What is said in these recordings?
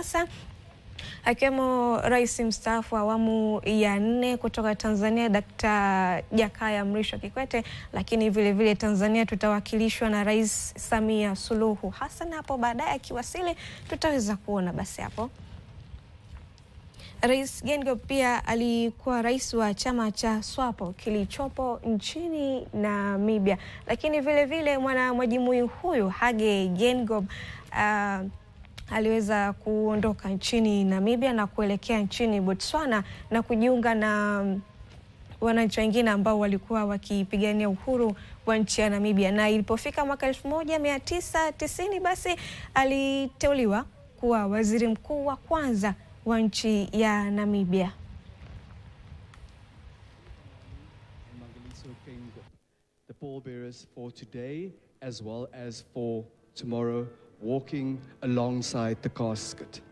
sasa, akiwemo Rais mstaafu wa awamu ya 4 kutoka Tanzania Dr. Jakaya Mrisho Kikwete, lakini vile vile Tanzania tutawakilishwa na Rais Samia Suluhu Hassan. Hapo baadaye akiwasili tutaweza kuona basi hapo. Rais Geingob pia alikuwa rais wa chama cha SWAPO kilichopo nchini Namibia, lakini vile vile mwanamwajimui huyu Hage Geingob aliweza kuondoka nchini Namibia na kuelekea nchini Botswana na kujiunga na wananchi wengine ambao walikuwa wakipigania uhuru wa nchi ya Namibia, na ilipofika mwaka 1990 basi aliteuliwa kuwa waziri mkuu wa kwanza wa nchi ya Namibia. The pallbearers for today as well as for tomorrow, walking alongside the casket.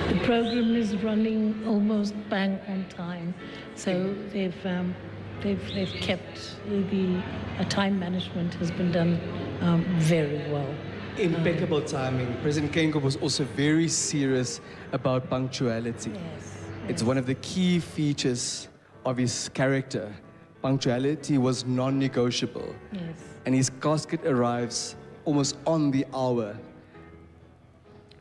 The program is running almost bang on time, so they've kept the time management has been done very well. Impeccable timing. President Geingob was also very serious about punctuality. Yes. It's one of the key features of his character. Punctuality was non-negotiable. Yes. And his casket arrives almost on the hour,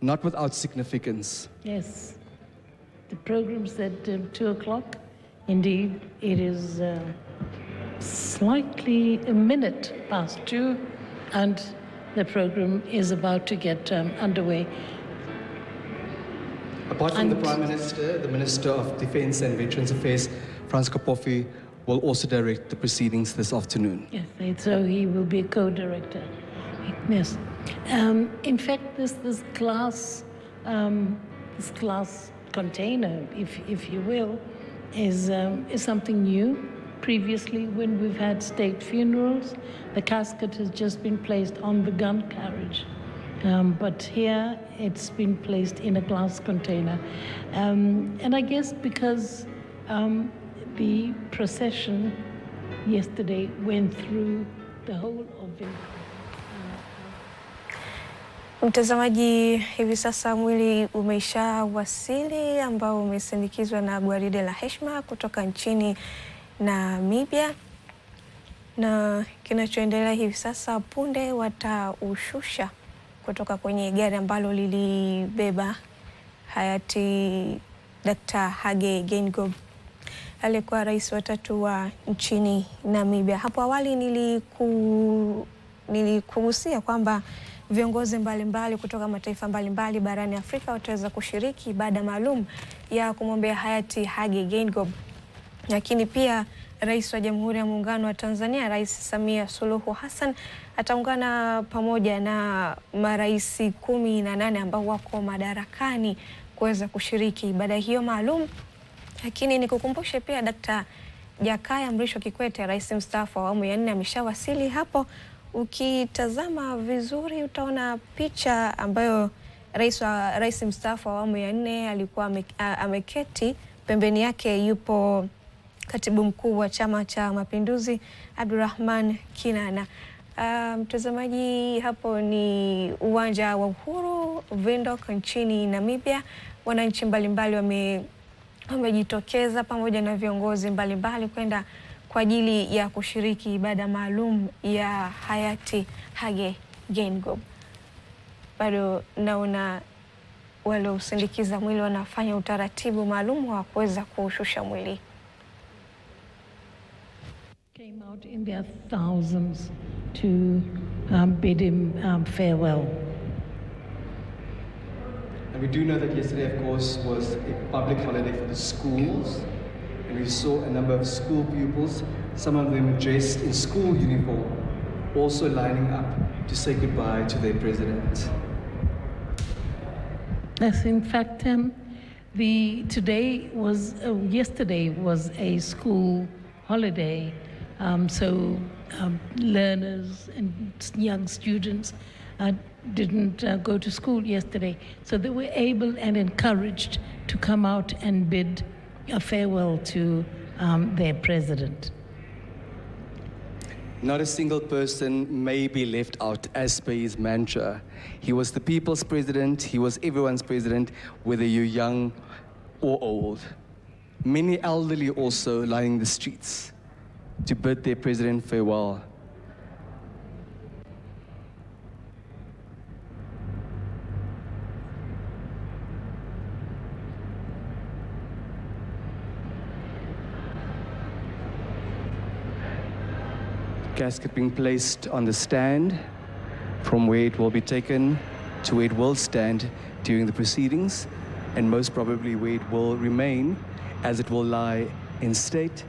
not without significance. Yes. The program said 2 o'clock. Indeed, it is slightly a minute past 2, and the program is about to get underway. Apart from the Prime Minister, the Minister of Defence and Veterans Affairs, Frans Kopoffi, will also direct the proceedings this afternoon. Yes, so he will be a co-director. Yes. In fact, this glass container, if you will, is something new. Previously, when we've had state funerals, the casket has just been placed on the gun carriage. But here, it's been placed in a glass container. And I guess because the procession yesterday went through the whole of it. Mtazamaji, hivi sasa mwili umeshawasili ambao umesindikizwa na gwaride la heshima kutoka nchini Namibia, na kinachoendelea hivi sasa, punde wataushusha kutoka kwenye gari ambalo lilibeba hayati Dr. Hage Geingob, aliyekuwa rais wa 3 wa nchini Namibia. Hapo awali nilikugusia kwamba viongozi mbalimbali kutoka mataifa mbalimbali barani Afrika wataweza kushiriki ibada maalum ya kumwombea hayati Hage Geingob. Lakini pia Rais wa Jamhuri ya Muungano wa Tanzania, Rais Samia Suluhu Hassan, ataungana pamoja na marais 18 ambao wako madarakani kuweza kushiriki ibada hiyo maalum. Lakini nikukumbushe pia Dr. Jakaya Mrisho Kikwete, rais mstaafu wa awamu ya 4, ameshawasili hapo. Ukitazama vizuri utaona picha ambayo rais mstaafu wa awamu ya 4 alikuwa ameketi. Pembeni yake yupo katibu mkuu wa Chama cha Mapinduzi Abdurrahman Kinana. Mtazamaji, hapo ni uwanja wa Uhuru Windhoek nchini Namibia. Wananchi mbalimbali wamejitokeza pamoja na viongozi mbalimbali kwenda kwa ajili ya kushiriki ibada maalum ya hayati Hage Geingob. bado naona waliosindikiza mwili wanafanya utaratibu maalum wa kuweza kuushusha mwili. Came out in their thousands to bid him farewell. And we do know that yesterday, of course, was a public holiday for the schools. And we saw a number of school pupils, some of them dressed in school uniform, also lining up to say goodbye to their president. Yes, in fact, yesterday was a school holiday, so learners and young students didn't go to school yesterday, so they were able and encouraged to come out and bid a farewell to their president. Not a single person may be left out, as per his mantra. He was the people's president, he was everyone's president, whether you're young or old. Many elderly also lining the streets to bid their president farewell. Casket being placed on the stand, from where it will be taken to where it will stand during the proceedings, and most probably where it will remain, as it will lie in state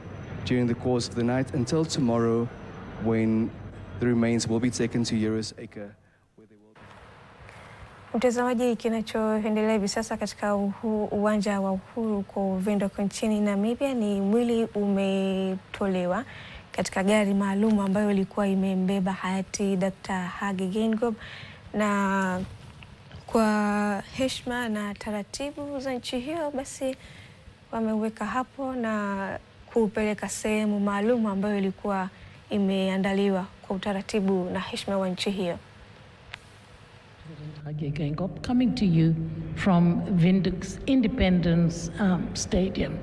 during the course of the night until tomorrow, when the remains will be taken to Heroes Acre. Mtazamaji, kinachoendelea hivi sasa katika uwanja wa Uhuru kwa Windhoek nchini Namibia ni mwili umetolewa katika gari maalum ambayo ilikuwa imembeba hayati Dr. Hage Geingob, na kwa heshima na taratibu za nchi hiyo basi wameweka hapo na kupeleka sehemu maalum ambayo ilikuwa imeandaliwa kwa utaratibu na heshima wa nchi hiyo. Hage Geingob, coming to you from Windhoek's Independence Stadium,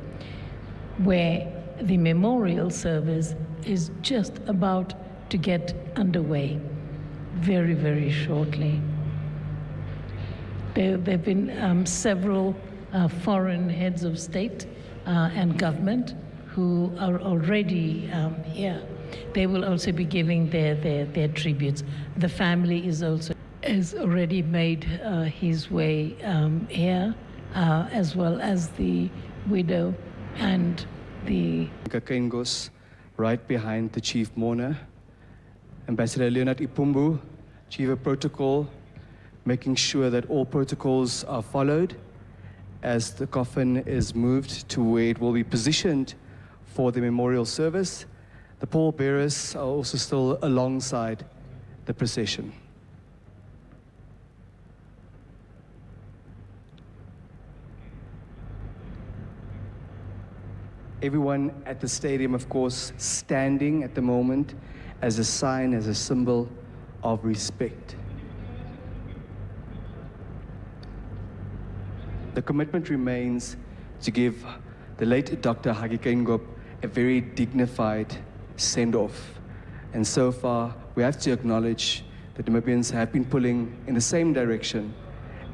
where the memorial service is just about to get underway very, very shortly. There have been several foreign heads of state and government who are already here. They will also be giving their tributes. The family has already made his way here, as well as the widow and the Kengos, right behind the chief mourner. Ambassador Leonard Ipumbu, chief of protocol, making sure that all protocols are followed as the coffin is moved to where it will be positioned for the memorial service. The pallbearers are also still alongside the procession. Everyone at the stadium, of course, standing at the moment as a sign, as a symbol of respect. The commitment remains to give the late Dr. Hage Geingob a very dignified send-off. And so far, we have to acknowledge that Namibians have been pulling in the same direction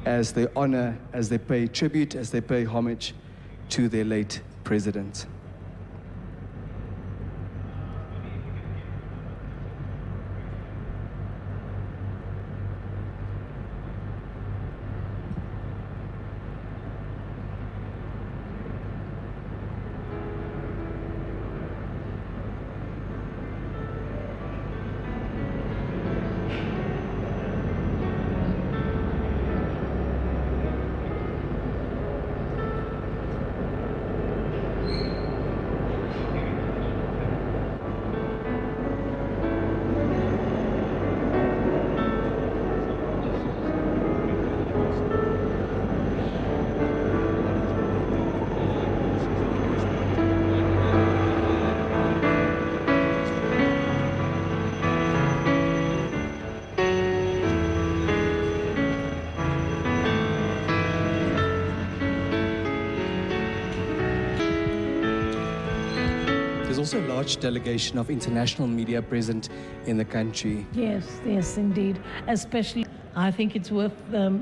as they honor, as they pay tribute, as they pay homage to their late president. There's also a large delegation of international media present in the country. Yes, indeed. Especially I think it's worth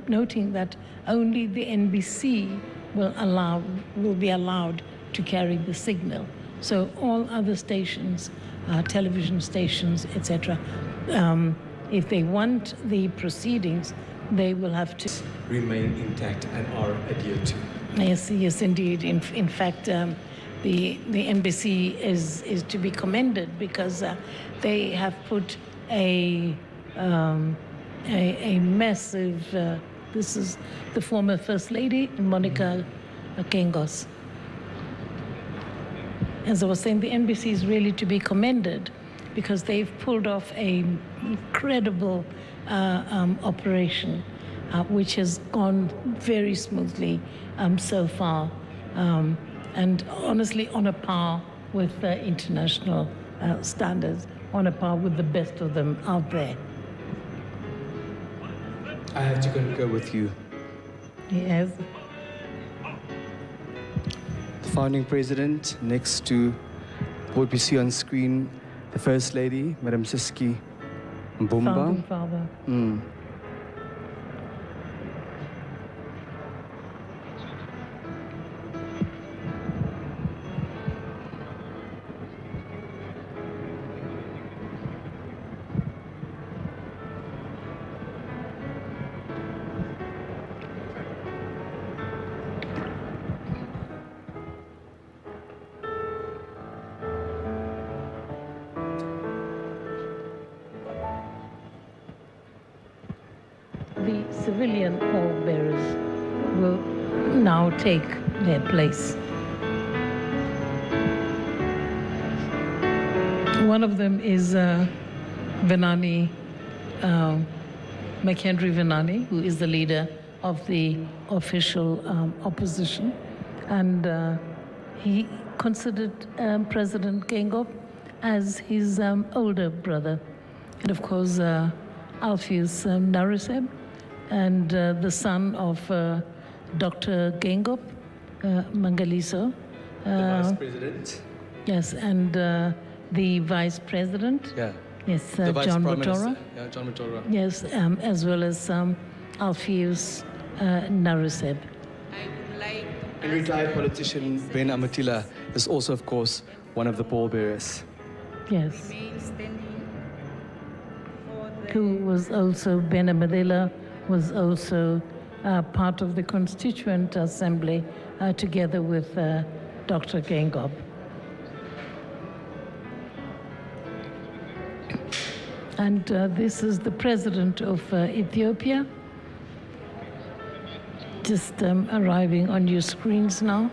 noting that only the NBC will be allowed to carry the signal. So all other stations, television stations, etc., if they want the proceedings, they will have to remain intact and are adhered to. Yes, indeed. In fact, the NBC is to be commended because they have put a massive. This is the former First Lady, Monica Geingob. As I was saying, the NBC is really to be commended because they've pulled off an incredible operation, which has gone very smoothly so far, and honestly on a par with international standards, on a par with the best of them out there. I have to concur with you. Yes. The founding president, next to what we see on screen, the First Lady, Madam Siski Mbumba. Founding father. The civilian pallbearers will now take their place. One of them is Venani, McHenry Venani, who is the leader of the official opposition. And he considered President Geingob as his older brother. And of course, Alpheus Nariseb, and the son of Dr. Geingob, Mangaliso. The Vice President. Yes, and the Vice President. Yeah. Yes, The Vice John Prime Motora. Minister. Yeah, John Motora. Yes, as well as Alpheus Nariseb. And retired politician Ben Amatila is also, of course, one of the pallbearers. Yes. Who was also, Ben Amadela was also part of the Constituent Assembly together with Dr. Geingob. And this is the president of Ethiopia, just arriving on your screens now.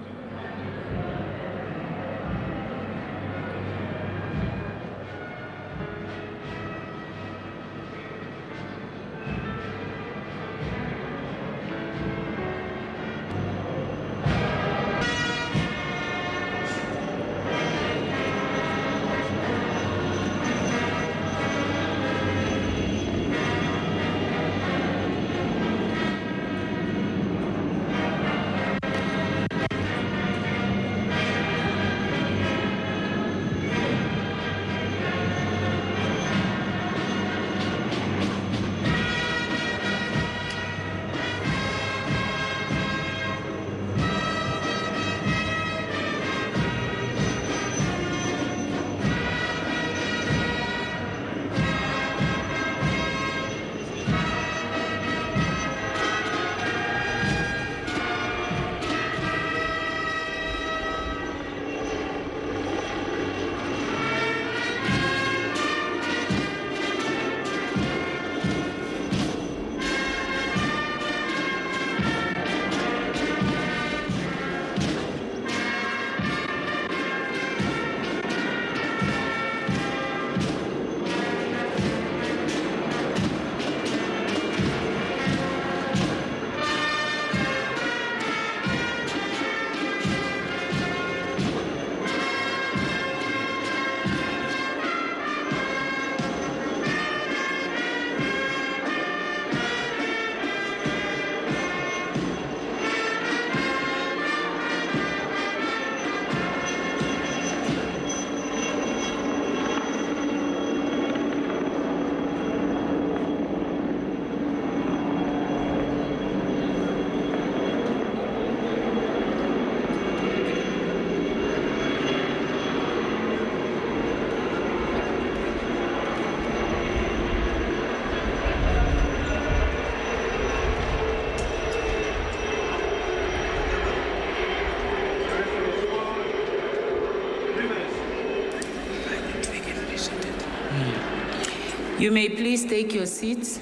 You may please take your seats.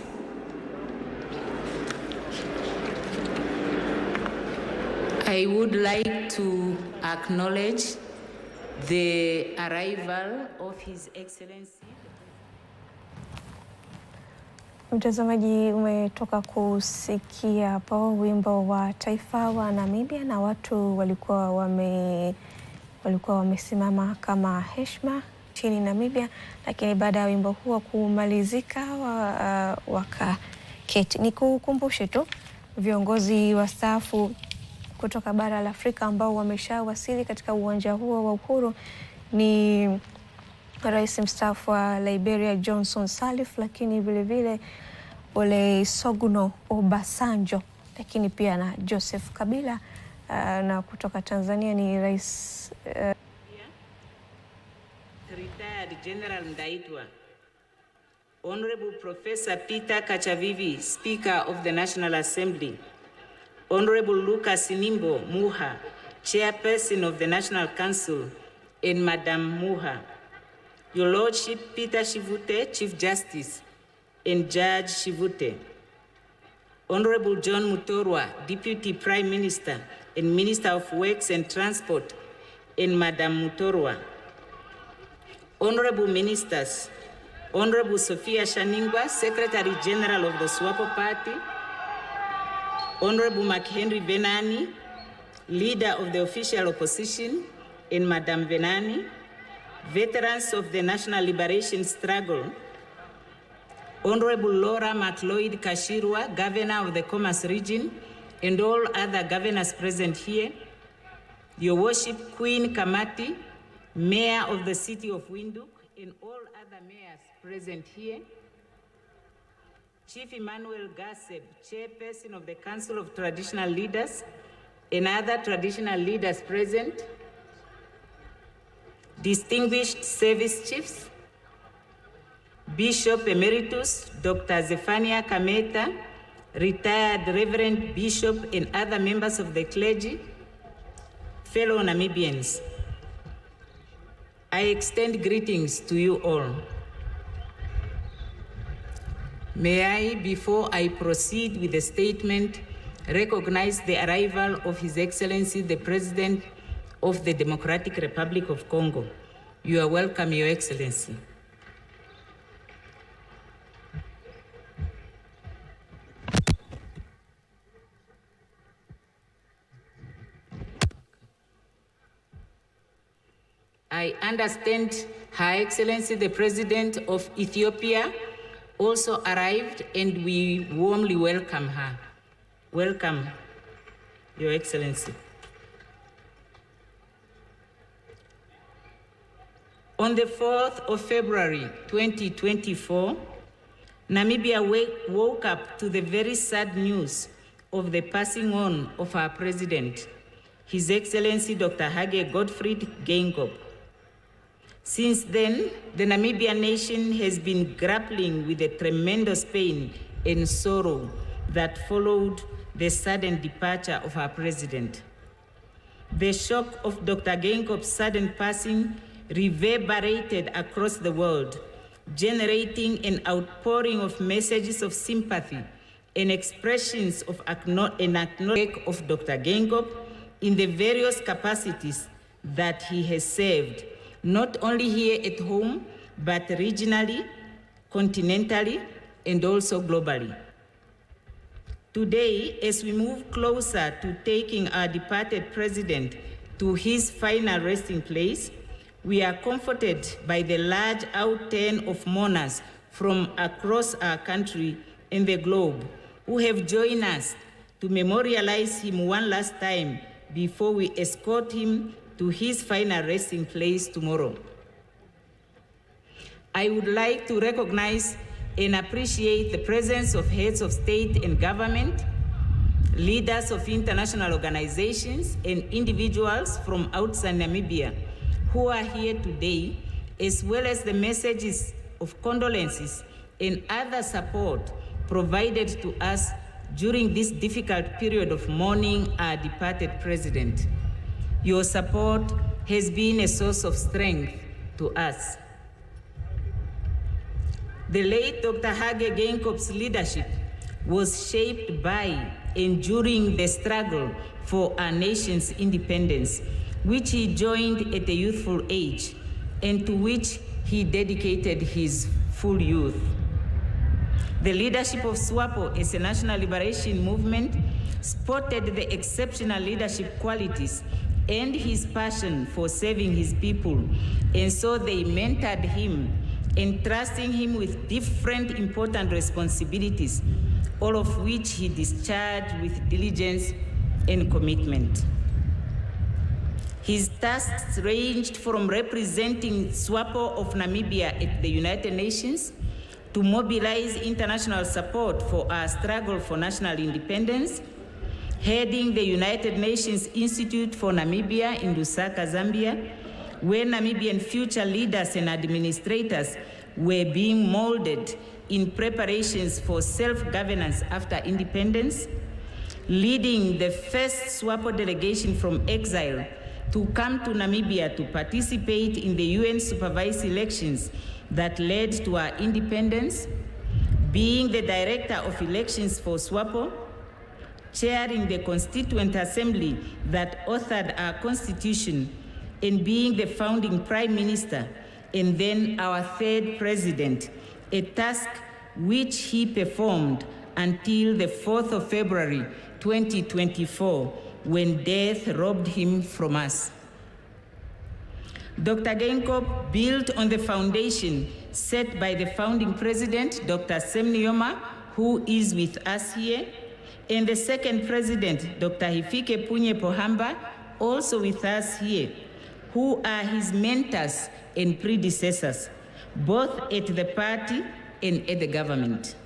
I would like to acknowledge the arrival of His Excellency. Mtazamaji, umetoka kusikia hapo wimbo wa taifa wa Namibia na watu walikuwa wamesimama kama heshima nchini Namibia, lakini baada ya wimbo huo kumalizika wakaketi. Nikukumbushe tu viongozi wastaafu kutoka bara la Afrika ambao wameshawasili katika uwanja huo wa Uhuru ni Rais mstaafu wa Liberia Johnson Sirleaf, lakini vile vile Olusegun Obasanjo, lakini pia na Joseph Kabila, na kutoka Tanzania ni Rais Retired General Ndaitwa, Honorable Professor Peter Kachavivi, Speaker of the National Assembly, Honorable Lucas Nimbo Muha, Chairperson of the National Council, and Madam Muha, Your Lordship Peter Shivute, Chief Justice, and Judge Shivute, Honorable John Mutorwa, Deputy Prime Minister and Minister of Works and Transport, and Madam Mutorwa, Honorable Ministers, Honorable Sophia Shaningwa, Secretary General of the SWAPO Party, Honorable McHenry Venani, Leader of the Official Opposition, and Madam Venani, veterans of the National Liberation Struggle, Honorable Laura McLeod Kashirwa, Governor of the Commerce Region, and all other governors present here, Your Worship Queen Kamati, Mayor of the City of Windhoek, and all other mayors present here, Chief Emmanuel Gaseb, Chairperson of the Council of Traditional Leaders, and other traditional leaders present, distinguished service chiefs, Bishop Emeritus Dr. Zephania Kameta, retired Reverend Bishop, and other members of the clergy, fellow Namibians, I extend greetings to you all. May I, before I proceed with the statement, recognize the arrival of His Excellency, the President of the Democratic Republic of Congo. You are welcome, Your Excellency. I understand Her Excellency, the President of Ethiopia, also arrived, and we warmly welcome her. Welcome, Your Excellency. On the 4th of February 2024, Namibia woke up to the very sad news of the passing on of our President, His Excellency Dr. Hage Gottfried Geingob. Since then, the Namibian nation has been grappling with the tremendous pain and sorrow that followed the sudden departure of our president. The shock of Dr. Geingob's sudden passing reverberated across the world, generating an outpouring of messages of sympathy and expressions of acknowledgement of Dr. Geingob in the various capacities that he has served, not only here at home, but regionally, continentally, and also globally. Today, as we move closer to taking our departed president to his final resting place, we are comforted by the large outturn of mourners from across our country and the globe who have joined us to memorialize him one last time before we escort him to his final resting place tomorrow. I would like to recognize and appreciate the presence of heads of state and government, leaders of international organizations, and individuals from outside Namibia who are here today, as well as the messages of condolences and other support provided to us during this difficult period of mourning our departed president. Your support has been a source of strength to us. The late Dr. Hage Geingob's leadership was shaped by and during the struggle for our nation's independence, which he joined at a youthful age and to which he dedicated his full youth. The leadership of SWAPO as a national liberation movement spotted the exceptional leadership qualities and his passion for serving his people, and so they mentored him, entrusting him with different important responsibilities, all of which he discharged with diligence and commitment. His tasks ranged from representing SWAPO of Namibia at the United Nations to mobilize international support for our struggle for national independence, heading the United Nations Institute for Namibia in Lusaka, Zambia, where Namibian future leaders and administrators were being molded in preparations for self-governance after independence, leading the first SWAPO delegation from exile to come to Namibia to participate in the UN-supervised elections that led to our independence, being the director of elections for SWAPO, chairing the Constituent Assembly that authored our Constitution, and being the founding Prime Minister, and then our third President, a task which he performed until the 4th of February, 2024, when death robbed him from us. Dr. Geingob built on the foundation set by the founding president, Dr. Sem Nujoma, who is with us here, and the second president, Dr. Hifikepunye Pohamba, also with us here, who are his mentors and predecessors, both at the party and at the government.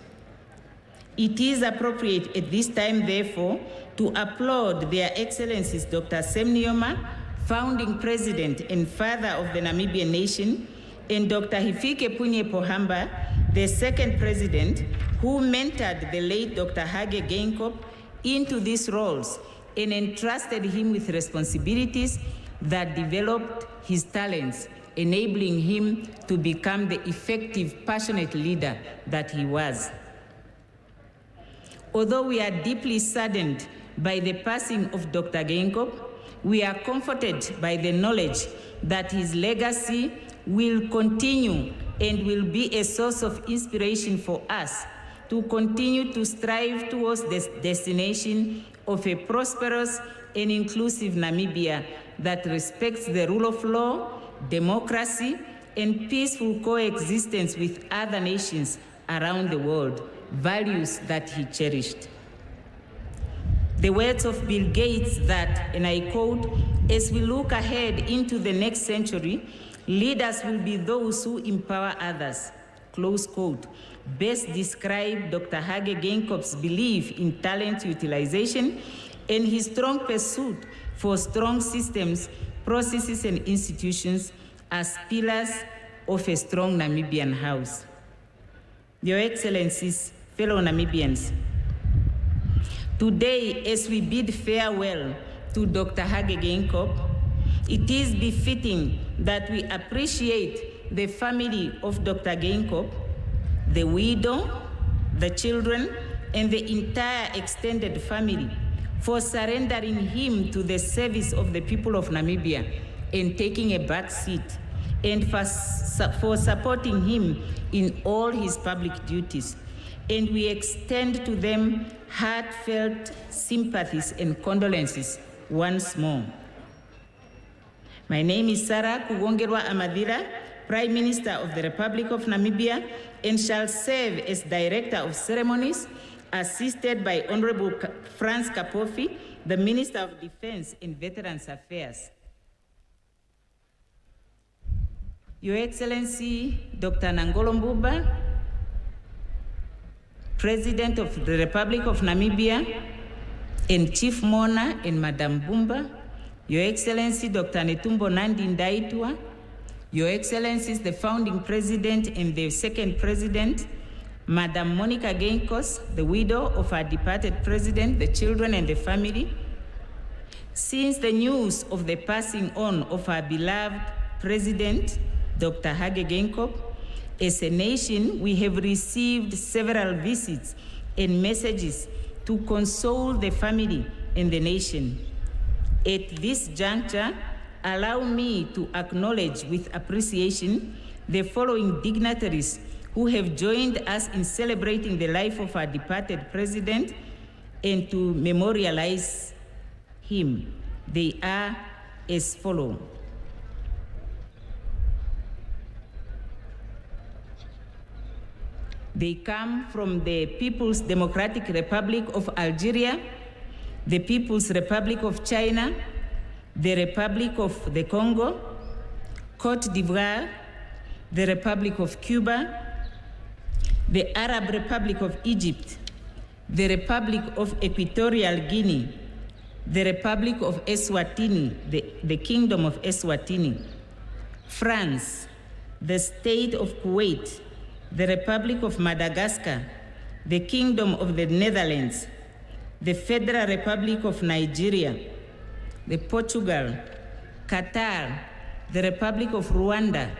It is appropriate at this time, therefore, to applaud their excellencies Dr. Sem Nujoma, founding president and father of the Namibian nation, and Dr. Hifikepunye Pohamba, the second president, who mentored the late Dr. Hage Geingob into these roles and entrusted him with responsibilities that developed his talents, enabling him to become the effective, passionate leader that he was. Although we are deeply saddened by the passing of Dr. Geingob, we are comforted by the knowledge that his legacy will continue and will be a source of inspiration for us to continue to strive towards this destination of a prosperous and inclusive Namibia that respects the rule of law, democracy, and peaceful coexistence with other nations around the world, values that he cherished. The words of Bill Gates that, and I quote, "As we look ahead into the next century, leaders will be those who empower others," close quote, best describe Dr. Hage Geingob's belief in talent utilization and his strong pursuit for strong systems, processes, and institutions as pillars of a strong Namibian house. Your Excellencies, fellow Namibians, today, as we bid farewell to Dr. Hage Geingob, it is befitting that we appreciate the family of Dr. Geingob, the widow, the children, and the entire extended family for surrendering him to the service of the people of Namibia and taking a back seat, and for supporting him in all his public duties. And we extend to them heartfelt sympathies and condolences once more. My name is Sarah Kugongerwa Amadira, Prime Minister of the Republic of Namibia, and shall serve as Director of Ceremonies, assisted by Honorable Franz Kapofi, the Minister of Defense and Veterans Affairs. Your Excellency, Dr. Nangolo Mbuba, President of the Republic of Namibia, and Chief Mona and Madam Bumba, Your Excellency, Dr. Netumbo Nandi Ndaitwa, Your Excellencies, the founding president and the second president, Madam Monica Geinkos, the widow of our departed president, the children and the family. Since the news of the passing on of our beloved president, Dr. Hage Geingob, As a nation, we have received several visits and messages to console the family and the nation. At this juncture, allow me to acknowledge with appreciation the following dignitaries who have joined us in celebrating the life of our departed president and to memorialize him. They are as follows. They come from the People's Democratic Republic of Algeria, the People's Republic of China, the Republic of the Congo, Côte d'Ivoire, the Republic of Cuba, the Arab Republic of Egypt, the Republic of Equatorial Guinea, the Republic of Eswatini, the Kingdom of Eswatini, France, the State of Kuwait, the Republic of Madagascar, the Kingdom of the Netherlands, the Federal Republic of Nigeria, the Portugal, Qatar, the Republic of Rwanda,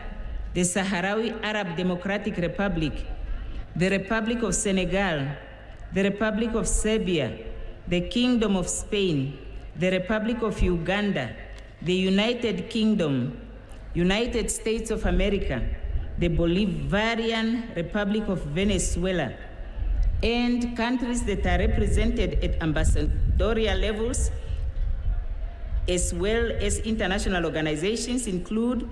the Sahrawi Arab Democratic Republic, the Republic of Senegal, the Republic of Serbia, the Kingdom of Spain, the Republic of Uganda, the United Kingdom, United States of America, the Bolivarian Republic of Venezuela, and countries that are represented at ambassadorial levels, as well as international organizations include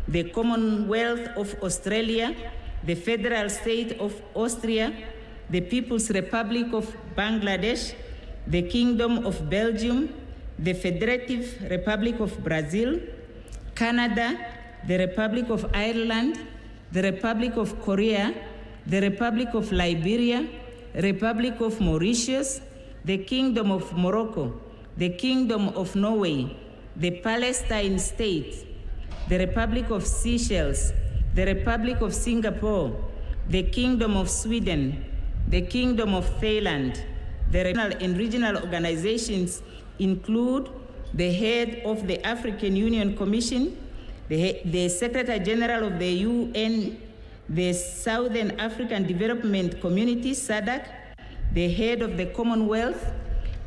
the Commonwealth of Australia, the Federal State of Austria, the People's Republic of Bangladesh, the Kingdom of Belgium, the Federative Republic of Brazil, Canada, the Republic of Ireland, the Republic of Korea, the Republic of Liberia, Republic of Mauritius, the Kingdom of Morocco, the Kingdom of Norway, the Palestine State, the Republic of Seychelles, the Republic of Singapore, the Kingdom of Sweden, the Kingdom of Thailand. The regional organizations include the head of the African Union Commission, the Secretary General of the UN, the Southern African Development Community, SADC, the head of the Commonwealth,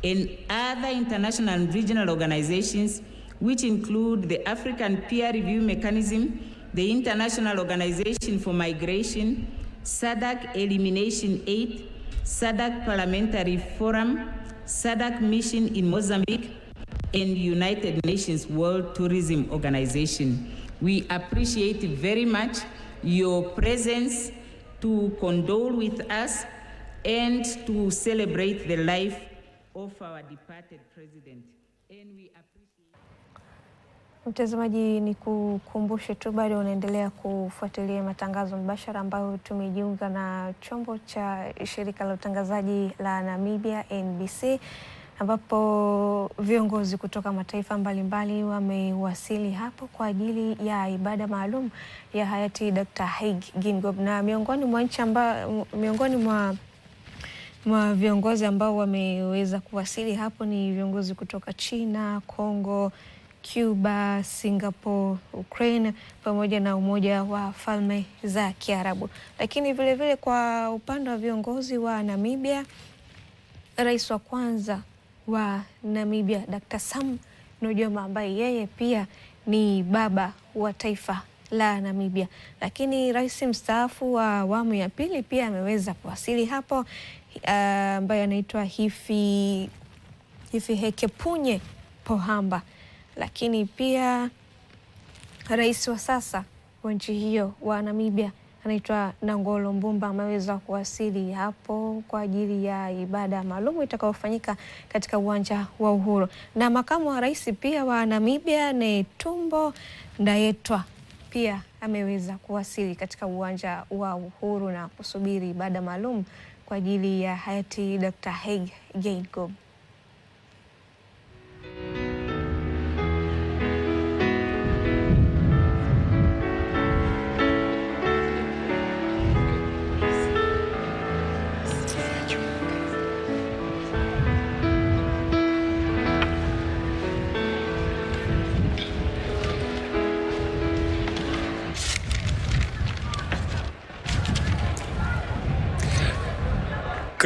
and other international and regional organizations, which include the African Peer Review Mechanism, the International Organization for Migration, SADC Elimination Aid, SADC Parliamentary Forum, SADC Mission in Mozambique, and United Nations World Tourism Organization. We appreciate very much your presence to condole with us and to celebrate the life of our departed president. And we appreciate... Mtazamaji, ni kukumbushe tu bado unaendelea kufuatilia matangazo mbashara ambayo tumejiunga na chombo cha shirika la utangazaji la Namibia NBC, ambapo viongozi kutoka mataifa mbalimbali wamewasili hapo kwa ajili ya ibada maalum ya hayati Dr. Hage Geingob, na miongoni mwa viongozi ambao wameweza kuwasili hapo ni viongozi kutoka China, Kongo, Cuba, Singapore, Ukraine pamoja na Umoja wa Falme za Kiarabu. Lakini vile vile kwa upande wa viongozi wa Namibia, Rais wa kwanza wa Namibia Dr. Sam Nujoma, ambaye yeye pia ni baba wa taifa la Namibia. Lakini rais mstaafu wa awamu ya pili pia ameweza kuwasili hapo, ambaye anaitwa Hifikepunye Pohamba. Lakini pia rais wa sasa wa nchi hiyo wa Namibia anaitwa Nangolo Mbumba ameweza kuwasili hapo kwa ajili ya ibada maalum itakayofanyika katika uwanja wa Uhuru. Na makamu wa rais pia wa Namibia Netumbo Ndaitwah pia ameweza kuwasili katika uwanja wa Uhuru na kusubiri ibada maalum kwa ajili ya hayati Dr. Hage Geingob.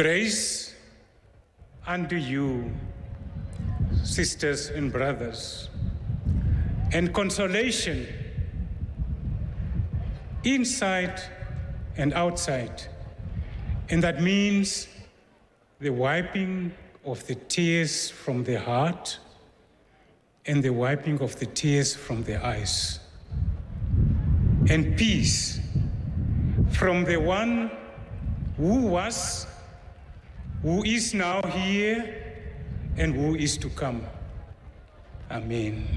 Grace unto you, sisters and brothers, and consolation inside and outside. And that means the wiping of the tears from the heart and the wiping of the tears from the eyes. And peace from the one who was, who is now here, and who is to come. Amen.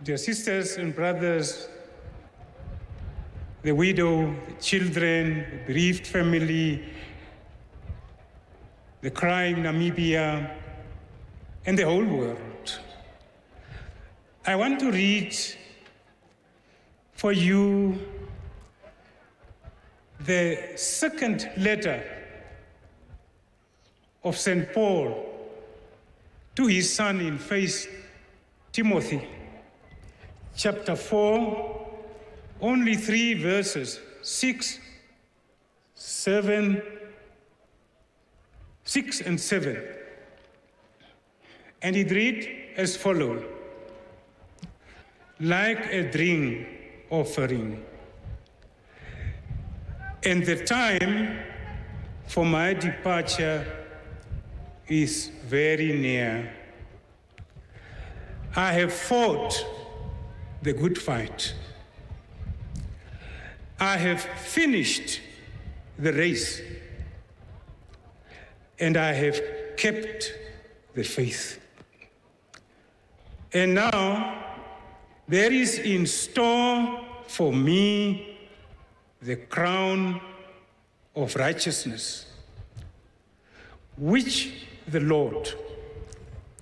Dear sisters and brothers, the widow, the children, the bereaved family, the crying Namibia, and the whole world, I want to read for you the second letter of St. Paul to his son in faith, Timothy, chapter 4, only 3 verses, 6 and 7. And it reads as follows: like a drink offering, and the time for my departure is very near. I have fought the good fight. I have finished the race, and I have kept the faith. And now there is in store for me the crown of righteousness, which the Lord,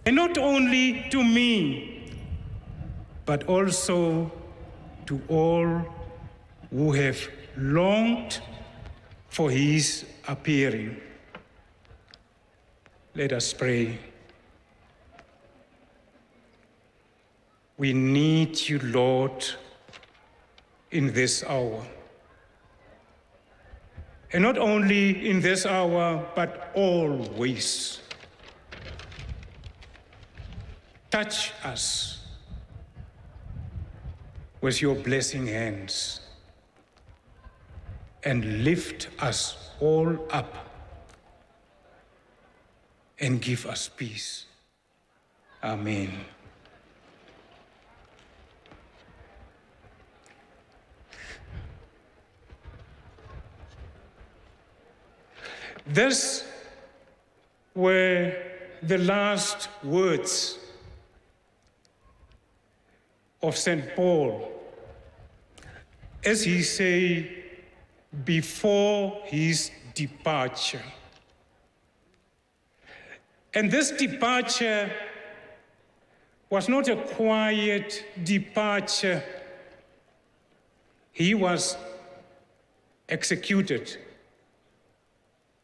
and not only to me, but also to all who have longed for his appearing. Let us pray. We need you, Lord, in this hour. And not only in this hour, but always. Touch us with your blessing hands and lift us all up and give us peace. Amen. These were the last words of St. Paul as he said before his departure. And this departure was not a quiet departure. He was executed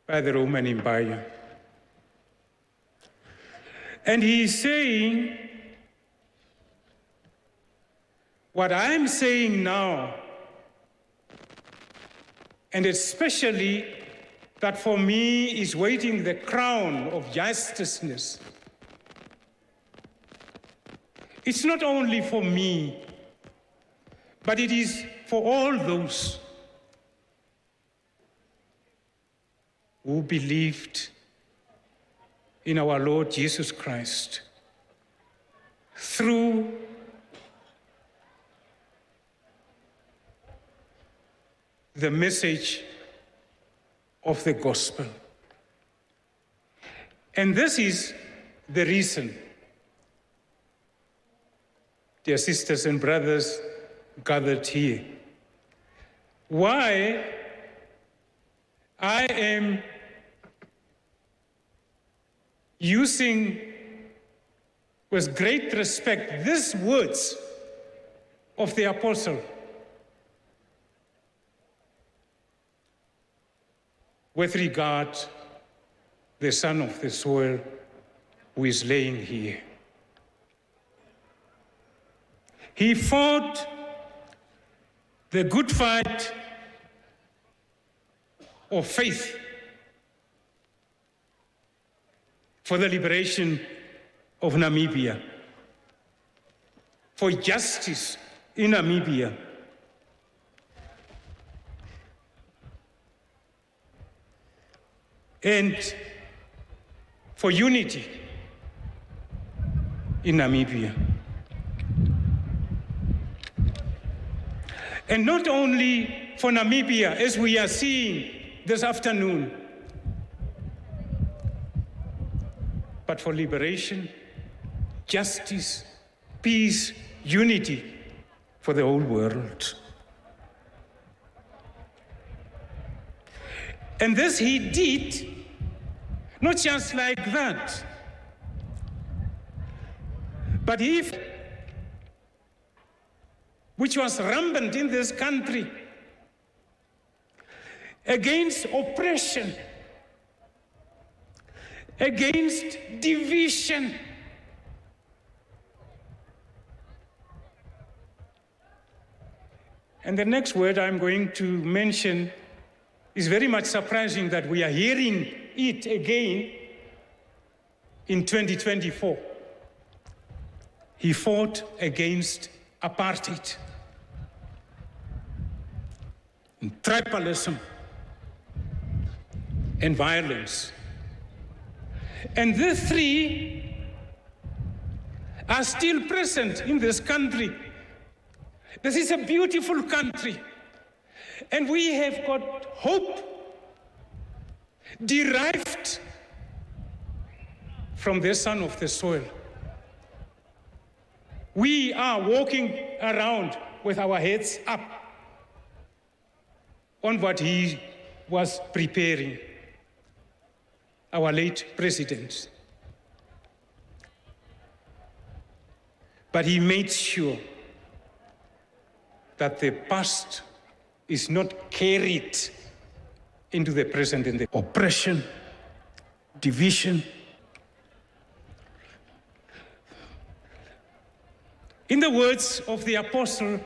by the Roman Empire. And he's saying, what I'm saying now, and especially that for me is waiting the crown of justiceness. It's not only for me, but it is for all those who believed in our Lord Jesus Christ through the message of the gospel. And this is the reason, dear sisters and brothers gathered here, why I am using with great respect these words of the apostle with regard the son of the soil who is laying here. He fought the good fight of faith for the liberation of Namibia, for justice in Namibia, and for unity in Namibia. And not only for Namibia, as we are seeing this afternoon, but for liberation, justice, peace, unity for the whole world. And this he did, not just like that, but which was rampant in this country, against oppression, against division. And the next word I'm going to mention is very much surprising that we are hearing it again in 2024. He fought against apartheid and tribalism and violence. And these three are still present in this country. This is a beautiful country, and we have got hope derived from the son of the soil. We are walking around with our heads up on what he was preparing, our late president. But he made sure that the past is not carried into the present and the oppression, division. In the words of the apostle,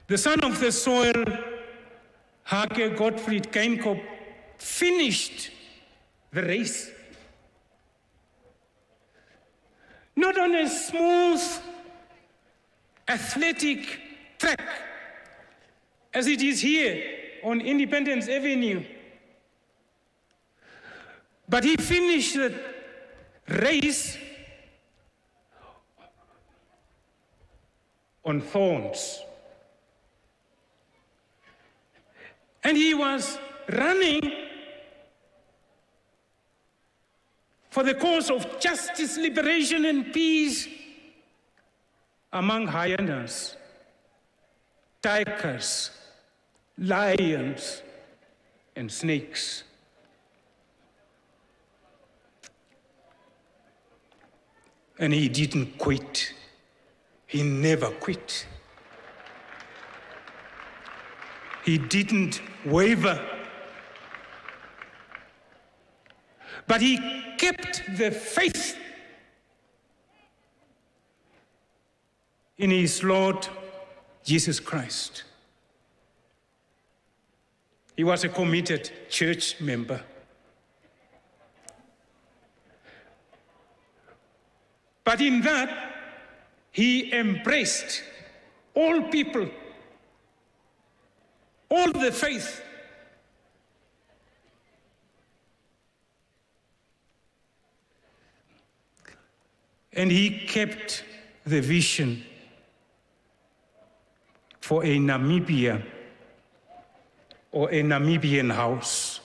the son of the soil, Hage Gottfried Geingob, finished the race. Not on a smooth, athletic track, as it is here on Independence Avenue, but he finished the race on thorns. And he was running for the cause of justice, liberation, and peace among hyenas, tigers, lions, and snakes. And he didn't quit. He never quit. He didn't waver. But he kept the faith in his Lord Jesus Christ. He was a committed church member. But in that, he embraced all people, all the faith. And he kept the vision for a Namibia or a Namibian house,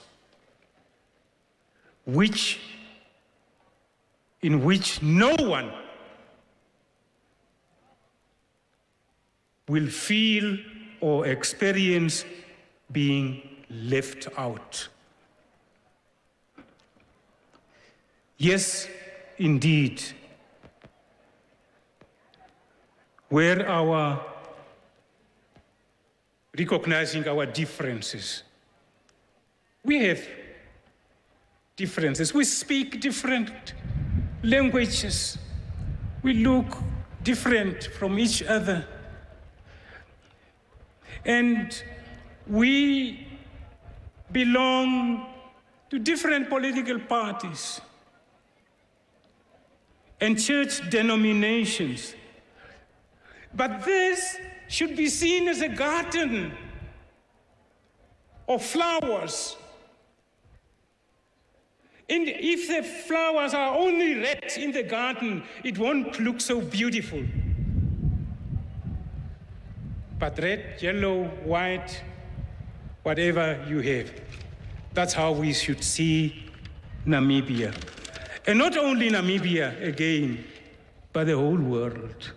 in which no one will feel or experience being left out. Yes, indeed, where recognizing our differences. We have differences. We speak different languages. We look different from each other. And we belong to different political parties and church denominations. But this should be seen as a garden of flowers. And if the flowers are only red in the garden, it won't look so beautiful. But red, yellow, white, whatever you have, that's how we should see Namibia. And not only Namibia again, but the whole world.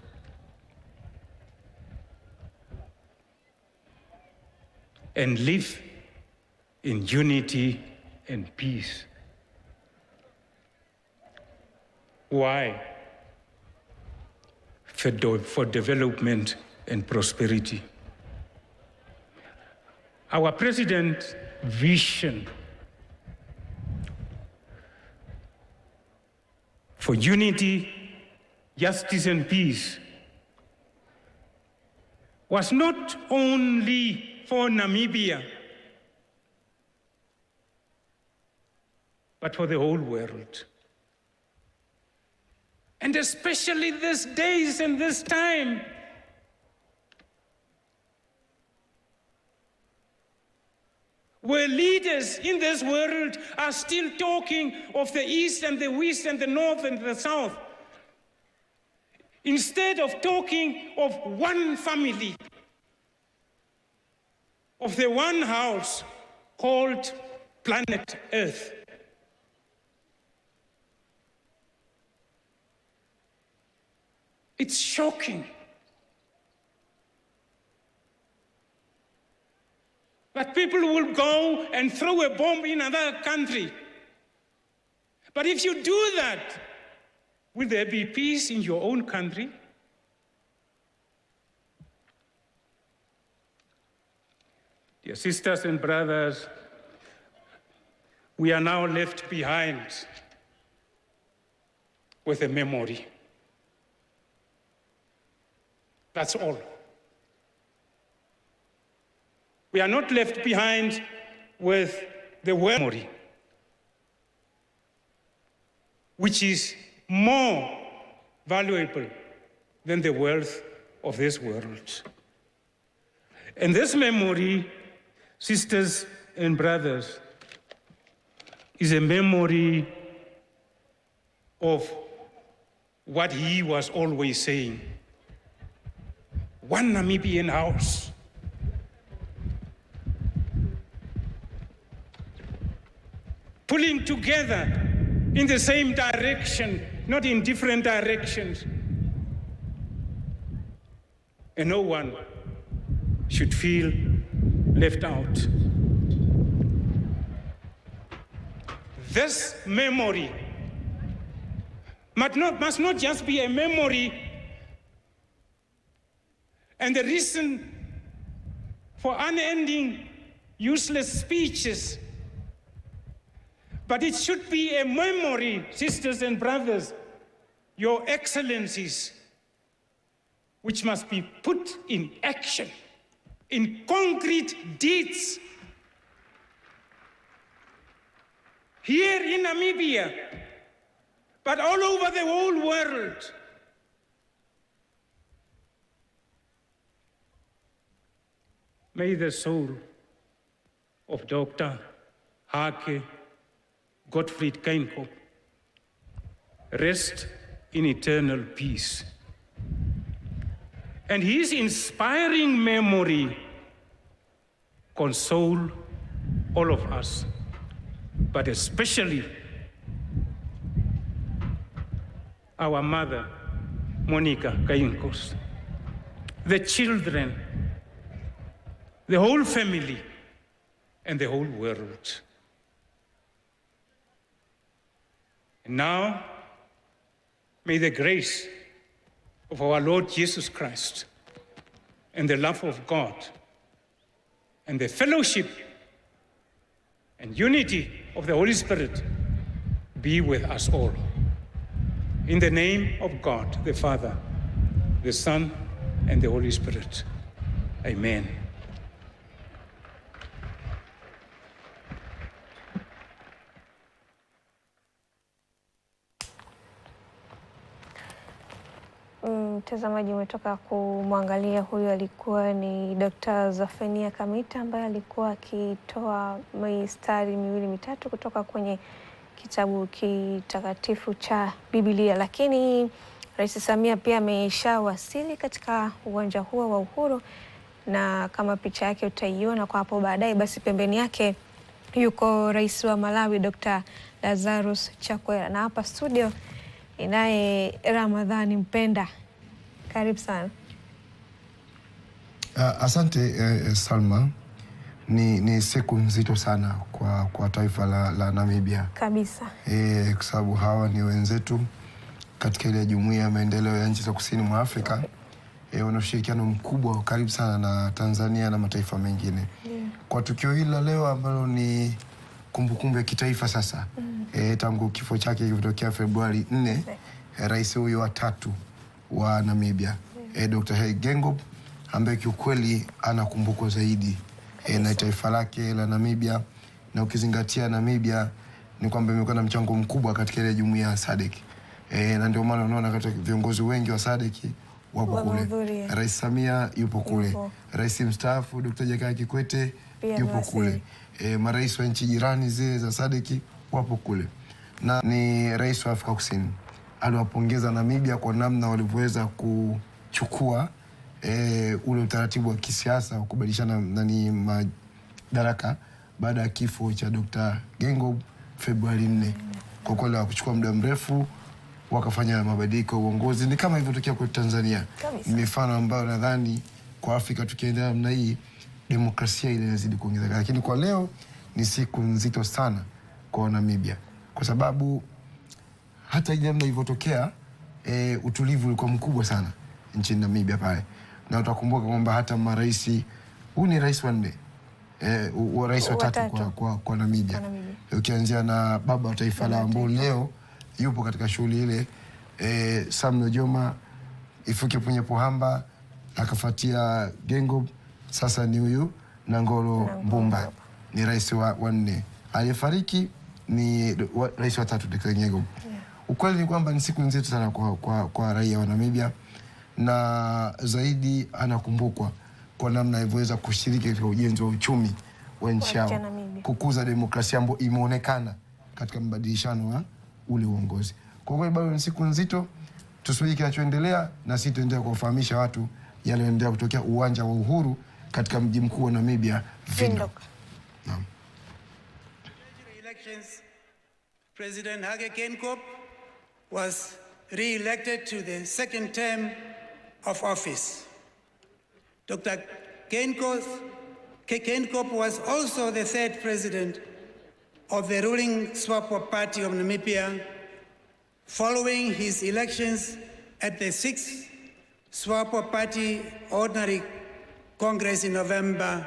And live in unity and peace. Why? For development and prosperity. Our president's vision for unity, justice, and peace was not only for Namibia, but for the whole world. And especially these days and this time, where leaders in this world are still talking of the East and the West and the North and the South, instead of talking of one family, of the one house called planet Earth. It's shocking that people will go and throw a bomb in another country. But if you do that, will there be peace in your own country? Dear sisters and brothers, we are now left behind with a memory. That's all. We are not left behind with the memory, which is more valuable than the wealth of this world. And this memory, sisters and brothers, is a memory of what he was always saying. One Namibian house. Pulling together in the same direction, not in different directions. And no one should feel left out. This memory must not just be a memory and the reason for unending useless speeches, but it should be a memory, sisters and brothers, your excellencies, which must be put in action, in concrete deeds. Here in Namibia, but all over the whole world. May the soul of Dr. Hage Gottfried Geingob rest in eternal peace. And his inspiring memory console all of us, but especially our mother, Monica Geingob, the children, the whole family, and the whole world. And now, may the grace of our Lord Jesus Christ and the love of God and the fellowship and unity of the Holy Spirit be with us all. In the name of God, the Father, the Son, and the Holy Spirit. Amen. Mtazamaji, umetoka kumwangalia, huyu alikuwa ni Dr. Zafenia Kamita ambaye alikuwa akitoa mistari miwili mitatu kutoka kwenye kitabu kitakatifu cha Biblia. Lakini Rais Samia pia ameshawasili katika uwanja huo wa Uhuru, na kama picha yake utaiona kwa hapo baadaye, basi pembeni yake yuko Rais wa Malawi Dr. Lazarus Chakwera, na hapa studio inaye Ramadhani Mpenda. Karibu sana. Asante Salma. Ni siku nzito sana kwa taifa la Namibia Kabisa. Kwa sababu hawa ni wenzetu katika ile jumuiya ya maendeleo ya nchi za kusini mwa Afrika. Wana ushirikiano mkubwa karibu sana na Tanzania na mataifa mengine. Kwa tukio hili la leo ambalo ni kumbukumbu ya kitaifa sasa, tangu kifo chake kilitokea Februari 4, rais huyo wa tatu wa Namibia, Dr. Hage Geingob, ambaye kiukweli anakumbukwa zaidi na taifa lake la Namibia, na ukizingatia Namibia ni kwamba imekuwa na mchango mkubwa katika ile jumuiya ya SADC. Na ndio maana unaona katika viongozi wengi wa SADC wapo kule. Rais Samia yupo kule. Rais mstaafu Dr. Jakaya Kikwete yupo kule. Marais wa nchi jirani zile za SADC wapo kule. Na ni rais wa Afrika Kusini aliwapongeza Namibia kwa namna walivyoweza kuchukua ule utaratibu wa kisiasa wa kubadilishana madaraka baada ya kifo cha Dr. Geingob Februari 4. Kwa kweli hawakuchukua muda mrefu, wakafanya mabadiliko ya uongozi. Ni kama hivyo tokea kwa Tanzania. Ni mifano ambayo nadhani kwa Afrika tukiendelea namna hii demokrasia ile inazidi kuongezeka. Lakini kwa leo ni siku nzito sana kwa Namibia, kwa sababu hata ile namna ilivyotokea utulivu ulikuwa mkubwa sana nchini Namibia pale. Na utakumbuka kwamba hata marais, huyu ni rais wa 4, rais wa 3 kwa Namibia. Ukianzia na baba wa taifa la ambao leo yupo katika shughuli ile, Sam Nujoma, Hifikepunye Pohamba, akafuatia Geingob, sasa ni huyu Nangolo Mbumba, ni rais wa 4. Aliyefariki ni rais wa 3 Dr. Geingob. Ukweli ni kwamba ni siku nzito sana kwa raia wa Namibia, na zaidi anakumbukwa kwa namna alivyoweza kushiriki katika ujenzi wa uchumi wa nchi yao, kukuza demokrasia ambayo imeonekana katika mbadilishano wa ule uongozi. Kwa kweli bado ni siku nzito, tusubiri kinachoendelea, na sisi tutaendelea kuwafahamisha watu yanayoendelea kutokea uwanja wa Uhuru katika mji mkuu wa Namibia, Windhoek. Naam. President Hage Geingob was re-elected to the second term of office. Dr. Geingob was also the third president of the ruling SWAPO Party of Namibia, following his elections at the 6th SWAPO Party Ordinary Congress in November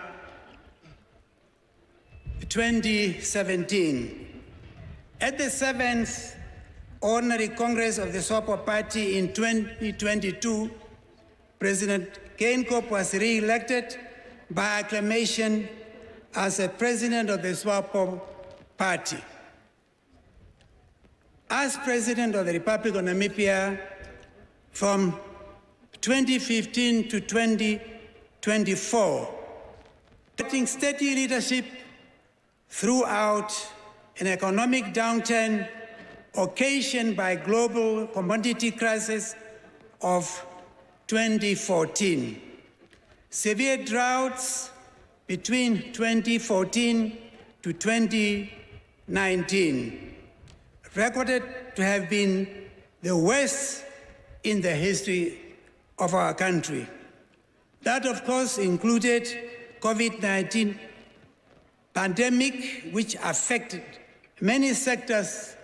2017. At the 7th Ordinary Congress of the SWAPO Party in 2022, President Geingob was re-elected by acclamation as a president of the SWAPO Party. As President of the Republic of Namibia from 2015 to 2024, getting steady leadership throughout an economic downturn occasioned by global commodity crisis of 2014, severe droughts between 2014 to 2019, recorded to have been the worst in the history of our country. That, of course, included COVID-19 pandemic, which affected many sectors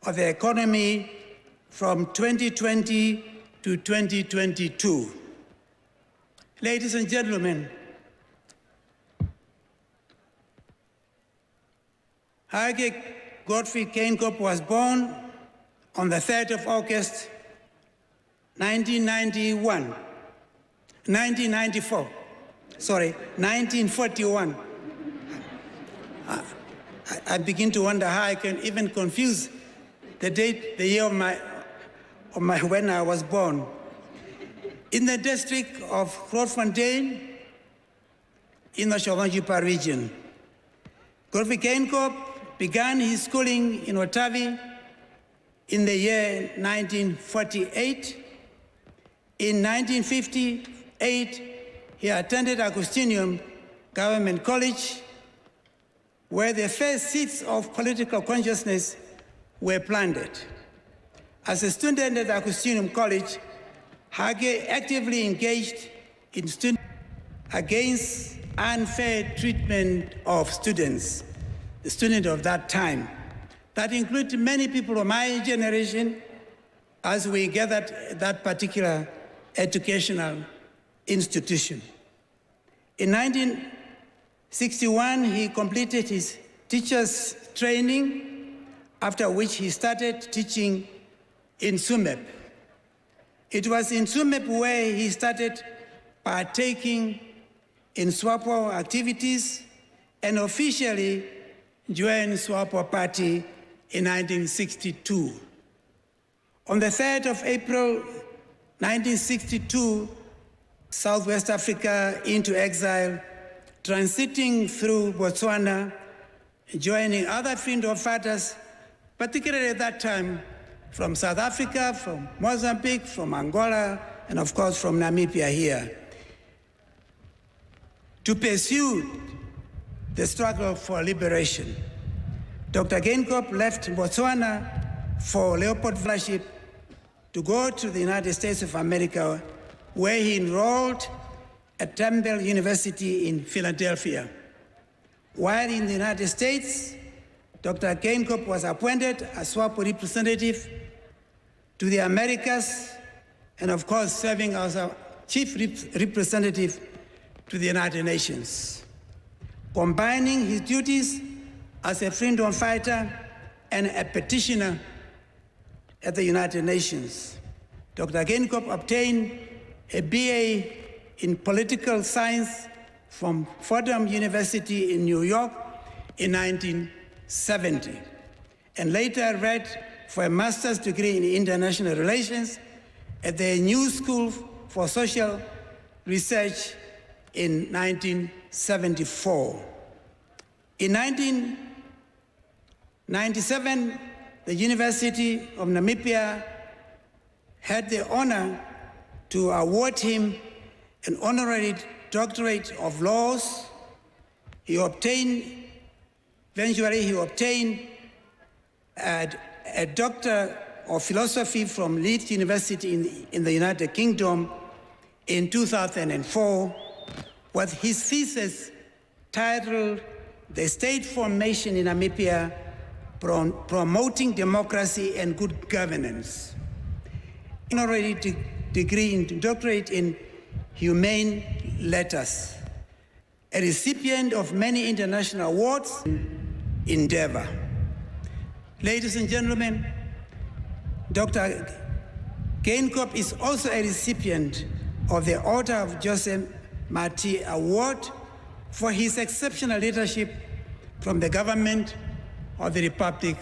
of the economy from 2020 to 2022. Ladies and gentlemen, Hage Godfrey Geingob was born on the 3rd of August 1941. I begin to wonder how I can even confuse the date, the year of my when I was born. In the district of Grootfontein, in the Chobanjipa region. Geingob began his schooling in Otavi in the year 1948. In 1958, he attended Augustinium Government College, where the first seeds of political consciousness were planted. As a student at Augustinium College, Hage actively engaged in student against unfair treatment of students, the students of that time. That included many people of my generation as we gathered at that particular educational institution. In 1961, he completed his teacher's training, after which he started teaching in Sumep. It was in Sumep where he started partaking in SWAPO activities and officially joined SWAPO Party in 1962. On the 3rd of April 1962, Southwest Africa into exile, transiting through Botswana, joining other freedom fighters, particularly at that time from South Africa, from Mozambique, from Angola, and of course from Namibia here, to pursue the struggle for liberation. Dr. Geingob left Botswana for Leopold Fellowship to go to the United States of America, where he enrolled at Temple University in Philadelphia. While in the United States, Dr. Geingob was appointed as SWAPO representative to the Americas, and of course serving as a chief representative to the United Nations. Combining his duties as a freedom fighter and a petitioner at the United Nations, Dr. Geingob obtained a BA in political science from Fordham University in New York in 1970, and later read for a master's degree in international relations at the New School for Social Research in 1974. In 1997, the University of Namibia had the honor to award him an honorary doctorate of laws. Eventually he obtained a doctor of philosophy from Leeds University in the United Kingdom in 2004, with his thesis titled "The State Formation in Namibia, Promoting Democracy and Good Governance." Honorary degree in doctorate in humane letters, a recipient of many international awards endeavor. Ladies and gentlemen, Dr. Geingob is also a recipient of the Order of Joseph Marti Award for his exceptional leadership from the government of the Republic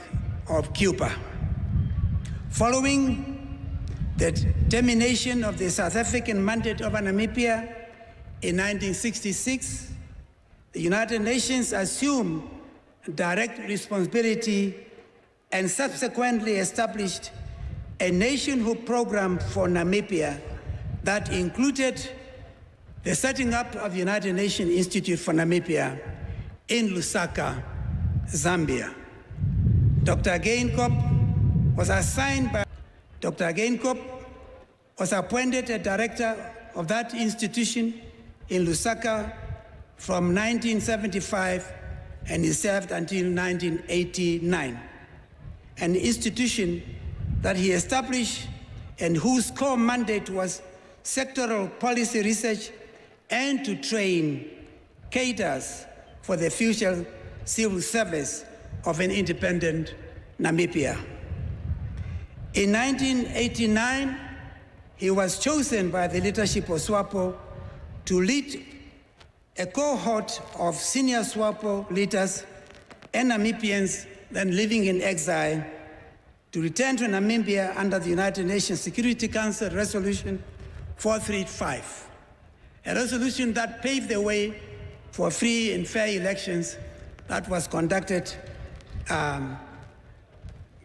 of Cuba. Following the termination of the South African mandate over Namibia in 1966, the United Nations assumed direct responsibility and subsequently established a nationhood program for Namibia that included the setting up of the United Nations Institute for Namibia in Lusaka, Zambia. Dr. Geingob was appointed a director of that institution in Lusaka from 1975, and he served until 1989. An institution that he established and whose core mandate was sectoral policy research and to train cadres for the future civil service of an independent Namibia. In 1989, he was chosen by the leadership of SWAPO to lead a cohort of senior SWAPO leaders and Namibians then living in exile to return to Namibia under the United Nations Security Council Resolution 435, a resolution that paved the way for free and fair elections that was conducted by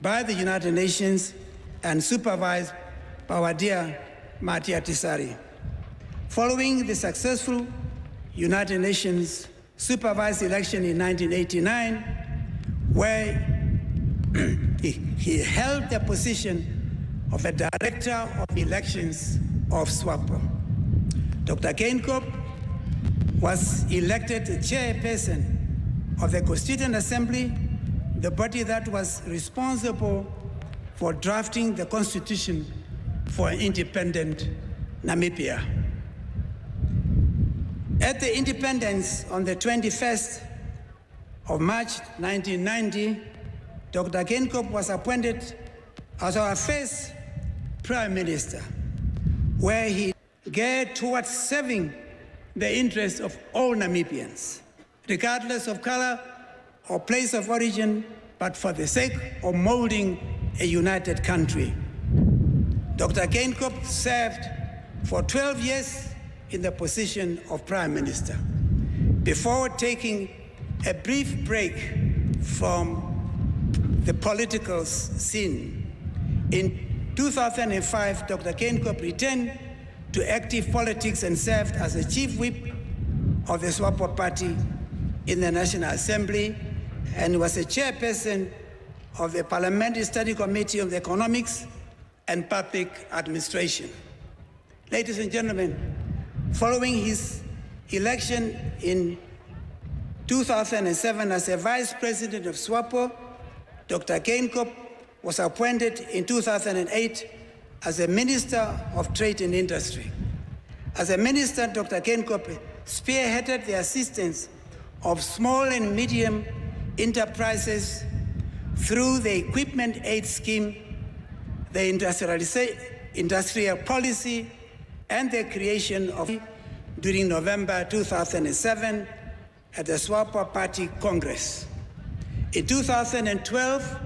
the United Nations and supervised by our dear Matia Tisari. Following the successful United Nations supervised election in 1989, where he held the position of a director of elections of SWAPO. Dr. Geingob was elected the chairperson of the Constituent Assembly, the body that was responsible for drafting the constitution for an independent Namibia. At the independence on the 21st of March 1990, Dr. Geingob was appointed as our first prime minister, where he geared towards serving the interests of all Namibians, regardless of color or place of origin, but for the sake of molding a united country. Dr. Geingob served for 12 years in the position of prime minister, before taking a brief break from the political scene. In 2005, Dr. Geingob returned to active politics and served as a chief whip of the SWAPO party in the National Assembly, and was a chairperson of the Parliamentary Study Committee of the Economics and Public Administration. Ladies and gentlemen, following his election in 2007 as a vice president of SWAPO, Dr. Geingob was appointed in 2008 as a Minister of Trade and Industry. As a minister, Dr. Geingob spearheaded the assistance of small and medium enterprises through the Equipment Aid Scheme, the industrial policy, and the creation of during November 2007 at the SWAPO Party Congress. In 2012,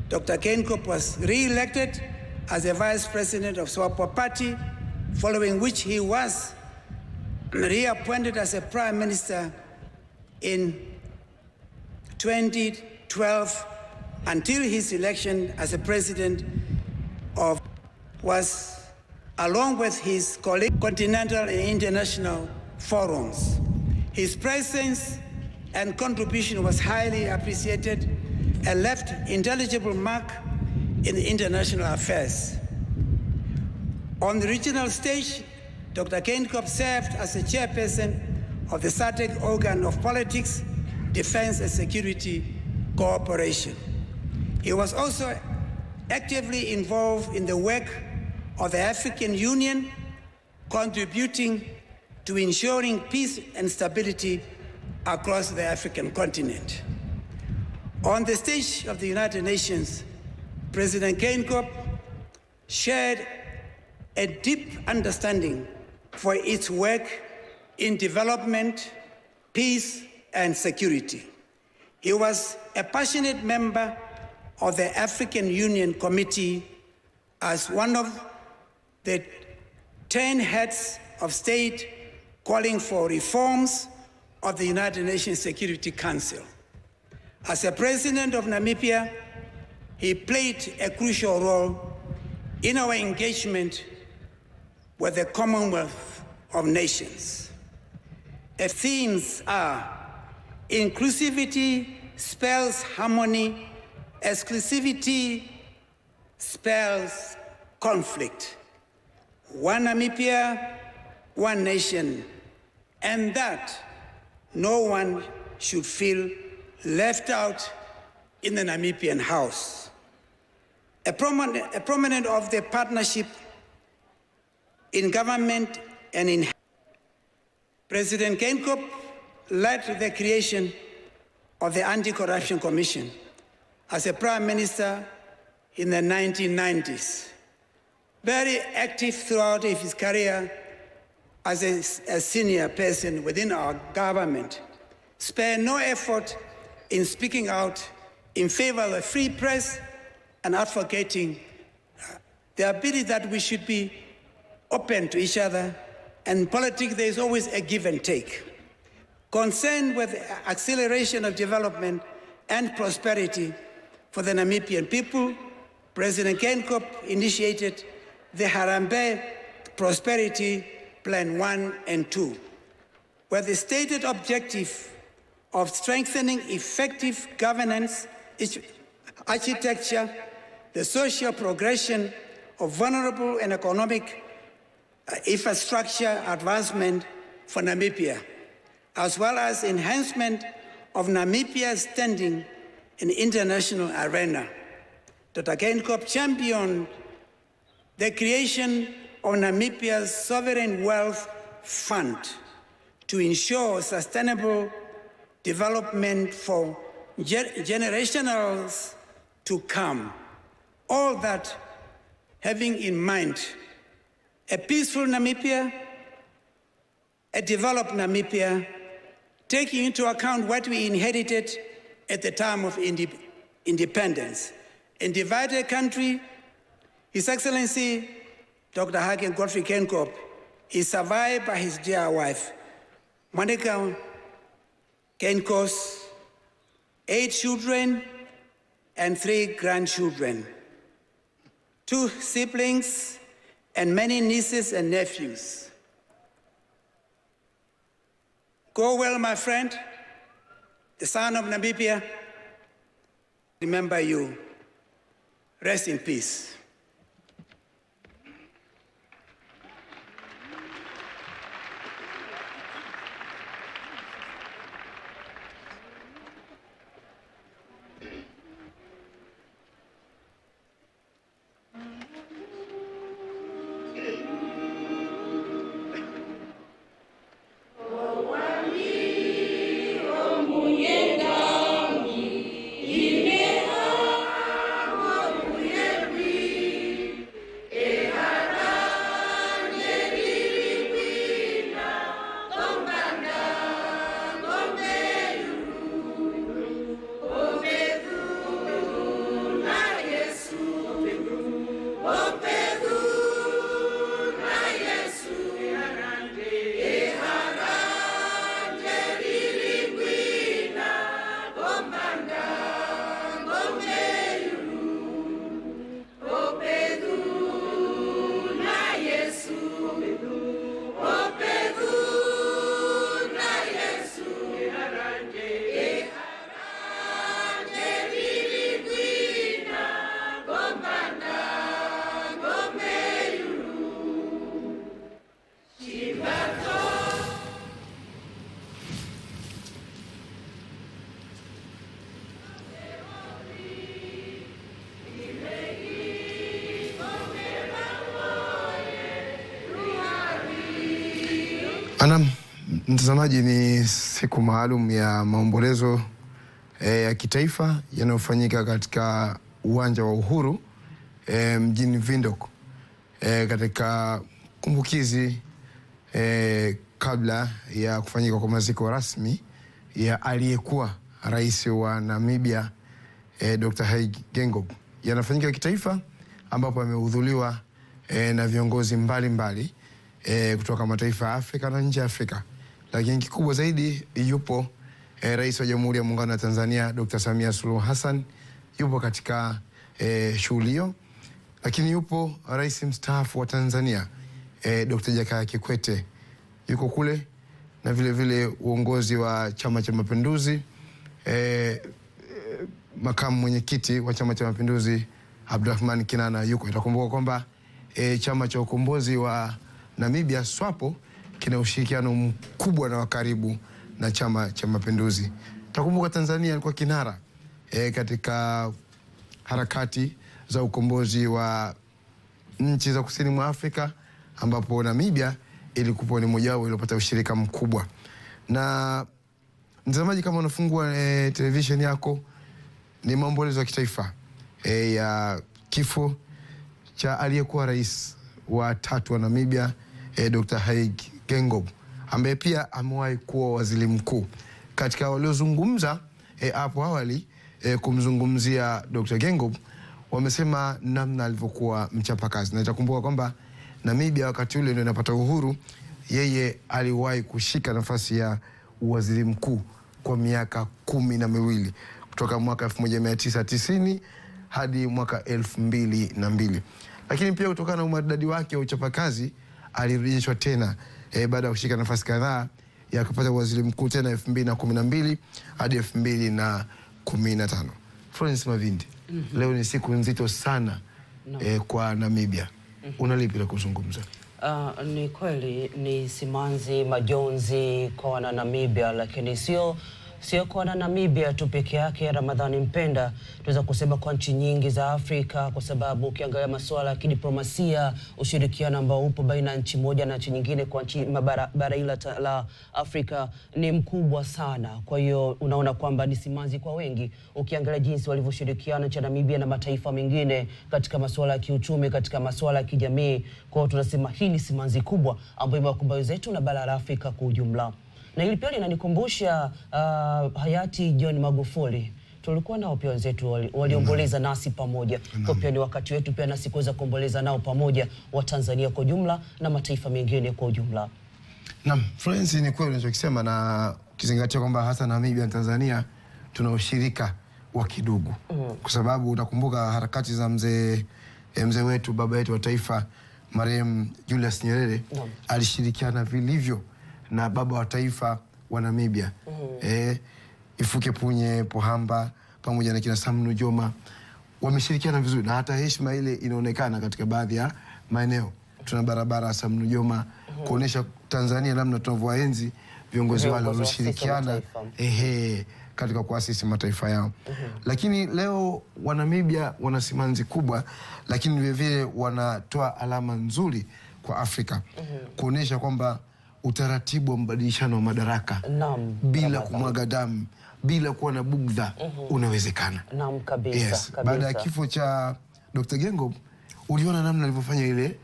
Dr. Geingob was re-elected as the vice president of SWAPO Party, following which he was reappointed as a prime minister in 2012 until his election as a president of was, along with his colleagues, continental and international forums. His presence and contribution was highly appreciated and left indelible mark in international affairs. On the regional stage, Dr. Geingob served as the chairperson of the SADC organ of politics, defense and security cooperation. He was also actively involved in the work of the African Union, contributing to ensuring peace and stability across the African continent. On the stage of the United Nations, President Geingob shared a deep understanding for its work in development, peace, and security. He was a passionate member of the African Union Committee as one of the 10 heads of state calling for reforms of the United Nations Security Council. As a president of Namibia, he played a crucial role in our engagement with the Commonwealth of Nations. The themes are: inclusivity spells harmony, exclusivity spells conflict. One Namibia, one nation, and that no one should feel left out in the Namibian House. A prominent of the partnership in government and in President Geingob led the creation of the Anti-Corruption Commission as a prime minister in the 1990s. very active throughout his career as a senior person within our government, spared no effort in speaking out in favor of a free press and advocating the ability that we should be open to each other. And in politics, there is always a give and take. Concerned with the acceleration of development and prosperity for the Namibian people, President Geingob initiated the Harambee Prosperity Plan 1 and 2, where the stated objective of strengthening effective governance, architecture, the social progression of vulnerable and economic infrastructure advancement for Namibia, as well as enhancement of Namibia's standing in the international arena. Dr. Geingob championed the creation of Namibia's Sovereign Wealth Fund to ensure sustainable development for generations to come. All that having in mind a peaceful Namibia, a developed Namibia, taking into account what we inherited at the time of independence. In divided country, His Excellency Dr. Hage Godfrey Geingob is survived by his dear wife, Monica Geingob, 8 children and 3 grandchildren, 2 siblings, and many nieces and nephews. Go well, my friend, the son of Namibia. Remember you. Rest in peace. Anam, mtazamaji, ni siku maalum ya maombolezo ya kitaifa yanayofanyika katika uwanja wa Uhuru mjini Windhoek katika kumbukizi kabla ya kufanyika kwa maziko rasmi ya aliyekuwa rais wa Namibia Dr. Hage Geingob. Yanafanyika kitaifa ambapo amehudhuriwa na viongozi mbalimbali kutoka mataifa ya Afrika na nje ya Afrika. Lakini kikubwa zaidi yupo Rais wa Jamhuri ya Muungano wa Tanzania Dr. Samia Suluhu Hassan yupo katika shughuli hiyo. Lakini yupo Rais mstaafu wa Tanzania Dr. Jakaya Kikwete yuko kule, na vile vile uongozi wa Chama cha Mapinduzi, makamu mwenyekiti wa Chama cha Mapinduzi Abdulrahman Kinana yuko. Itakumbuka kwamba Chama cha Ukombozi wa Namibia SWAPO kina ushirikiano mkubwa na wa karibu na Chama cha Mapinduzi. Itakumbuka Tanzania ilikuwa kinara katika harakati za ukombozi wa nchi za kusini mwa Afrika, ambapo Namibia ilikuwa ni moja wao iliyopata ushirika mkubwa. Na mtazamaji, kama unafungua television yako, ni maombolezo ya kitaifa ya kifo cha aliyekuwa rais wa 3 wa Namibia, Dr. Hage Geingob, ambaye pia amewahi kuwa waziri mkuu. Katika waliozungumza hapo awali kumzungumzia Dr. Geingob, wamesema namna alivyokuwa mchapakazi. Na itakumbuka kwamba Namibia wakati ule ndio inapata uhuru, yeye aliwahi kushika nafasi ya waziri mkuu kwa miaka 12 kutoka mwaka 1990 hadi mwaka 2002. Lakini pia kutokana na umaridadi wake wa uchapakazi alirejeshwa tena baada ya kushika nafasi kadhaa ya kupata waziri mkuu tena 2012 hadi 2015. Florence Mavindi, leo ni siku nzito sana kwa Namibia. Unalipi la kuzungumza? Ni kweli ni simanzi, majonzi kwa wana Namibia, lakini sio kwa wana Namibia tu peke yake. Ramadhani mpenda, tunaweza kusema kwa nchi nyingi za Afrika, kwa sababu ukiangalia masuala ya kidiplomasia, ushirikiano ambao upo baina nchi moja na nchi nyingine kwa nchi bara hili la Afrika ni mkubwa sana. Kwa hiyo unaona kwamba ni simanzi kwa wengi ukiangalia jinsi walivyoshirikiana nchi ya Namibia na mataifa mengine katika masuala ya kiuchumi, katika masuala ya kijamii. Kwa hiyo tunasema hii ni simanzi kubwa ambayo imewakumba wenzetu na bara la Afrika kwa ujumla. Na hili pia linanikumbusha hayati John Magufuli. Tulikuwa nao pia wenzetu waliomboleza nasi pamoja. Kwa pia ni wakati wetu pia nasi kuweza kuomboleza nao pamoja, wa Tanzania kwa jumla na mataifa mengine kwa ujumla. Naam, Florence, ni kweli unachokisema, na kizingatia kwamba hasa Namibia na Tanzania tuna ushirika wa kidugu. Kwa sababu utakumbuka harakati za mzee wetu, baba yetu wa taifa, marehemu Julius Nyerere, alishirikiana vilivyo na baba wa taifa wa Namibia, Hifikepunye Pohamba pamoja na kina Sam Nujoma. Wameshirikiana vizuri na hata heshima ile inaonekana katika baadhi ya maeneo. Tuna barabara Sam Nujoma kuonesha Tanzania namna tunavyoenzi viongozi wale walioshirikiana katika kuasisi mataifa yao. Lakini leo wa Namibia wana simanzi kubwa, lakini vile vile wanatoa alama nzuri kwa Afrika, kuonesha kwamba utaratibu wa mbadilishano wa madaraka bila kumwaga damu, bila kuwa na bugdha unawezekana. Naam, kabisa. Baada ya kifo cha Dr. Geingob, uliona namna alivyofanya ile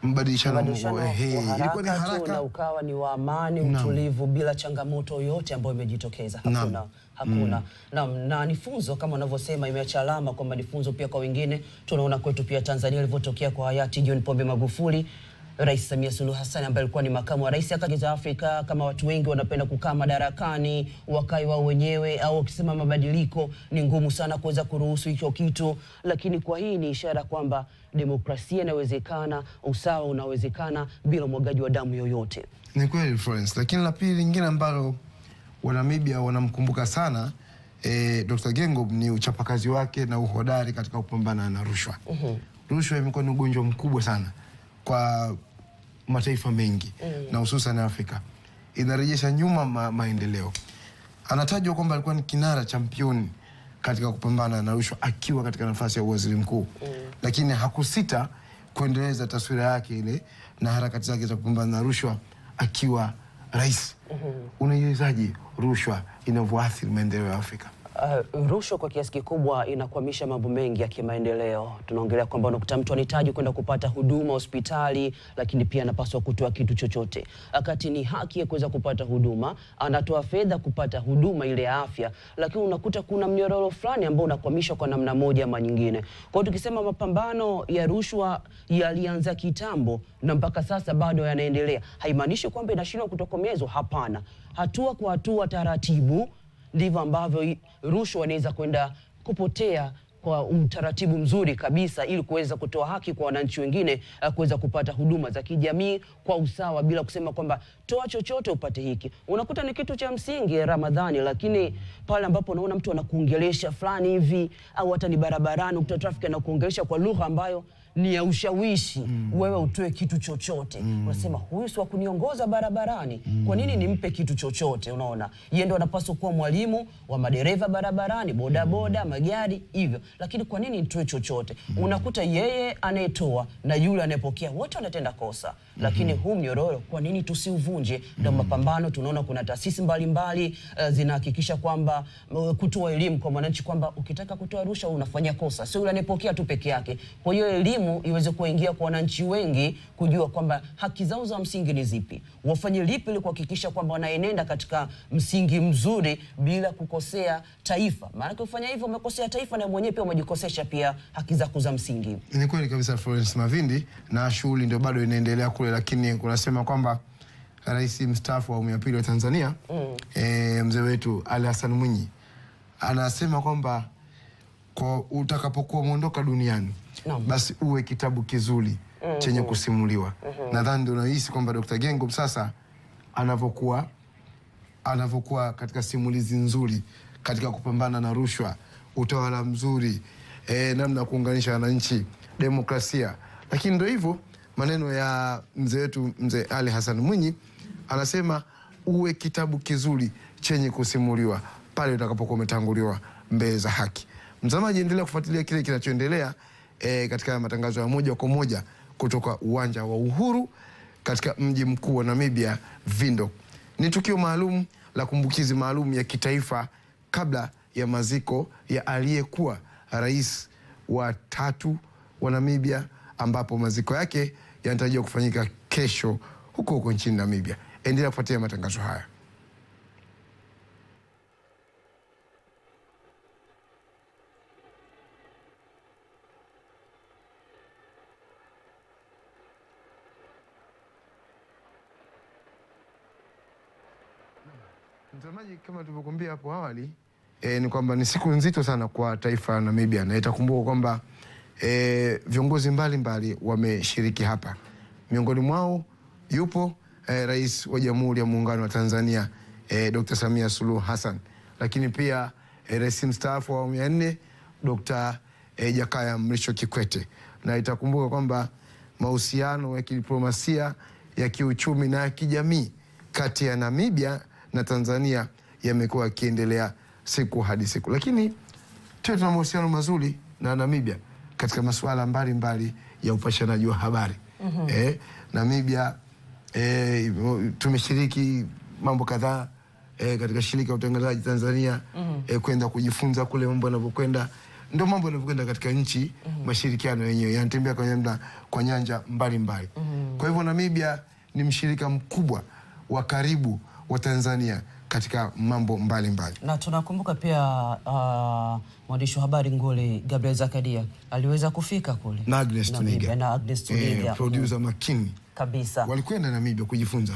mbadilishano ilikuwa ni haraka na ukawa ni wa amani, utulivu, bila changamoto yoyote ambayo imejitokeza. Hakuna. Na ni funzo kama unavyosema, imeacha alama kwamba ni funzo pia kwa wengine. Tunaona kwetu pia Tanzania ilivyotokea kwa hayati John Pombe Magufuli, Rais Samia Suluhu Hassan ambaye alikuwa ni makamu wa rais. Akagiza Afrika kama watu wengi wanapenda kukaa madarakani wakai wao wenyewe, au ukisema mabadiliko ni ngumu sana kuweza kuruhusu hicho kitu, lakini kwa hii ni ishara kwamba demokrasia inawezekana, usawa unawezekana bila mwagaji wa damu yoyote. Ni kweli Florence, lakini la pili lingine ambalo wa Namibia wanamkumbuka sana Dr. Geingob ni uchapakazi wake na uhodari katika kupambana na rushwa. Rushwa imekuwa ni ugonjwa mkubwa sana kwa mataifa mengi na hususan Afrika. Inarejesha nyuma maendeleo. Anatajwa kwamba alikuwa ni kinara championi katika kupambana na rushwa akiwa katika nafasi ya waziri mkuu. Lakini hakusita kuendeleza taswira yake ile na harakati zake za kupambana na rushwa akiwa rais. Unaielezaje rushwa inavyoathiri maendeleo ya Afrika? Rushwa kwa kiasi kikubwa inakwamisha mambo mengi ya kimaendeleo. Tunaongelea kwamba unakuta mtu anahitaji kwenda kupata huduma hospitali, lakini pia anapaswa kutoa kitu chochote. Wakati ni haki ya kuweza kupata huduma, anatoa fedha kupata huduma ile ya afya, lakini unakuta kuna mnyororo fulani ambao unakwamisha kwa namna moja ama nyingine. Kwa hiyo tukisema mapambano ya rushwa yalianza kitambo na mpaka sasa bado yanaendelea, haimaanishi kwamba inashindwa kutokomezwa. Hapana. Hatua kwa hatua, taratibu, ndivyo ambavyo rushwa inaweza kwenda kupotea kwa utaratibu mzuri kabisa, ili kuweza kutoa haki kwa wananchi wengine kuweza kupata huduma za kijamii kwa usawa, bila kusema kwamba toa chochote upate hiki. Unakuta ni kitu cha msingi Ramadhani, lakini pale ambapo unaona mtu anakuongelesha fulani hivi, au hata ni barabarani ukuta traffic anakuongelesha kwa lugha ambayo ni ya ushawishi, wewe utoe kitu chochote. Unasema huyu si wa kuniongoza barabarani, kwa nini nimpe kitu chochote? Unaona, yeye ndo anapaswa kuwa mwalimu wa madereva barabarani, bodaboda, magari hivyo, lakini kwa nini nitoe chochote? Unakuta yeye anayetoa na yule anayepokea wote wanatenda kosa. lakini huu mnyororo kwa nini tusiuvunje? Ndio mapambano tunaona kuna taasisi mbalimbali zinahakikisha kwamba kutoa elimu kwa mwananchi kwamba ukitaka kutoa rushwa unafanya kosa, sio yule anayepokea tu peke yake. Kwa hiyo elimu iweze kuingia kwa wananchi wengi kujua kwamba haki zao za msingi ni zipi, wafanye lipi ili kuhakikisha kwamba wanaenenda katika msingi mzuri bila kukosea taifa. Maana ukifanya hivyo umekosea taifa na mwenyewe pia umejikosesha pia haki zako za msingi. Ni kweli kabisa Florence Mavindi, na shughuli ndio bado inaendelea kule, lakini kunasema kwamba Rais mstaafu wa awamu ya pili wa Tanzania mzee wetu Ali Hassan Mwinyi anasema kwamba kwa utakapokuwa muondoka duniani basi uwe kitabu kizuri chenye kusimuliwa. Nadhani ndio nahisi kwamba Dr. Geingob sasa anavyokuwa katika simulizi nzuri katika kupambana na rushwa, utawala mzuri, namna kuunganisha wananchi, demokrasia. Lakini ndio hivyo maneno ya mzee wetu mzee Ali Hassan Mwinyi, anasema uwe kitabu kizuri chenye kusimuliwa pale utakapokuwa umetanguliwa mbele za haki. Mtazamaji, endelea kufuatilia kile kinachoendelea katika matangazo ya moja kwa moja kutoka uwanja wa Uhuru katika mji mkuu wa Namibia, Windhoek. Ni tukio maalum la kumbukizi maalum ya kitaifa kabla ya maziko ya aliyekuwa rais wa 3 wa Namibia, ambapo maziko yake yanatarajiwa kufanyika kesho huko nchini Namibia. Endelea kufuatilia matangazo haya. Mtazamaji, kama tulivyokuambia hapo awali, ni kwamba ni siku nzito sana kwa taifa la Namibia, na itakumbuka kwamba viongozi mbalimbali wameshiriki hapa. Miongoni mwao yupo Rais wa Jamhuri ya Muungano wa Tanzania Dr. Samia Suluhu Hassan, lakini pia Rais mstaafu wa awamu ya 4 Dr. Jakaya Mrisho Kikwete. Na itakumbuka kwamba mahusiano ya kidiplomasia, ya kiuchumi na ya kijamii kati ya Namibia na Tanzania yamekuwa yakiendelea siku hadi siku. Lakini tuna mahusiano mazuri na Namibia katika masuala mbalimbali ya upashanaji wa habari. Namibia tumeshiriki mambo kadhaa katika shirika la utangazaji Tanzania, kwenda kujifunza kule mambo yanavyokwenda. Ndio mambo yanavyokwenda katika nchi, mashirikiano yenyewe yanatembea kwa nyanja mbalimbali. Kwa hivyo Namibia ni mshirika mkubwa wa karibu wa Tanzania katika mambo mbalimbali. Na tunakumbuka pia mwandishi wa habari nguli Gabriel Zakaria aliweza kufika kule. Na Agnes Tuniga. Producer makini kabisa. Walikwenda Namibia kujifunza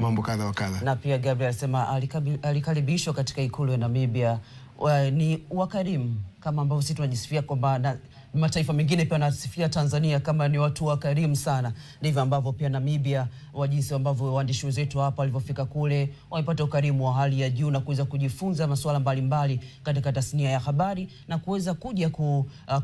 mambo kadha wa kadha. Na pia Gabriel alisema alikaribishwa katika ikulu ya Namibia, ni wakarimu kama ambavyo sisi tunajisifia kwamba mataifa mengine pia wanasifia Tanzania kama ni watu wakarimu sana. Ndivyo ambavyo pia Namibia, jinsi ambavyo waandishi wetu hapa walivyofika kule, wamepata ukarimu wa hali ya juu na kuweza kujifunza masuala mbalimbali katika tasnia ya habari na kuweza kuja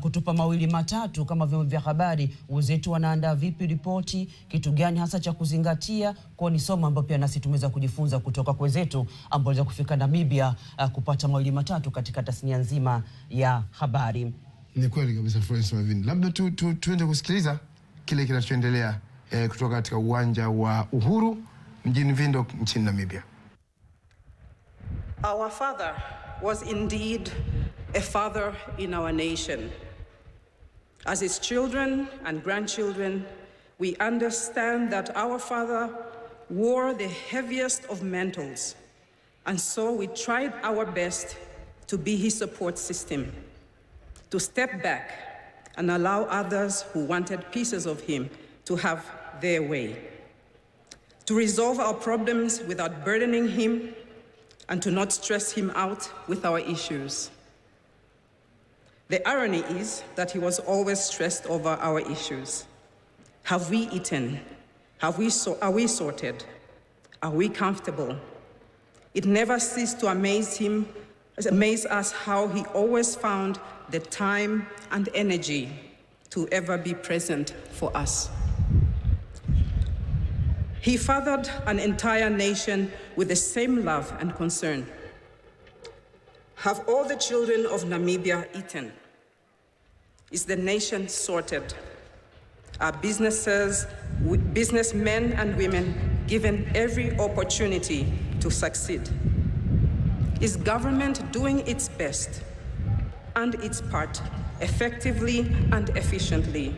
kutupa mawili matatu kama vyombo vya habari, wenzetu wanaandaa vipi ripoti, kitu gani hasa cha kuzingatia. Kwa ni somo ambalo pia nasi tumeweza kujifunza kutoka kwa wenzetu ambao waliweza kufika Namibia kupata mawili matatu katika tasnia nzima ya habari. Ni kweli kabisa Florence Mavindi. Labda tuende kusikiliza kile kinachoendelea kutoka katika uwanja wa Uhuru mjini Windhoek nchini Namibia. Our father was indeed a father in our nation. As his children and grandchildren, we understand that our father wore the heaviest of mantles, and so we tried our best to be his support system, to step back and allow others who wanted pieces of him to have their way, to resolve our problems without burdening him, and to not stress him out with our issues. The irony is that he was always stressed over our issues. Have we eaten? Are we sorted? Are we comfortable? It never ceased to amaze us how he always found the time and energy to ever be present for us. He fathered an entire nation with the same love and concern. Have all the children of Namibia eaten? Is the nation sorted? Are businessmen and women given every opportunity to succeed? Is government doing its best and its part effectively and efficiently?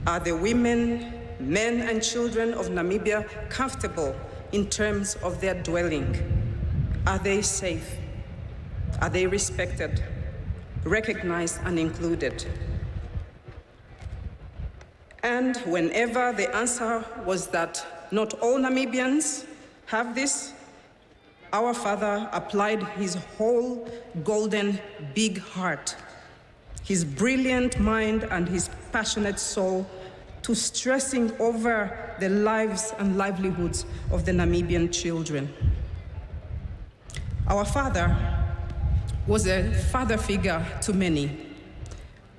Are the women, men, and children of Namibia comfortable in terms of their dwelling? Are they safe? Are they respected, recognized, and included? And whenever the answer was that not all Namibians have this, our father applied his whole golden big heart, his brilliant mind, and his passionate soul to stressing over the lives and livelihoods of the Namibian children. Our father was a father figure to many.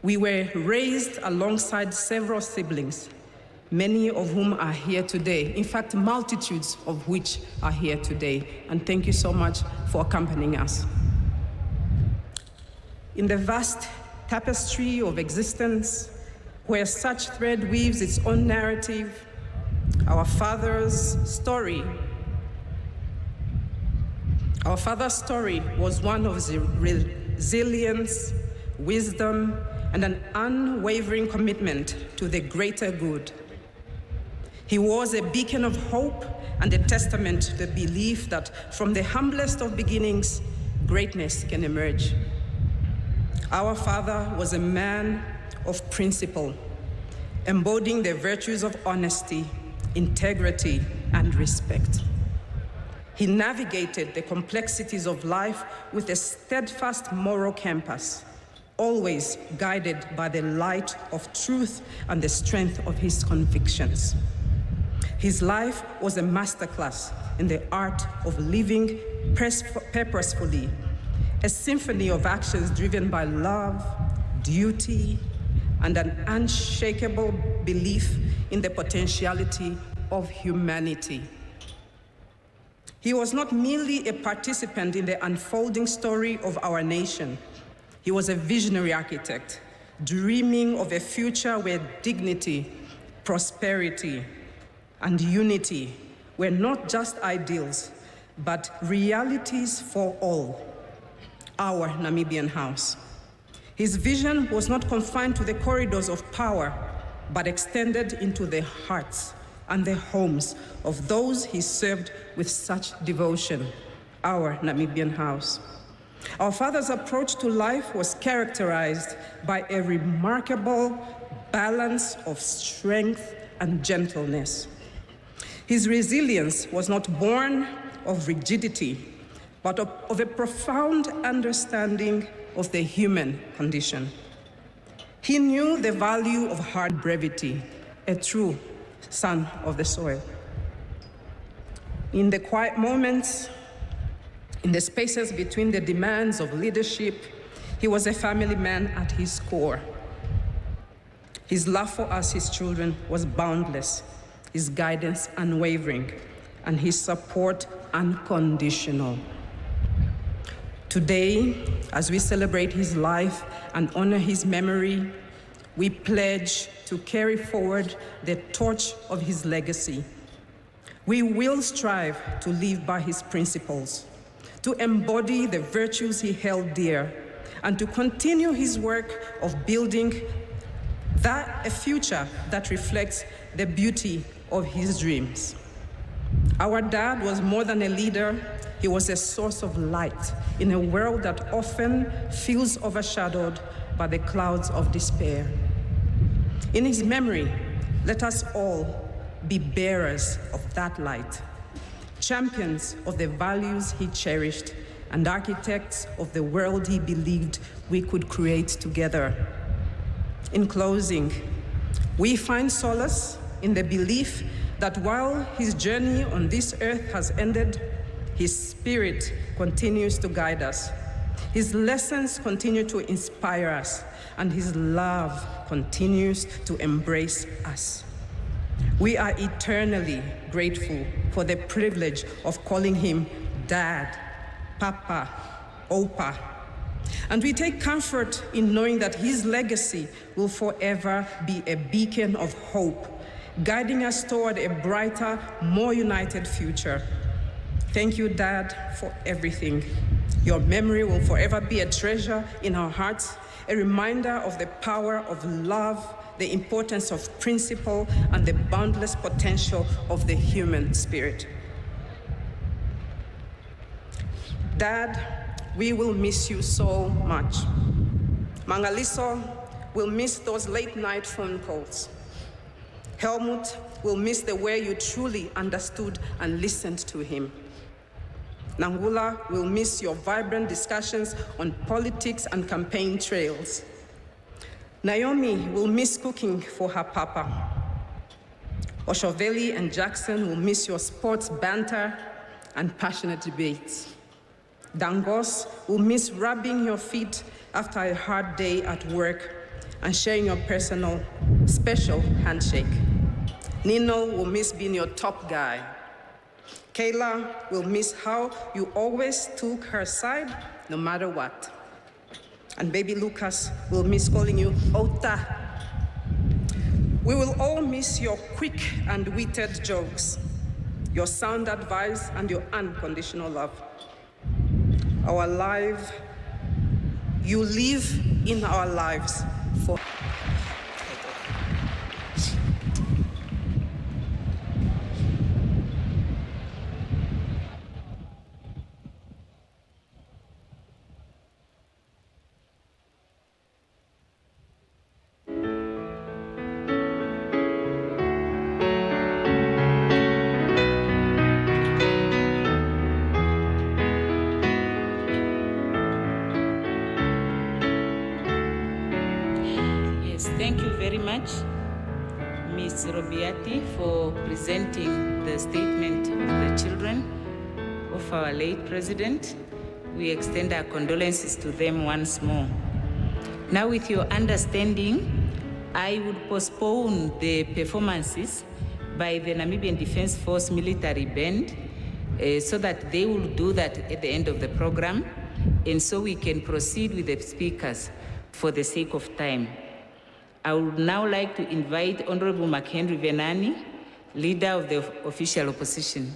We were raised alongside several siblings, many of whom are here today. In fact, multitudes of which are here today. And thank you so much for accompanying us. In the vast tapestry of existence, where such thread weaves its own narrative, our father's story was one of resilience, wisdom, and an unwavering commitment to the greater good. He was a beacon of hope and a testament to the belief that from the humblest of beginnings, greatness can emerge. Our father was a man of principle, embodying the virtues of honesty, integrity, and respect. He navigated the complexities of life with a steadfast moral compass, always guided by the light of truth and the strength of his convictions. His life was a masterclass in the art of living purposefully, a symphony of actions driven by love, duty, and an unshakable belief in the potentiality of humanity. He was not merely a participant in the unfolding story of our nation. He was a visionary architect, dreaming of a future where dignity, prosperity, and unity were not just ideals, but realities for all, our Namibian house. His vision was not confined to the corridors of power, but extended into the hearts and the homes of those he served with such devotion, our Namibian house. Our father's approach to life was characterized by a remarkable balance of strength and gentleness. His resilience was not born of rigidity, but of a profound understanding of the human condition. He knew the value of hard brevity, a true son of the soil. In the quiet moments, in the spaces between the demands of leadership, he was a family man at his core. His love for us, his children, was boundless, his guidance unwavering, and his support unconditional. Today, as we celebrate his life and honor his memory, we pledge to carry forward the torch of his legacy. We will strive to live by his principles, to embody the virtues he held dear, and to continue his work of building a future that reflects the beauty of his dreams. Our dad was more than a leader. He was a source of light in a world that often feels overshadowed by the clouds of despair. In his memory, let us all be bearers of that light, champions of the values he cherished, and architects of the world he believed we could create together. In closing, we find solace in the belief that while his journey on this earth has ended, his spirit continues to guide us. His lessons continue to inspire us, and his love continues to embrace us. We are eternally grateful for the privilege of calling him Dad, Papa, Opa, And we take comfort in knowing that his legacy will forever be a beacon of hope, guiding us toward a brighter, more united future. Thank you, Dad, for everything. Your memory will forever be a treasure in our hearts, a reminder of the power of love, the importance of principle, and the boundless potential of the human spirit. Dad, we will miss you so much. Mangaliso will miss those late-night phone calls. Helmut will miss the way you truly understood and listened to him. Nangula will miss your vibrant discussions on politics and campaign trails. Naomi will miss cooking for her papa. Oshoveli and Jackson will miss your sports banter and passionate debates. Dangos will miss rubbing your feet after a hard day at work and sharing your personal, special handshake. Nino will miss being your top guy. Kayla will miss how you always took her side, no matter what. And baby Lucas will miss calling you Ota. We will all miss your quick and witted jokes, your sound advice, and your unconditional love. You live in our lives for. Thank you very much, Ms. Robiati, for presenting the statement of the children of our late president. We extend our condolences to them once more. Now, with your understanding, I would postpone the performances by the Namibian Defense Force military band so that they will do that at the end of the program, and so we can proceed with the speakers for the sake of time. I would now like to invite Honorable McHenry Venani, Leader of the Official Opposition.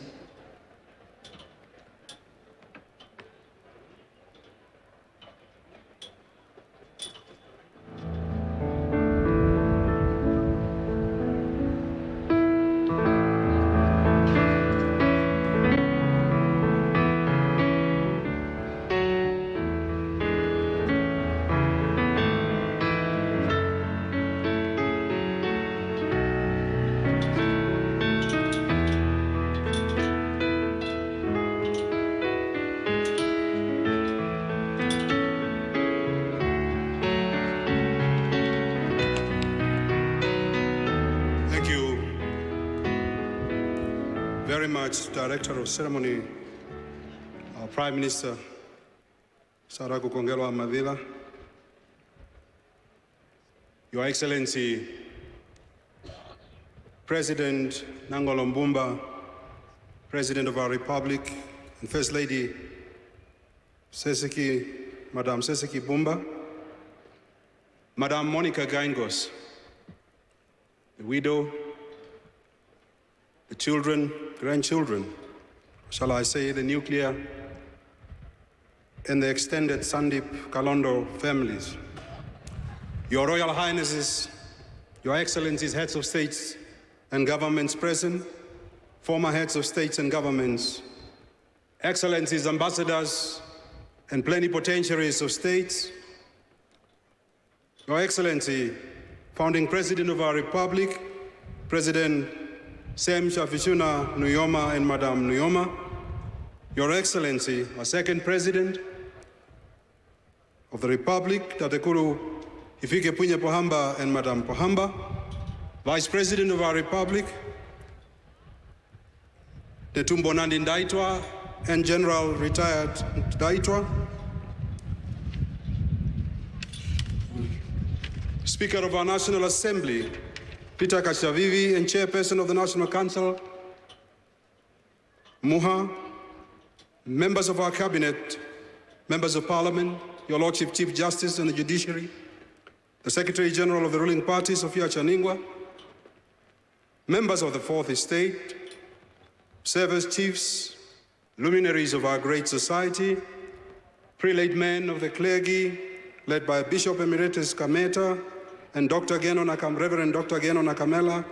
Very much, Director of Ceremony, our Prime Minister, Saraku Kongelo Amadila, Your Excellency, President Nangolo Mbumba, President of our Republic, and First Lady Madame Seseki Bumba, Madame Monica Geingob, the widow, the children, grandchildren, shall I say, the nuclear and the extended Sandip Kalondo families. Your Royal Highnesses, Your Excellencies, heads of states and governments present, former heads of states and governments, Excellencies, ambassadors, and plenipotentiaries of states, Your Excellency, founding President of our Republic, President Sem Shafishuna Nuyoma and Madame Nuyoma, Your Excellency, our second President of the Republic, Tatekuru Ifike Punye Pohamba and Madame Pohamba, Vice President of our Republic, Netumbo Nandi Ndaitwa and General Retired Ndaitwa, Speaker of our National Assembly, Peter Kashavivi, and Chairperson of the National Council, Muha, members of our Cabinet, members of Parliament, Your Lordship Chief Justice and the Judiciary, the Secretary General of the ruling party, Sophia Chaningwa, members of the Fourth Estate, service chiefs, luminaries of our great society, prelate men of the clergy, led by Bishop Emeritus Kameta and Reverend Dr. Geno Nakamela,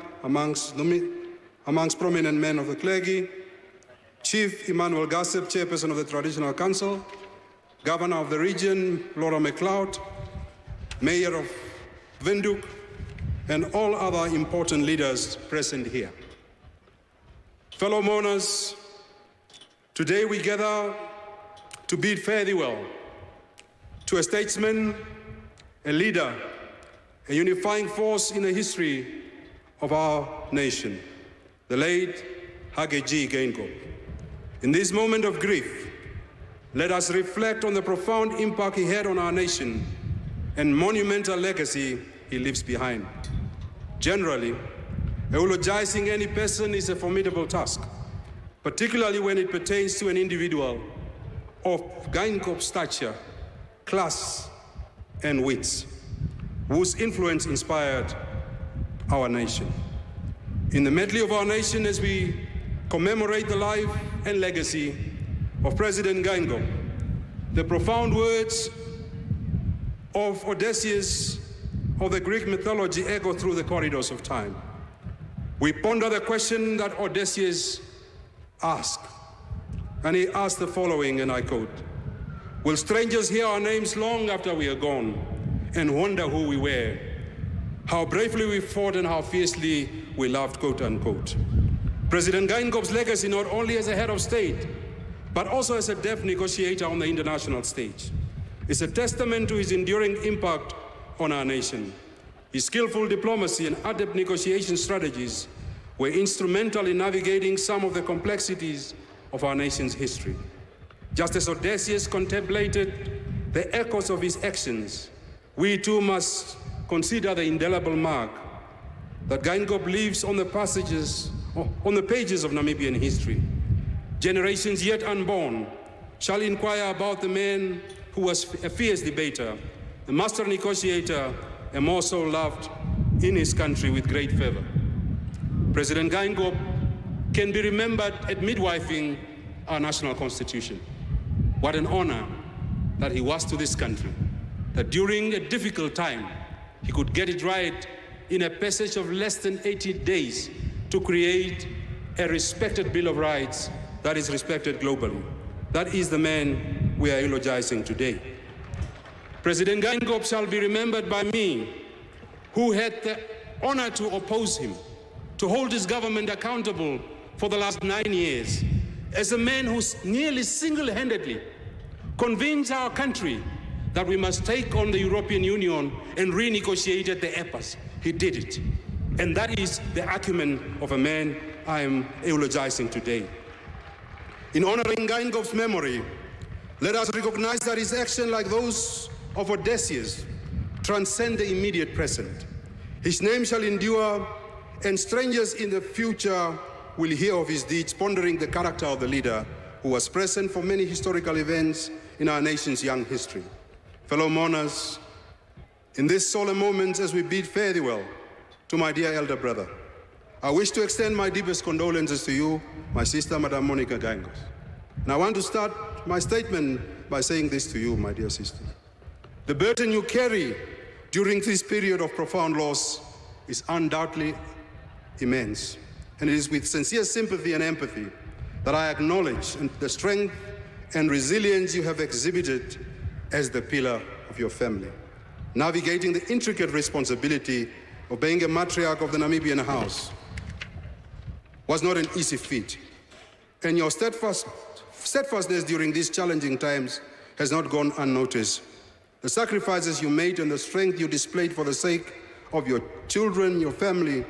amongst prominent men of the clergy, Chief Emmanuel Gassep, Chairperson of the Traditional Council, Governor of the region, Laura McLeod, Mayor of Windhoek, and all other important leaders present here. Fellow mourners, today we gather to bid farewell to a statesman, a leader, a unifying force in the history of our nation, the late Hage Geingob. In this moment of grief, let us reflect on the profound impact he had on our nation and monumental legacy he leaves behind. Generally, eulogizing any person is a formidable task, particularly when it pertains to an individual of Geingob's stature, class, and wits, whose influence inspired our nation. In the medley of our nation, as we commemorate the life and legacy of President Geingob, the profound words of Odysseus of the Greek mythology echo through the corridors of time. We ponder the question that Odysseus asked, and he asked the following, and I quote, "Will strangers hear our names long after we are gone and wonder who we were, how bravely we fought and how fiercely we loved," quote unquote. President Geingob's legacy, not only as a head of state, but also as a deft negotiator on the international stage, is a testament to his enduring impact on our nation. His skillful diplomacy and adept negotiation strategies were instrumental in navigating some of the complexities of our nation's history. Just as Odysseus contemplated the echoes of his actions, we too must consider the indelible mark that Geingob leaves on the pages of Namibian history. Generations yet unborn shall inquire about the man who was a fierce debater, a master negotiator, and more so loved in his country with great fervor. President Geingob can be remembered at midwifing our national constitution. What an honor that he was to this country, that during a difficult time, he could get it right in a passage of less than 80 days to create a respected Bill of Rights that is respected globally. That is the man we are eulogizing today. President Geingob shall be remembered by me, who had the honor to oppose him, to hold his government accountable for the last 9 years, as a man who nearly single-handedly convinced our country that we must take on the European Union and renegotiate at the EPAs. He did it. And that is the acumen of a man I am eulogizing today. In honoring Geingob's memory, let us recognize that his actions, like those of Odysseus, transcend the immediate present. His name shall endure, and strangers in the future will hear of his deeds, pondering the character of the leader who was present for many historical events in our nation's young history. Fellow mourners, in this solemn moment as we bid farewell to my dear elder brother, I wish to extend my deepest condolences to you, my sister, Madam Monica Geingob. And I want to start my statement by saying this to you, my dear sister. The burden you carry during this period of profound loss is undoubtedly immense. And it is with sincere sympathy and empathy that I acknowledge the strength and resilience you have exhibited as the pillar of your family, navigating the intricate responsibility of being a matriarch of the Namibian house was not an easy feat. And your steadfastness during these challenging times has not gone unnoticed. The sacrifices you made and the strength you displayed for the sake of your children, your family,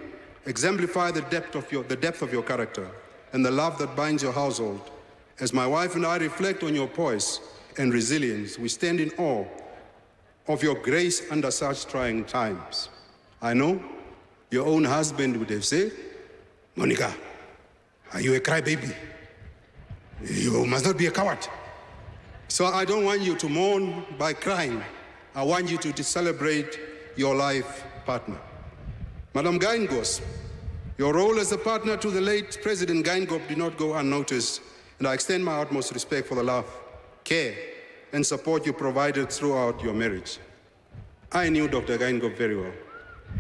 exemplify the depth of your character and the love that binds your household. As my wife and I reflect on your poise and resilience, we stand in awe of your grace under such trying times. I know your own husband would have said, "Monica, are you a crybaby? You must not be a coward. So I don't want you to mourn by crying. I want you to celebrate your life partner. Madam Geingob, your role as a partner to the late President Geingob did not go unnoticed, and I extend my utmost respect for the love, care, and support you provided throughout your marriage. I knew Dr. Geingob very well,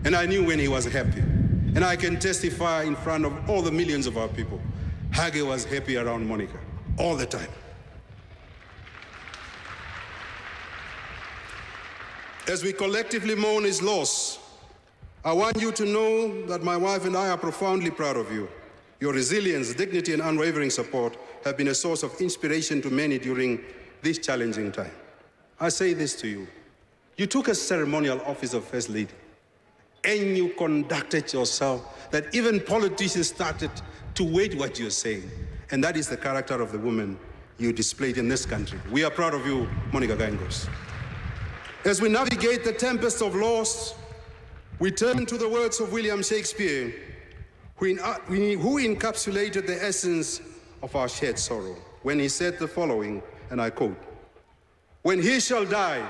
and I knew when he was happy. And I can testify in front of all the millions of our people, Hage was happy around Monica, all the time. As we collectively mourn his loss, I want you to know that my wife and I are profoundly proud of you. Your resilience, dignity, and unwavering support have been a source of inspiration to many during this challenging time. I say this to you. You took a ceremonial office of First Lady, and you conducted yourself that even politicians started to wait what you're saying. And that is the character of the woman you displayed in this country. We are proud of you, Monica Geingob. As we navigate the tempest of loss, we turn to the words of William Shakespeare, who encapsulated the essence of our shared sorrow, when he said the following, and I quote, "When he shall die,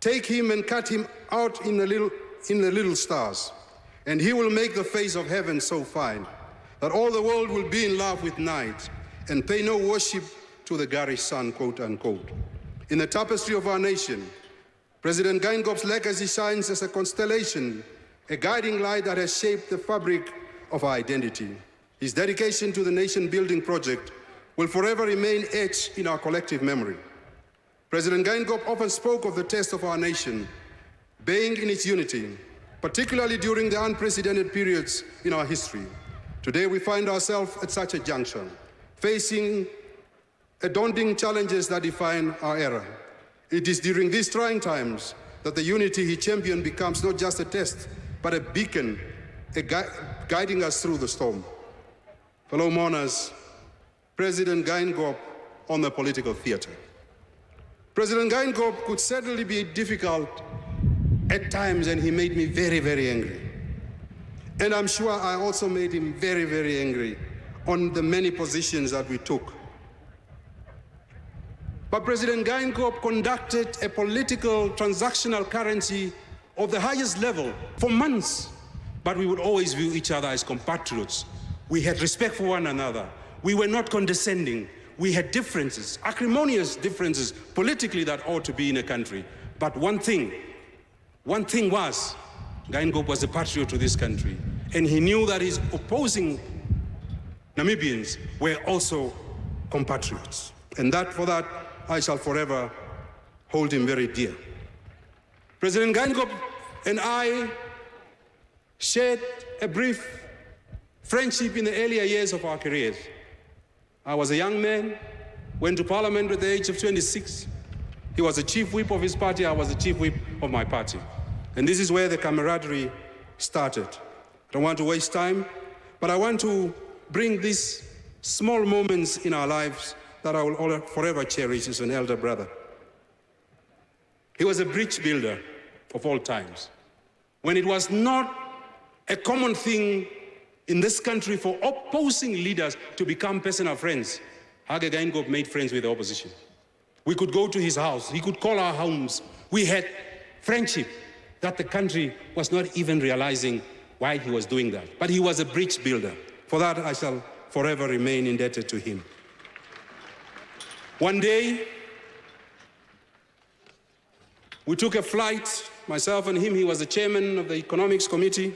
take him and cut him out in the little stars, and he will make the face of heaven so fine that all the world will be in love with night and pay no worship to the garish sun," quote unquote. In the tapestry of our nation, President Geingob's legacy shines as a constellation, a guiding light that has shaped the fabric of our identity. His dedication to the nation-building project will forever remain etched in our collective memory. President Geingob often spoke of the test of our nation being in its unity, particularly during the unprecedented periods in our history. Today, we find ourselves at such a juncture, facing daunting challenges that define our era. It is during these trying times that the unity he championed becomes not just a test, but a beacon, guiding us through the storm. Fellow mourners, President Geingob on the political theater. President Geingob could certainly be difficult at times, and he made me very, very angry. And I'm sure I also made him very, very angry on the many positions that we took. But President Geingob conducted a political transactional currency of the highest level for months. But we would always view each other as compatriots. We had respect for one another. We were not condescending. We had differences, acrimonious differences politically that ought to be in a country. But one thing was, Geingob was a patriot to this country. And he knew that his opposing Namibians were also compatriots. And for that, I shall forever hold him very dear. President Geingob and I shared a brief friendship in the earlier years of our careers. I was a young man, went to Parliament at the age of 26. He was the chief whip of his party, I was the chief whip of my party. And this is where the camaraderie started. I don't want to waste time, but I want to bring these small moments in our lives that I will forever cherish as an elder brother. He was a bridge builder of all times. When it was not a common thing in this country for opposing leaders to become personal friends, Hage Geingob made friends with the opposition. We could go to his house, he could call our homes. We had friendship that the country was not even realizing why he was doing that. But he was a bridge builder. For that, I shall forever remain indebted to him. One day, we took a flight, myself and him. He was the chairman of the economics committee,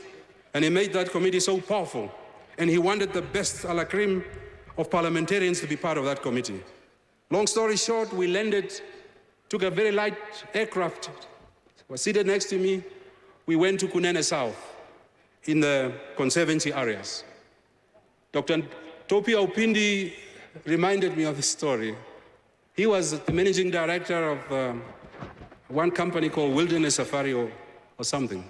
and he made that committee so powerful. And he wanted the best a la creme of parliamentarians to be part of that committee. Long story short, we landed, took a very light aircraft, was seated next to me. We went to Kunene South in the conservancy areas. Dr. Topi Aupindi reminded me of this story. He was the managing director of one company called Wilderness Safari or something.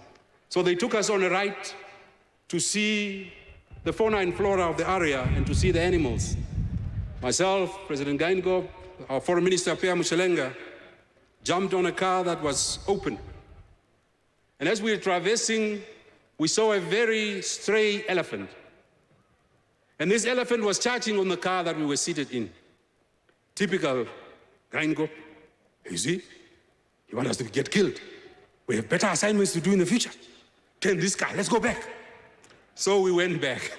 So they took us on a ride to see the fauna and flora of the area and to see the animals. Myself, President Geingob, our Foreign Minister, Pea Mushelenga, jumped on a car that was open. And as we were traversing, we saw a very stray elephant. And this elephant was charging on the car that we were seated in. Typical Geingob, you see, you want us to get killed. We have better assignments to do in the future. Tell this guy, let's go back. So we went back.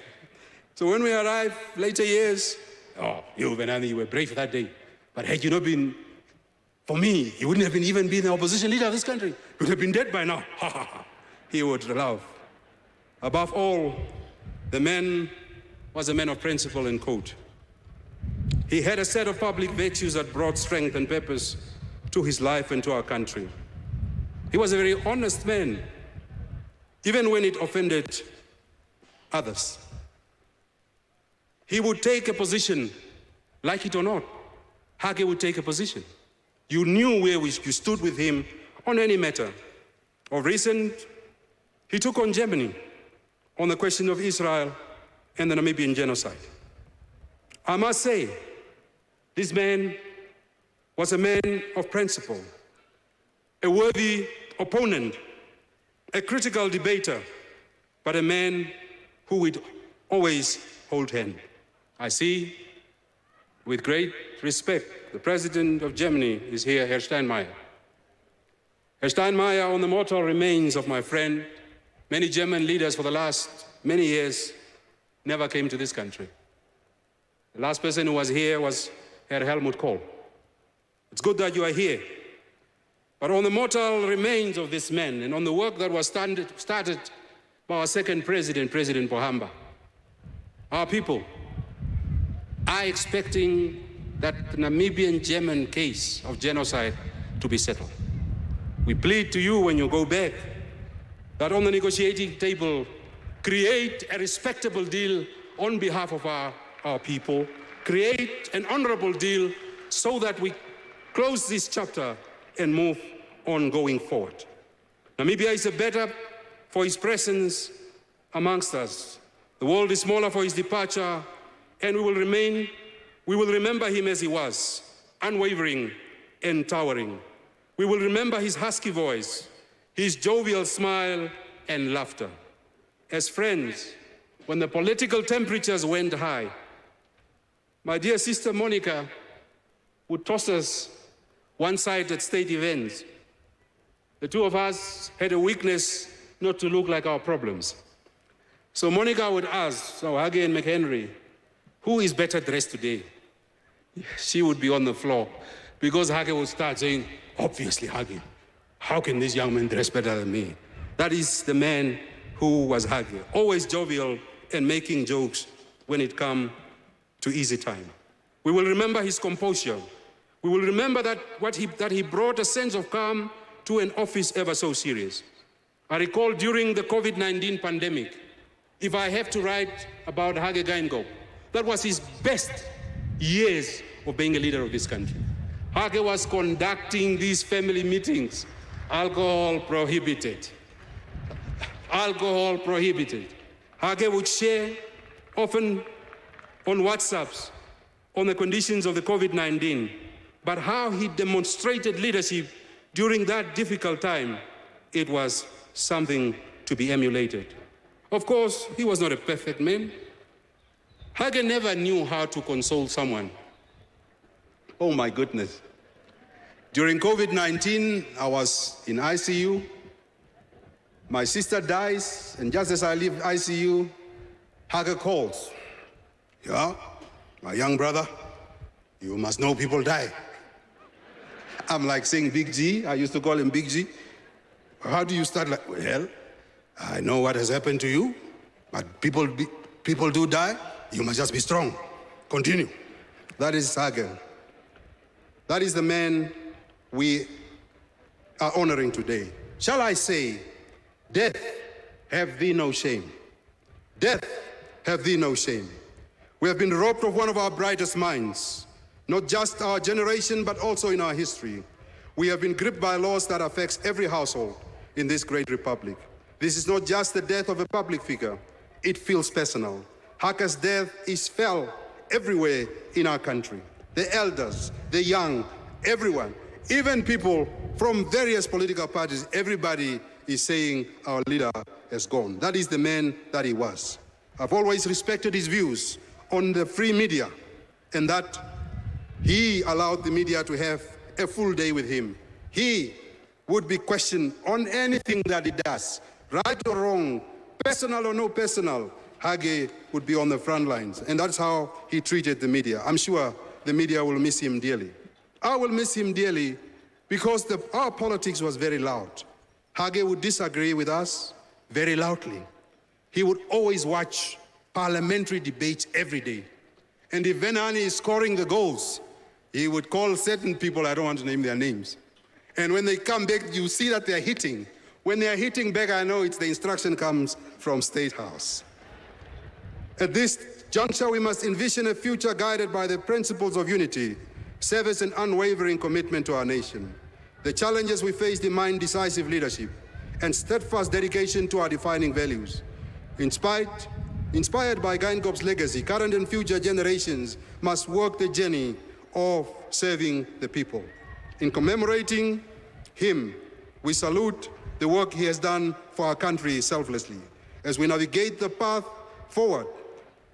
So when we arrived later years, you, Benani, you were brave that day. But had you not been, for me, you wouldn't have even been the opposition leader of this country. You would have been dead by now. He would love. Above all, the man was a man of principle and code. He had a set of public virtues that brought strength and purpose to his life and to our country. He was a very honest man, even when it offended others. He would take a position, like it or not. Hage would take a position. You knew where you stood with him on any matter. Of recent, he took on Germany on the question of Israel and the Namibian genocide. I must say, this man was a man of principle, a worthy opponent, a critical debater, but a man who would always hold hand. I see, with great respect, the President of Germany is here, Herr Steinmeier. Herr Steinmeier, on the mortal remains of my friend, many German leaders for the last many years never came to this country. The last person who was here was Herr Helmut Kohl. It's good that you are here. But on the mortal remains of this man and on the work that was started by our second president, President Pohamba, our people are expecting that the Namibian-German case of genocide to be settled. We plead to you when you go back that on the negotiating table, create a respectable deal on behalf of our people, create an honorable deal so that we close this chapter and move on going forward. Namibia is better for his presence amongst us. The world is smaller for his departure, and we will remember him as he was, unwavering and towering. We will remember his husky voice, his jovial smile and laughter. As friends, when the political temperatures went high, my dear sister Monica would toss us one-sided state events. The two of us had a weakness not to look like our problems. So Monica would ask, Hage and McHenry, who is better dressed today? She would be on the floor because Hage would start saying, obviously Hage, how can this young man dress better than me? That is the man who was Hage, always jovial and making jokes when it comes to easy time. We will remember his composure. We will remember that he brought a sense of calm to an office ever so serious. I recall during the COVID-19 pandemic, if I have to write about Hage Geingob, that was his best years of being a leader of this country. Hage was conducting these family meetings, alcohol prohibited. Alcohol prohibited. Hage would share often on WhatsApps on the conditions of the COVID-19, but how he demonstrated leadership during that difficult time, it was something to be emulated. Of course, he was not a perfect man. Hage never knew how to console someone. Oh my goodness. During COVID-19, I was in ICU. My sister dies, and just as I leave ICU, Hage calls. Yeah, my young brother, you must know people die. I'm like saying Big G. I used to call him Big G. How do you start? Like, well, I know what has happened to you, but people do die. You must just be strong. Continue. That is Hage. That is the man we are honoring today. Shall I say, death, have thee no shame. Death, have thee no shame. We have been robbed of one of our brightest minds, not just our generation, but also in our history. We have been gripped by loss that affects every household in this great republic. This is not just the death of a public figure. It feels personal. Hage's death is felt everywhere in our country. The elders, the young, everyone, even people from various political parties, everybody is saying our leader has gone. That is the man that he was. I've always respected his views on the free media, and that He allowed the media to have a full day with him. He would be questioned on anything that he does, right or wrong, personal or no personal. Hage would be on the front lines, and that's how he treated the media. I'm sure the media will miss him dearly. I will miss him dearly because our politics was very loud. Hage would disagree with us very loudly. He would always watch parliamentary debates every day. And if Venani is scoring the goals, he would call certain people, I don't want to name their names. And when they come back, you see that they're hitting. When they're hitting back, I know it's the instruction comes from State House. At this juncture, we must envision a future guided by the principles of unity, service, and unwavering commitment to our nation. The challenges we face demand decisive leadership and steadfast dedication to our defining values. Inspired by Geingob's legacy, current and future generations must walk the journey of serving the people. In commemorating him, we salute the work he has done for our country selflessly. As we navigate the path forward,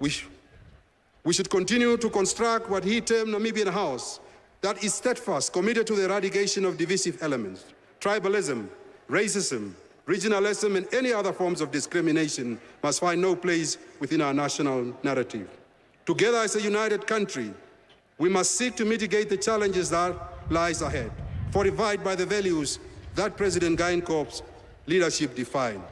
we should continue to construct what he termed Namibian House, that is steadfast, committed to the eradication of divisive elements. Tribalism, racism, regionalism, and any other forms of discrimination must find no place within our national narrative. Together as a united country, we must seek to mitigate the challenges that lies ahead, fortified by the values that President Geingob's leadership defined.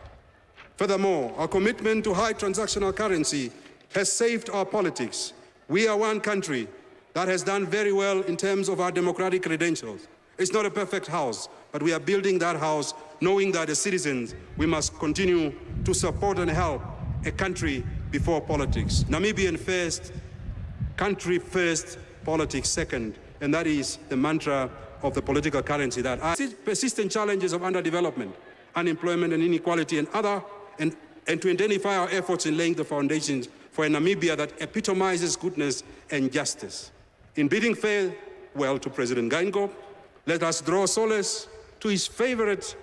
Furthermore, our commitment to high transactional currency has saved our politics. We are one country that has done very well in terms of our democratic credentials. It's not a perfect house, but we are building that house knowing that as citizens, we must continue to support and help a country before politics. Namibian first, country first, politics second. And that is the mantra of the political currency, that persistent challenges of underdevelopment, unemployment, and inequality, and to identify our efforts in laying the foundations for a Namibia that epitomizes goodness and justice. In bidding farewell to President Geingob, let us draw solace to his favorite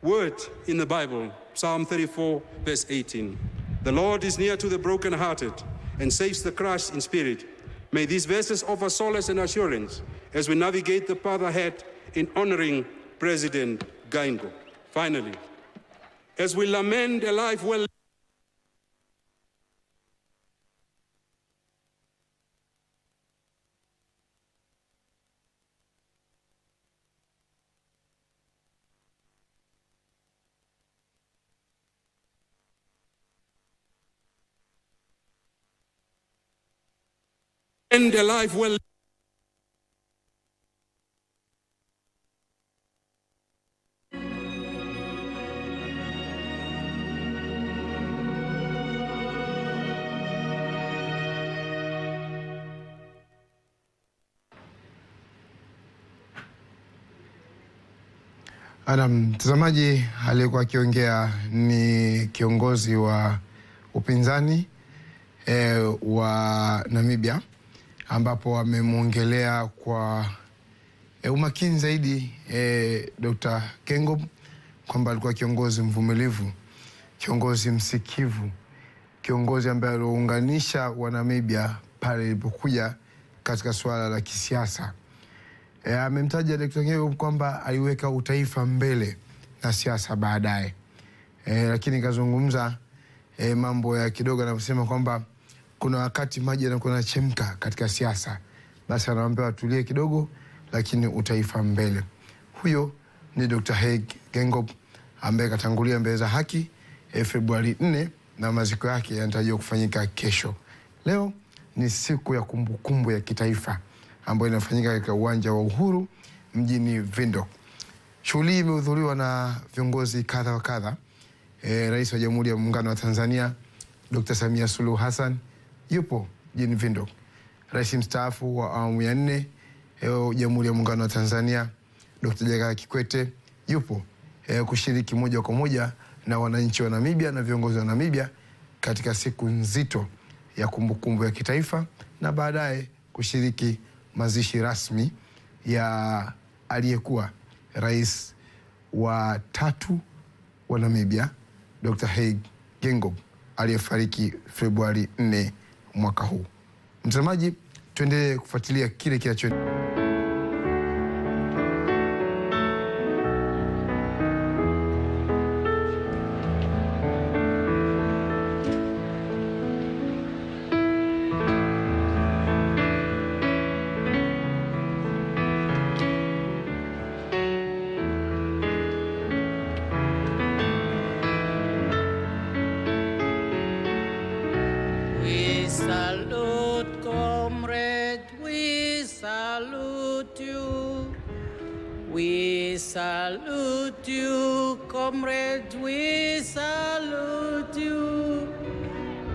word in the Bible, Psalm 34, verse 18. The Lord is near to the brokenhearted and saves the crushed in spirit. May these verses offer solace and assurance as we navigate the path ahead in honoring President Geingob. Finally, as we lament a life well and a life well. Mtazamaji, aliyekuwa akiongea ni kiongozi wa upinzani wa Namibia, ambapo amemwongelea kwa umakini zaidi Dr. Geingob kwamba alikuwa kiongozi mvumilivu, kiongozi msikivu, kiongozi ambaye aliunganisha wa Namibia pale ilipokuja katika suala la kisiasa. Amemtaja Dr. Geingob kwamba aliweka utaifa mbele na siasa baadaye. Lakini kazungumza mambo ya kidogo, anasema kwamba kuna wakati maji yanakuwa yanachemka katika siasa, basi anawaambia watulie kidogo, lakini utaifa mbele. Huyo ni Dr. Hage Geingob ambaye katangulia mbele za haki Februari 4, na maziko yake yanatarajiwa kufanyika kesho. Leo ni siku ya kumbukumbu ya kitaifa ambayo inafanyika katika uwanja wa Uhuru mjini Windhoek. Shughuli imehudhuriwa na viongozi kadha wa kadha. Rais wa Jamhuri ya Muungano wa Tanzania Dr. Samia Suluhu Hassan yupo mjini Windhoek. Rais mstaafu wa awamu ya 4 Jamhuri ya Muungano wa Tanzania Dr. Jakaya Kikwete yupo kushiriki moja kwa moja na wananchi wa Namibia na viongozi wa Namibia katika siku nzito ya kumbukumbu ya kitaifa, na baadaye kushiriki mazishi rasmi ya aliyekuwa rais wa 3 wa Namibia Dr. Hage Geingob aliyefariki Februari 4 mwaka huu. Mtazamaji, tuendelee kufuatilia kile kinacho We salute you, comrade, we salute you.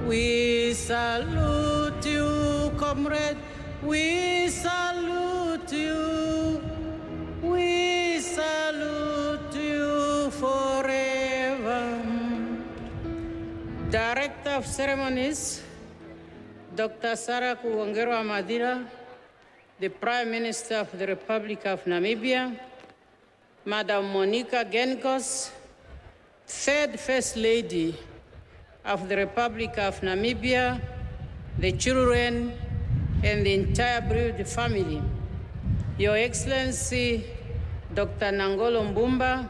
We salute you, comrade, we salute you. We salute you forever. Director of Ceremonies, Dr. Sarah Kuagwa Madira, the Prime Minister of the Republic of Namibia, Madam Monica Geingob, Third First Lady of the Republic of Namibia, the children, and the entire bereaved family, Your Excellency, Dr. Nangolo Mbumba,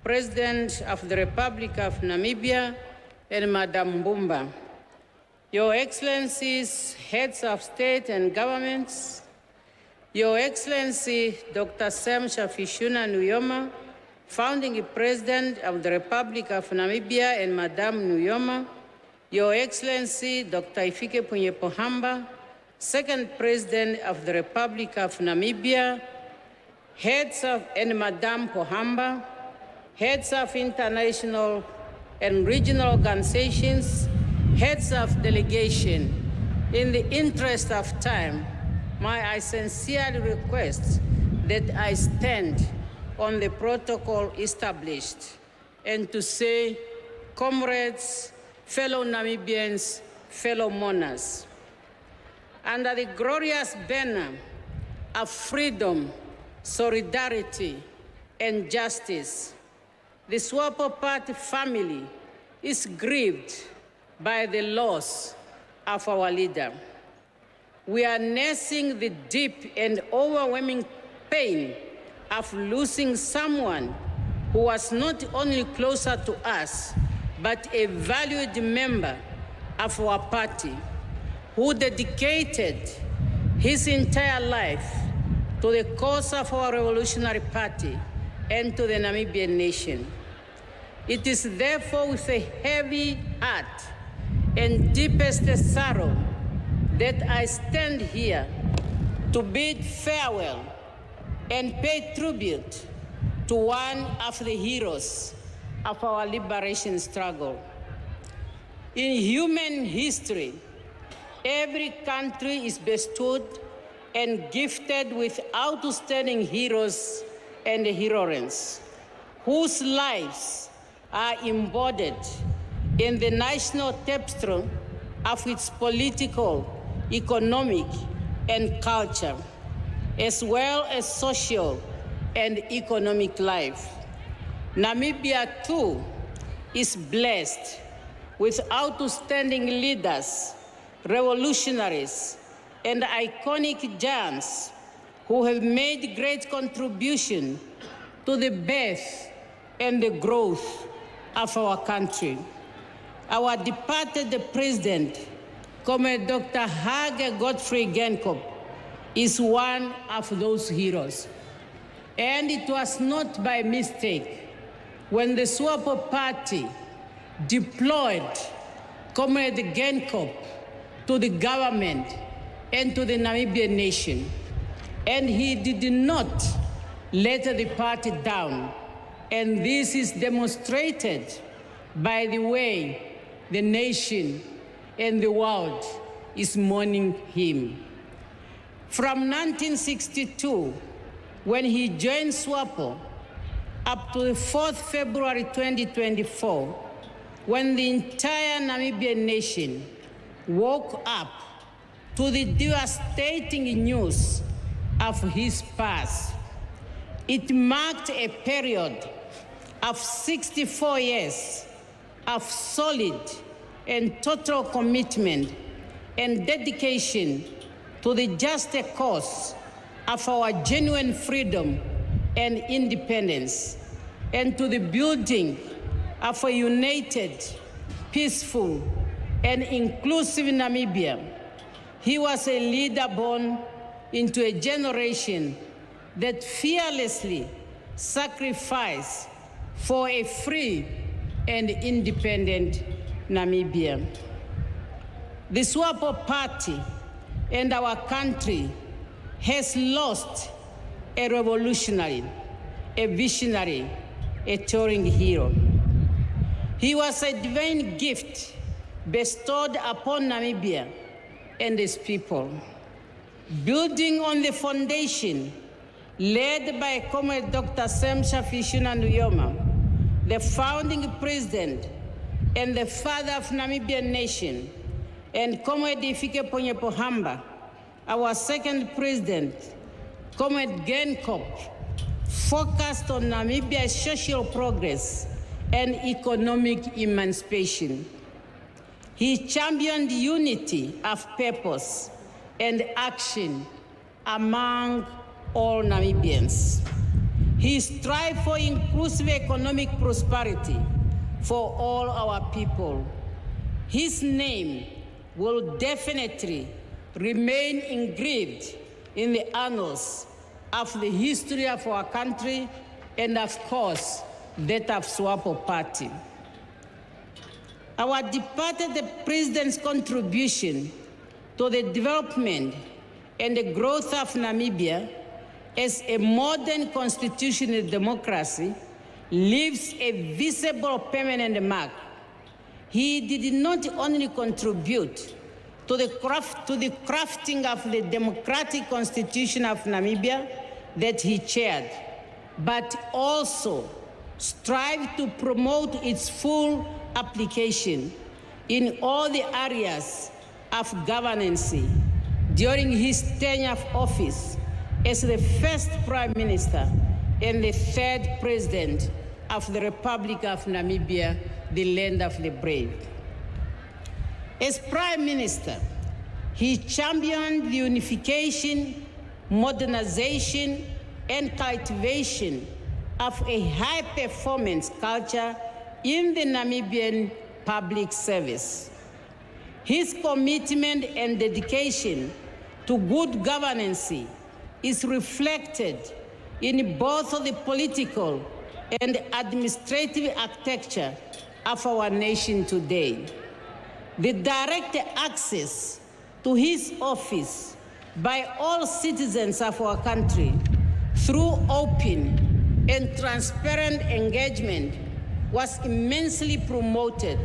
President of the Republic of Namibia, and Madam Mbumba, Your Excellencies, Heads of State and Governments, Your Excellency, Dr. Sam Shafishuna Nujoma, Founding President of the Republic of Namibia and Madame Nujoma, Your Excellency, Dr. Ifike Punye-Pohamba, Second President of the Republic of Namibia, Heads of and Madame Pohamba, Heads of international and regional organizations, Heads of delegation, in the interest of time, I sincerely request that I stand on the protocol established and to say, comrades, fellow Namibians, fellow mourners, under the glorious banner of freedom, solidarity, and justice, the SWAPO Party family is grieved by the loss of our leader. We are nursing the deep and overwhelming pain of losing someone who was not only closer to us, but a valued member of our party, who dedicated his entire life to the cause of our revolutionary party and to the Namibian nation. It is therefore with a heavy heart and deepest sorrow that I stand here to bid farewell and pay tribute to one of the heroes of our liberation struggle. In human history, every country is bestowed and gifted with outstanding heroes and heroines, whose lives are embodied in the national tapestry of its political, economic, and culture, as well as social and economic life. Namibia, too, is blessed with outstanding leaders, revolutionaries, and iconic giants who have made great contribution to the birth and the growth of our country. Our departed president, Comrade Dr. Hage Geingob, is one of those heroes. And it was not by mistake when the SWAPO party deployed Comrade Geingob to the government and to the Namibian nation. And he did not let the party down. And this is demonstrated by the way the nation and the world is mourning him. From 1962, when he joined SWAPO, up to the 4th February 2024, when the entire Namibian nation woke up to the devastating news of his pass, it marked a period of 64 years of solid and total commitment and dedication to the just cause of our genuine freedom and independence, and to the building of a united, peaceful, and inclusive Namibia. He was a leader born into a generation that fearlessly sacrificed for a free and independent Namibia. The SWAPO party and our country has lost a revolutionary, a visionary, a touring hero. He was a divine gift bestowed upon Namibia and its people. Building on the foundation led by Comrade Dr. Sam Shafishuna Nujoma, the founding president and the father of Namibian nation, and Comrade Ifike Ponyepohamba, our second president, Comrade Geingob, focused on Namibia's social progress and economic emancipation. He championed unity of purpose and action among all Namibians. He strived for inclusive economic prosperity for all our people. His name will definitely remain engraved in the annals of the history of our country and, of course, that of SWAPO party. Our departed president's contribution to the development and the growth of Namibia as a modern constitutional democracy leaves a visible permanent mark. He did not only contribute to the crafting of the democratic constitution of Namibia that he chaired, but also strive to promote its full application in all the areas of governance during his tenure of office as the first Prime Minister and the third President of the Republic of Namibia, the land of the brave. As Prime Minister, he championed the unification, modernization, and cultivation of a high-performance culture in the Namibian public service. His commitment and dedication to good governance is reflected in both the political and administrative architecture of our nation today. The direct access to his office by all citizens of our country through open and transparent engagement was immensely promoted,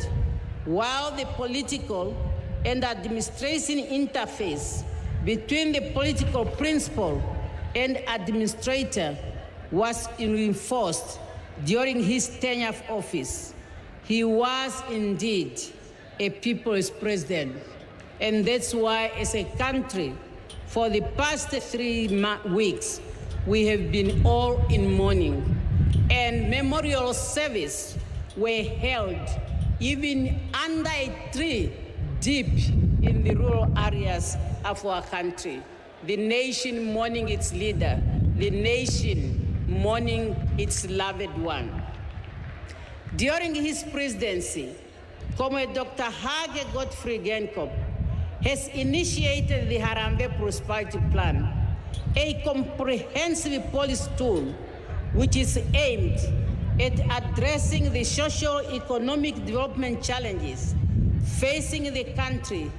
while the political and administration interface between the political principal and administrator was reinforced during his tenure of office. He was indeed a people's president. And that's why, as a country, for the past 3 weeks, we have been all in mourning. And memorial service were held even under a tree deep in the rural areas of our country. The nation mourning its leader, the nation mourning its loved one. During his presidency, Comrade Dr. Hage Godfrey Geingob has initiated the Harambee Prosperity Plan, a comprehensive policy tool which is aimed at addressing the socio-economic development challenges facing the country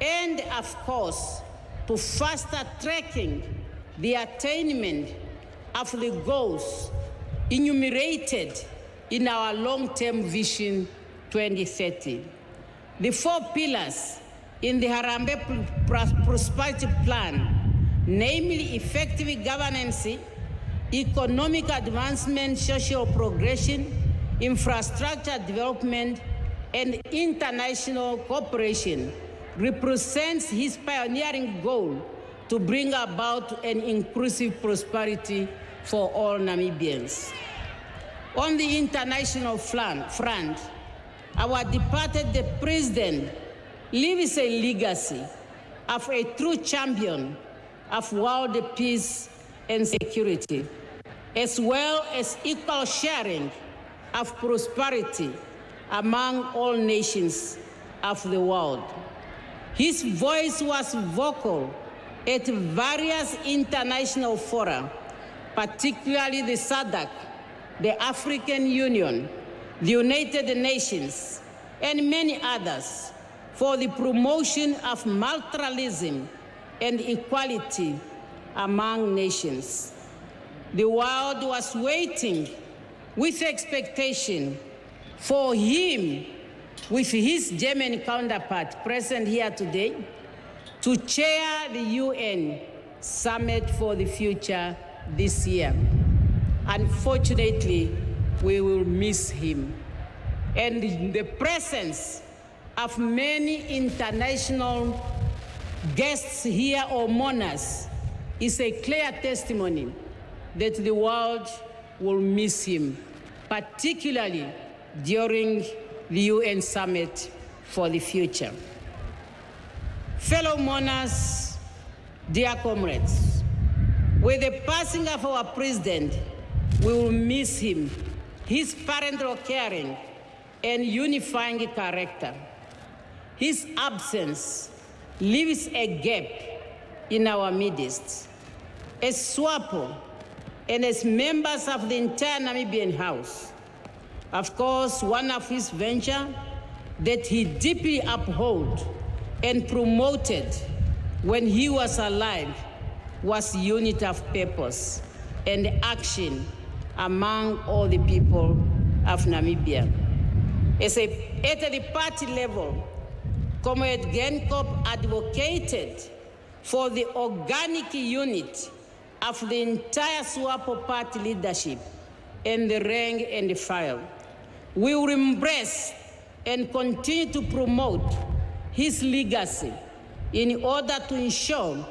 and, of course, to faster tracking the attainment of the goals enumerated in our long-term vision 2030. The 4 pillars in the Harambee Prosperity Plan, namely effective governance, economic advancement, social progression, infrastructure development, and international cooperation, represents his pioneering goal to bring about an inclusive prosperity for all Namibians. On the international front, our departed president leaves a legacy of a true champion of world peace and security, as well as equal sharing of prosperity among all nations of the world. His voice was vocal at various international fora, particularly the SADC, the African Union, the United Nations, and many others, for the promotion of multilateralism and equality among nations. The world was waiting with expectation for him, with his German counterpart present here today, to chair the UN Summit for the Future this year. Unfortunately, we will miss him. And the presence of many international guests here or mourners is a clear testimony that the world will miss him, particularly during the UN Summit for the Future. Fellow mourners, dear comrades, with the passing of our president, we will miss him, his parental caring and unifying character. His absence leaves a gap in our midst. As SWAPO and as members of the entire Namibian House, of course, one of his ventures that he deeply upheld and promoted when he was alive was unity of purpose and action among all the people of Namibia. At the party level, Comrade Geingob advocated for the organic unit of the entire SWAPO party leadership and the rank and the file. We will embrace and continue to promote his legacy in order to ensure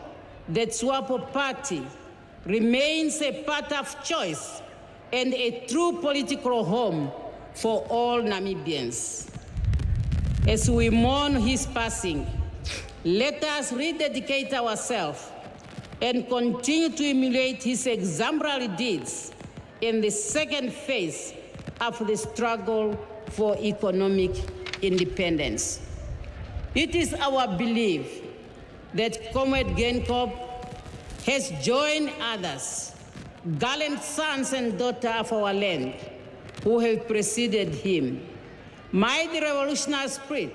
that SWAPO party remains a part of choice and a true political home for all Namibians. As we mourn his passing, let us rededicate ourselves and continue to emulate his exemplary deeds in the second phase of the struggle for economic independence. It is our belief that Comrade Geingob has joined others, gallant sons and daughters of our land, who have preceded him. May the revolutionary spirit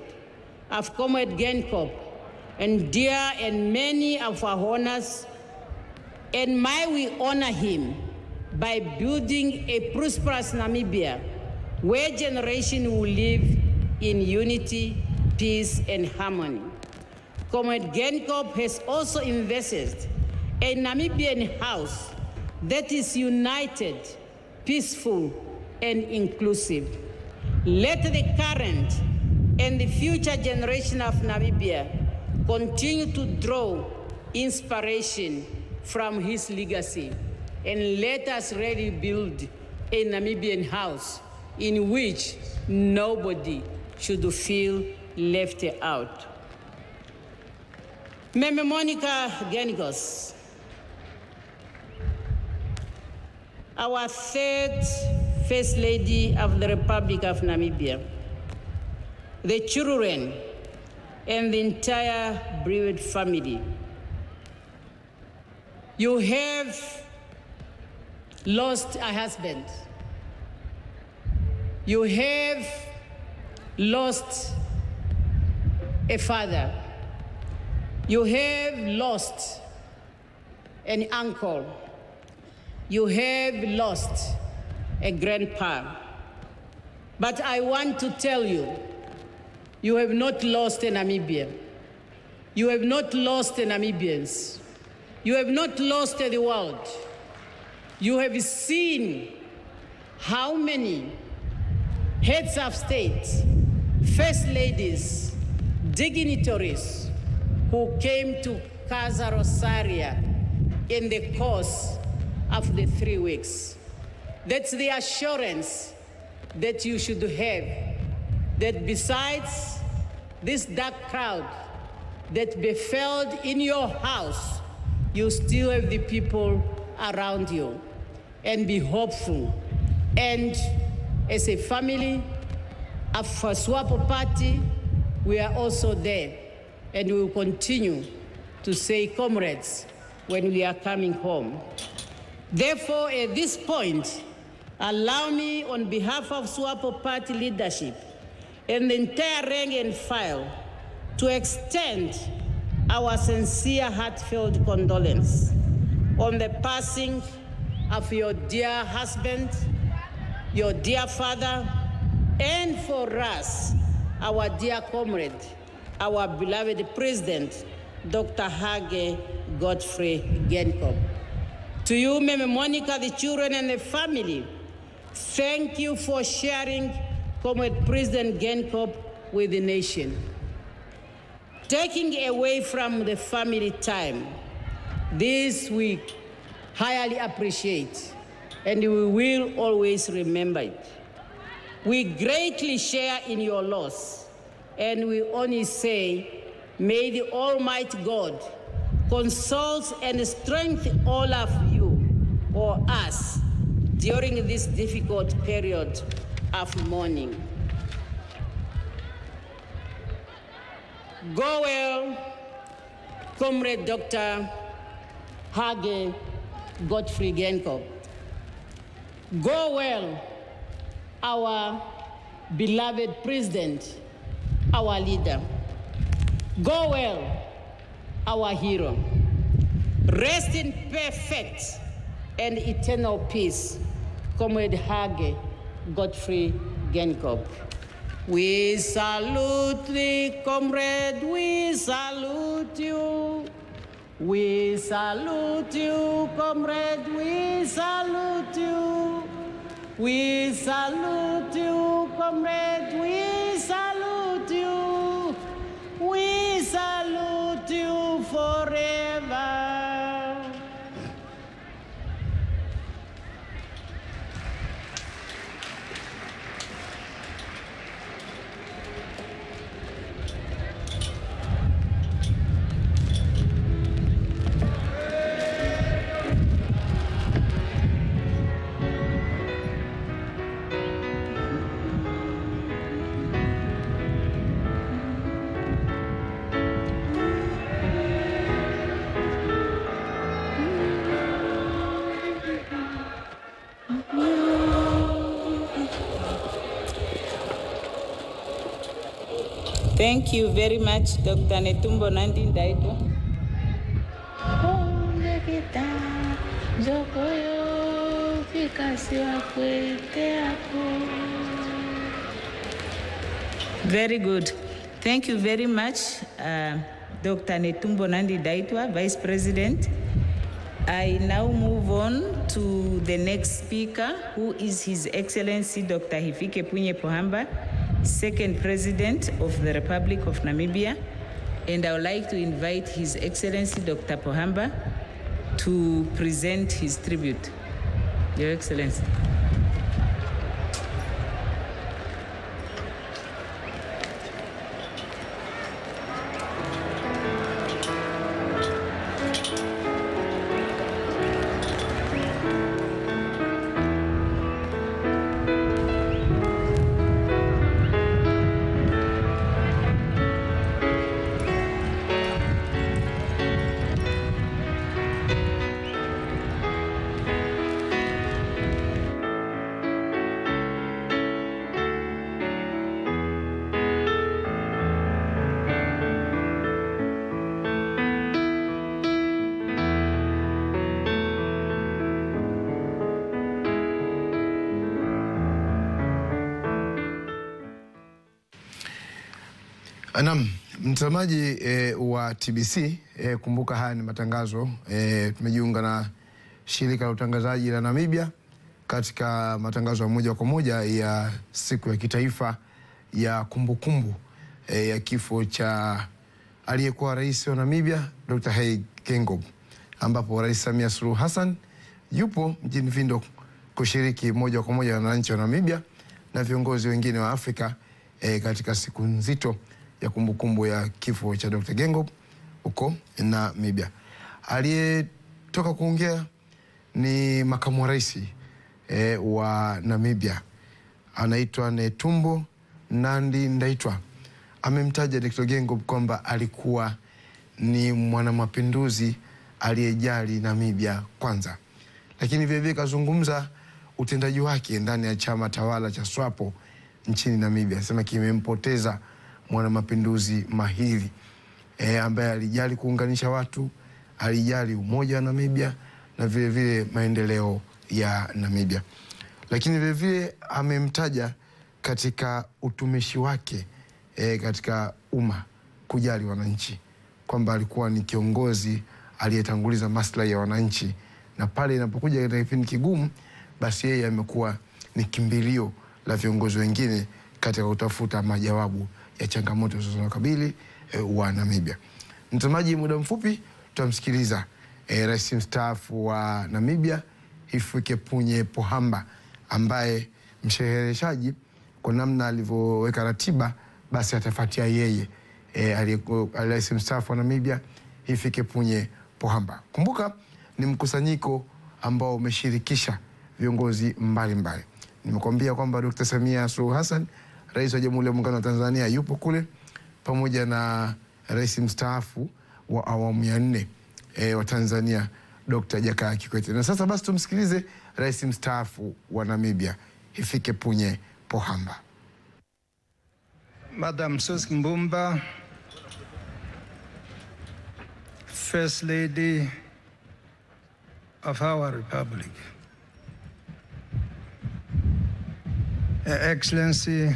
of Comrade Geingob endure in many of our honors, and may we honor him by building a prosperous Namibia where generations will live in unity, peace, and harmony. Comrade Geingob has also invested a Namibian house that is united, peaceful, and inclusive. Let the current and the future generation of Namibia continue to draw inspiration from his legacy, and let us really build a Namibian house in which nobody should feel left out. Meme Monica Geingob, our third First Lady of the Republic of Namibia, the children, and the entire bereaved family. You have lost a husband. You have lost a father. You have lost an uncle. You have lost a grandpa. But I want to tell you, you have not lost a Namibia. You have not lost the Namibians. You have not lost the world. You have seen how many heads of state, first ladies, dignitaries who came to Casa Rosaria in the course of the 3 weeks. That's the assurance that you should have, that besides this dark crowd that befell in your house, you still have the people around you. And be hopeful. And as a family, of SWAPO party, we are also there. And we will continue to say comrades when we are coming home. Therefore, at this point, allow me on behalf of SWAPO party leadership and the entire rank and file to extend our sincere, heartfelt condolence on the passing of your dear husband, your dear father, and for us, our dear comrade, our beloved President, Dr. Hage Godfrey Geingob. To you, Meme Monica, the children and the family, thank you for sharing Comrade President Geingob with the nation. Taking away from the family time, this we highly appreciate, and we will always remember it. We greatly share in your loss, and we only say, may the Almighty God console and strengthen all of you or us during this difficult period of mourning. Go well, Comrade Dr. Hage Godfrey Geingob. Go well, our beloved President, our leader. Go well, our hero. Rest in perfect and eternal peace, Comrade Hage Godfrey Geingob. We salute thee, comrade, we salute you. We salute you, comrade, we salute you. We salute you, comrade, we salute you. We salute you forever. Thank you very much, Dr. Netumbo Nandi Ndaitwa. Very good. Thank you very much, Dr. Netumbo Nandi Ndaitwa, Vice President. I now move on to the next speaker, who is His Excellency Dr. Hifikepunye Pohamba, Second President of the Republic of Namibia. And I would like to invite His Excellency Dr. Pohamba to present his tribute. Your Excellency. Naam, mtazamaji wa TBC, kumbuka haya ni matangazo. Tumejiunga na shirika la utangazaji la Namibia katika matangazo ya moja kwa moja ya siku ya kitaifa ya kumbukumbu ya kifo cha aliyekuwa rais wa Namibia Dr. Hage Geingob, ambapo Rais Samia Suluhu Hassan yupo mjini Windhoek kushiriki moja kwa moja na wananchi wa Namibia na viongozi wengine wa Afrika katika siku nzito ya kumbukumbu ya kifo cha Dr. Geingob huko Namibia. Aliyetoka kuongea ni makamu wa rais wa Namibia, anaitwa Netumbo Nandi-Ndaitwah. Amemtaja Dr. Geingob kwamba alikuwa ni mwanamapinduzi aliyejali Namibia kwanza, lakini vile kazungumza utendaji wake ndani ya chama tawala cha SWAPO nchini Namibia. Sema kimempoteza mwanamapinduzi mahiri ambaye alijali kuunganisha watu, alijali umoja wa Namibia na vile vile maendeleo ya Namibia. Lakini vile vile amemtaja katika utumishi wake katika umma, kujali wananchi, kwamba alikuwa ni kiongozi aliyetanguliza maslahi ya wananchi, na pale inapokuja katika kipindi kigumu, basi yeye amekuwa ni kimbilio la viongozi wengine katika kutafuta majawabu ya changamoto zinazokabili wa Namibia. Mtazamaji, muda mfupi tutamsikiliza rais mstaafu wa Namibia Hifikepunye Pohamba, ambaye mshereheshaji kwa namna alivyoweka ratiba basi atafuatia yeye rais mstaafu wa Namibia Hifikepunye Pohamba. Kumbuka ni mkusanyiko ambao umeshirikisha viongozi mbalimbali. Nimekwambia kwamba Dr. Samia Suluhu Hassan, rais wa Jamhuri ya Muungano wa Tanzania, yupo kule pamoja na rais mstaafu wa awamu ya 4 wa Tanzania Dr. Jakaya Kikwete. Na sasa basi tumsikilize rais mstaafu wa Namibia Hifikepunye Pohamba. Madam Susan Mbumba, First Lady of our Republic, Her Excellency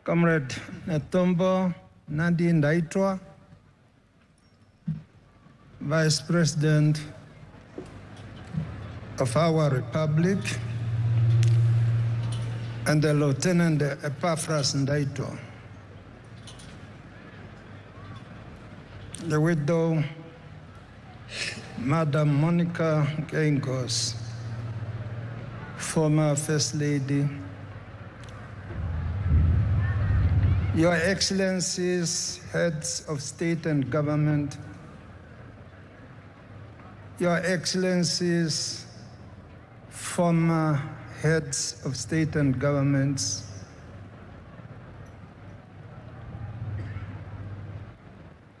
Comrade Netumbo Nandi-Ndaitwah, Vice President of our Republic, and the Lieutenant Epaphras Ndaitwah, the widow, Madam Monica Geingob, former First Lady, Your Excellencies, heads of state and government, Your Excellencies, former heads of state and governments,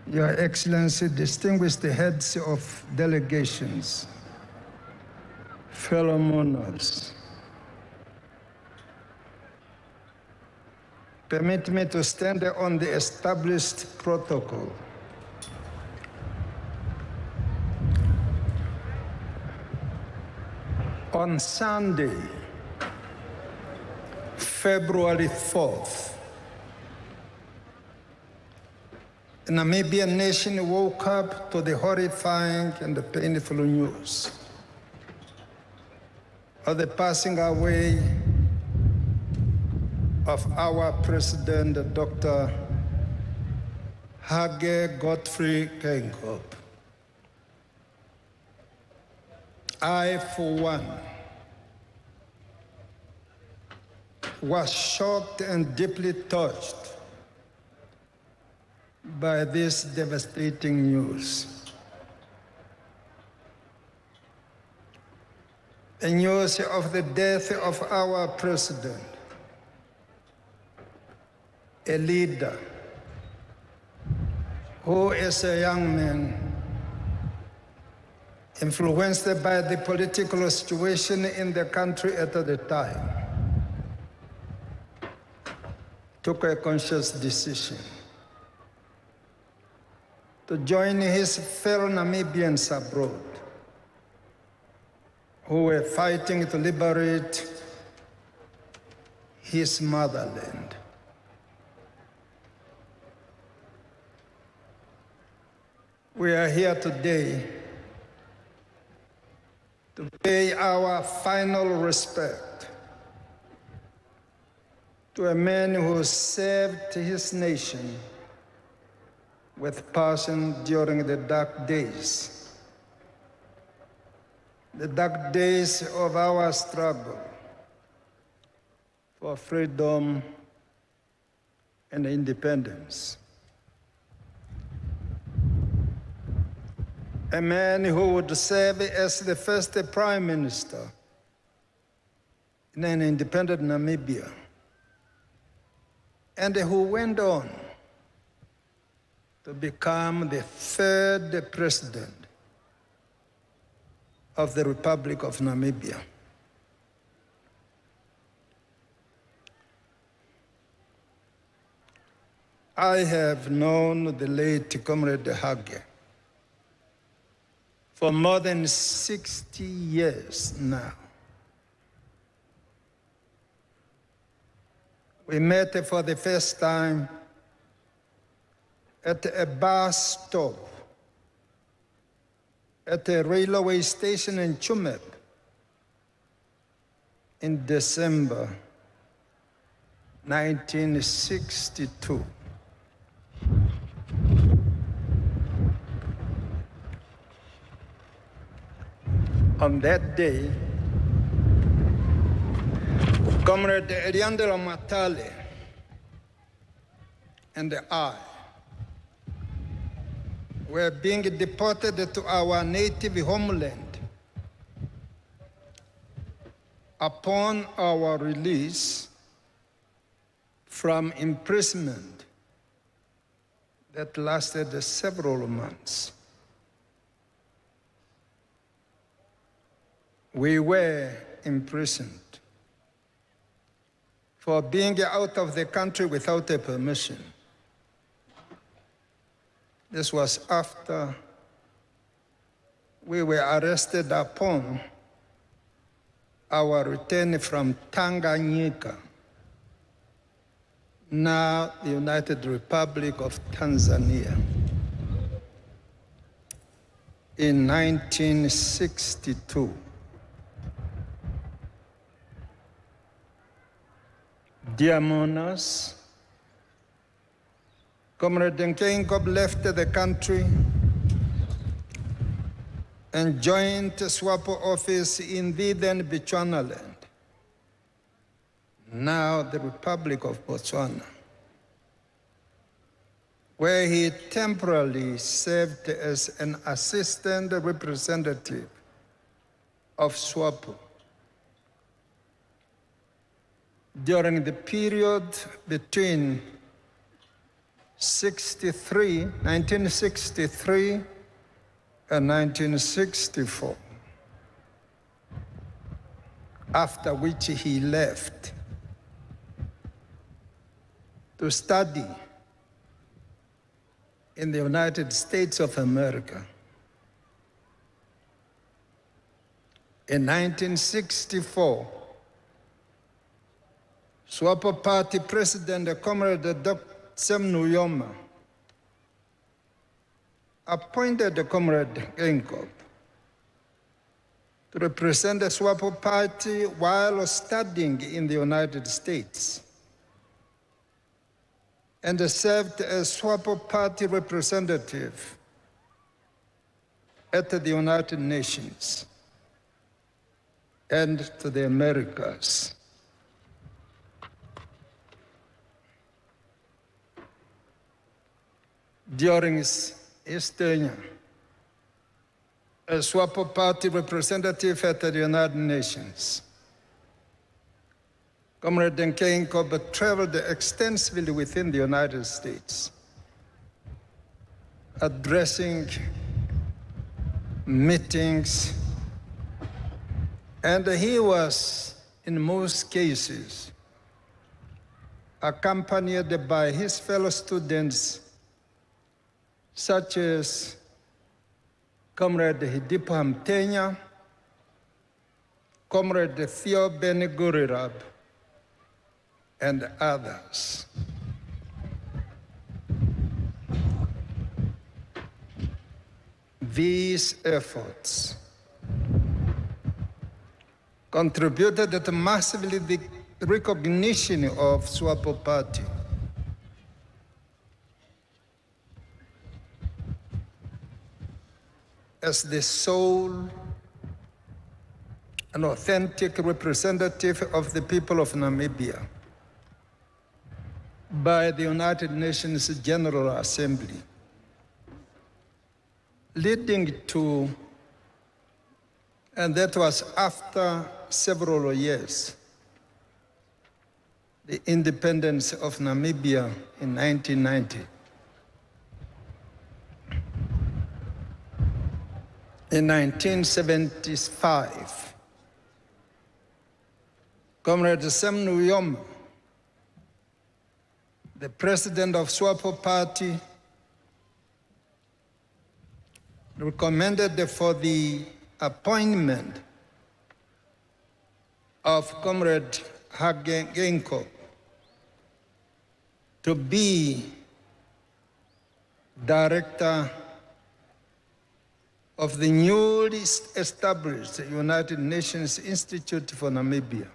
Your Excellency, distinguished heads of delegations, fellow monarchs, permit me to stand on the established protocol. On Sunday, February 4th, the Namibian nation woke up to the horrifying and the painful news of the passing away of our President, Dr. Hage Godfrey Geingob. I, for one, was shocked and deeply touched by this devastating news. The news of the death of our president, a leader who, as a young man, influenced by the political situation in the country at the time, took a conscious decision to join his fellow Namibians abroad who were fighting to liberate his motherland. We are here today to pay our final respect to a man who served his nation with passion during the dark days the dark days of our struggle for freedom and independence. A man who would serve as the first prime minister in an independent Namibia, and who went on to become the third president of the Republic of Namibia. I have known the late Comrade Hage for more than 60 years now. We met for the first time at a bus stop at a railway station in Chumeb in December 1962. On that day, Comrade Eliandela Matale and I were being deported to our native homeland. Upon our release from imprisonment that lasted several months, we were imprisoned for being out of the country without a permission. This was after we were arrested upon our return from Tanganyika, now the United Republic of Tanzania, in 1962. Dear mourners, Comrade Geingob left the country and joined SWAPO office in the then Bechuanaland, now the Republic of Botswana, where he temporarily served as an assistant representative of SWAPO. During the period between 1963 and 1964, after which he left to study in the United States of America. In 1964, SWAPO Party President Comrade Dr. Sam Nujoma appointed Comrade Geingob to represent the SWAPO Party while studying in the United States, and served as SWAPO Party representative at the United Nations and to the Americas. During his tenure as SWAPO Party representative at the United Nations, Comrade Geingob traveled extensively within the United States, addressing meetings, and he was, in most cases, accompanied by his fellow students, such as Comrade Hidipo Hamtenya, Comrade Theo Benegurirab, and others. These efforts contributed to massively the recognition of SWAPO Party as the sole an authentic representative of the people of Namibia by the United Nations General Assembly, leading to, and that was after several years, the independence of Namibia in 1990. In 1975, Comrade Sam Nujoma, the president of SWAPO party, recommended for the appointment of Comrade Hage Geingob to be director of the newly established United Nations Institute for Namibia.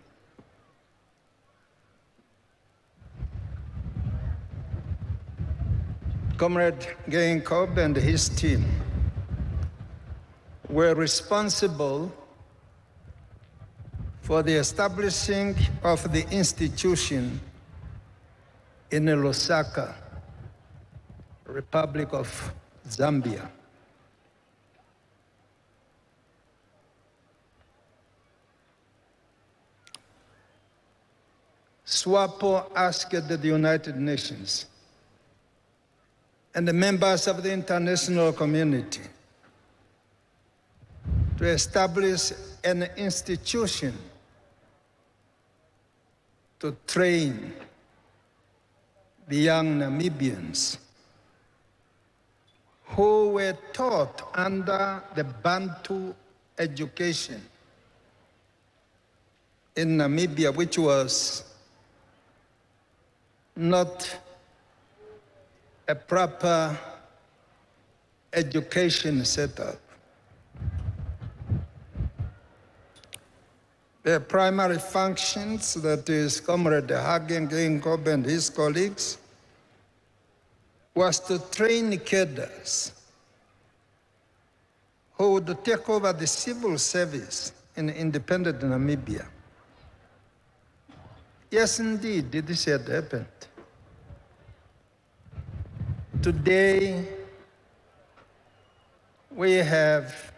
Comrade Geingob and his team were responsible for the establishing of the institution in Lusaka, Republic of Zambia. SWAPO asked the United Nations and the members of the international community to establish an institution to train the young Namibians who were taught under the Bantu education in Namibia, which was not a proper education setup. The primary functions, that is Comrade Hage Geingob and his colleagues, was to train cadres who would take over the civil service in independent Namibia. Yes, indeed, this had happened. Today, we have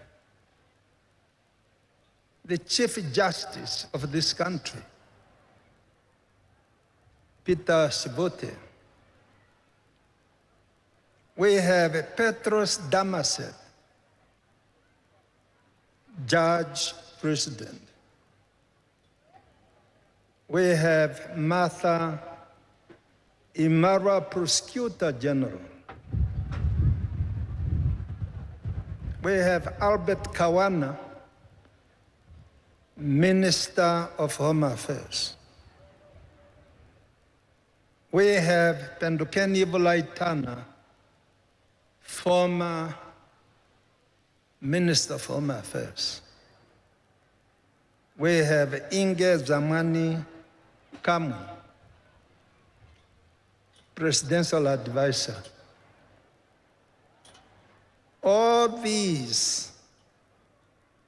the Chief Justice of this country, Peter Sibote. We have Petros Damaset, Judge President. We have Martha Imara, Prosecutor General. We have Albert Kawana, Minister of Home Affairs. We have Pendukeni Vulaitana, former Minister of Home Affairs. We have Inge Zamani Kamu, Presidential Advisor. All these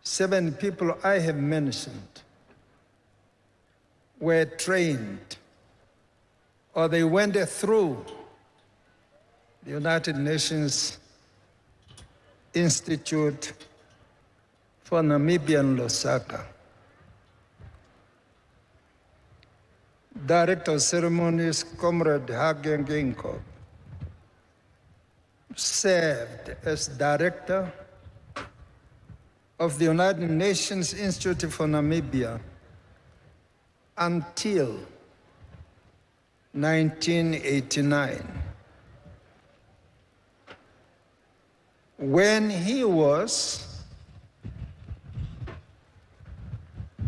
7 people I have mentioned were trained, or they went through the United Nations Institute for Namibia in Lusaka. Director of Ceremonies, Comrade Hage Geingob, served as director of the United Nations Institute for Namibia until 1989, when he was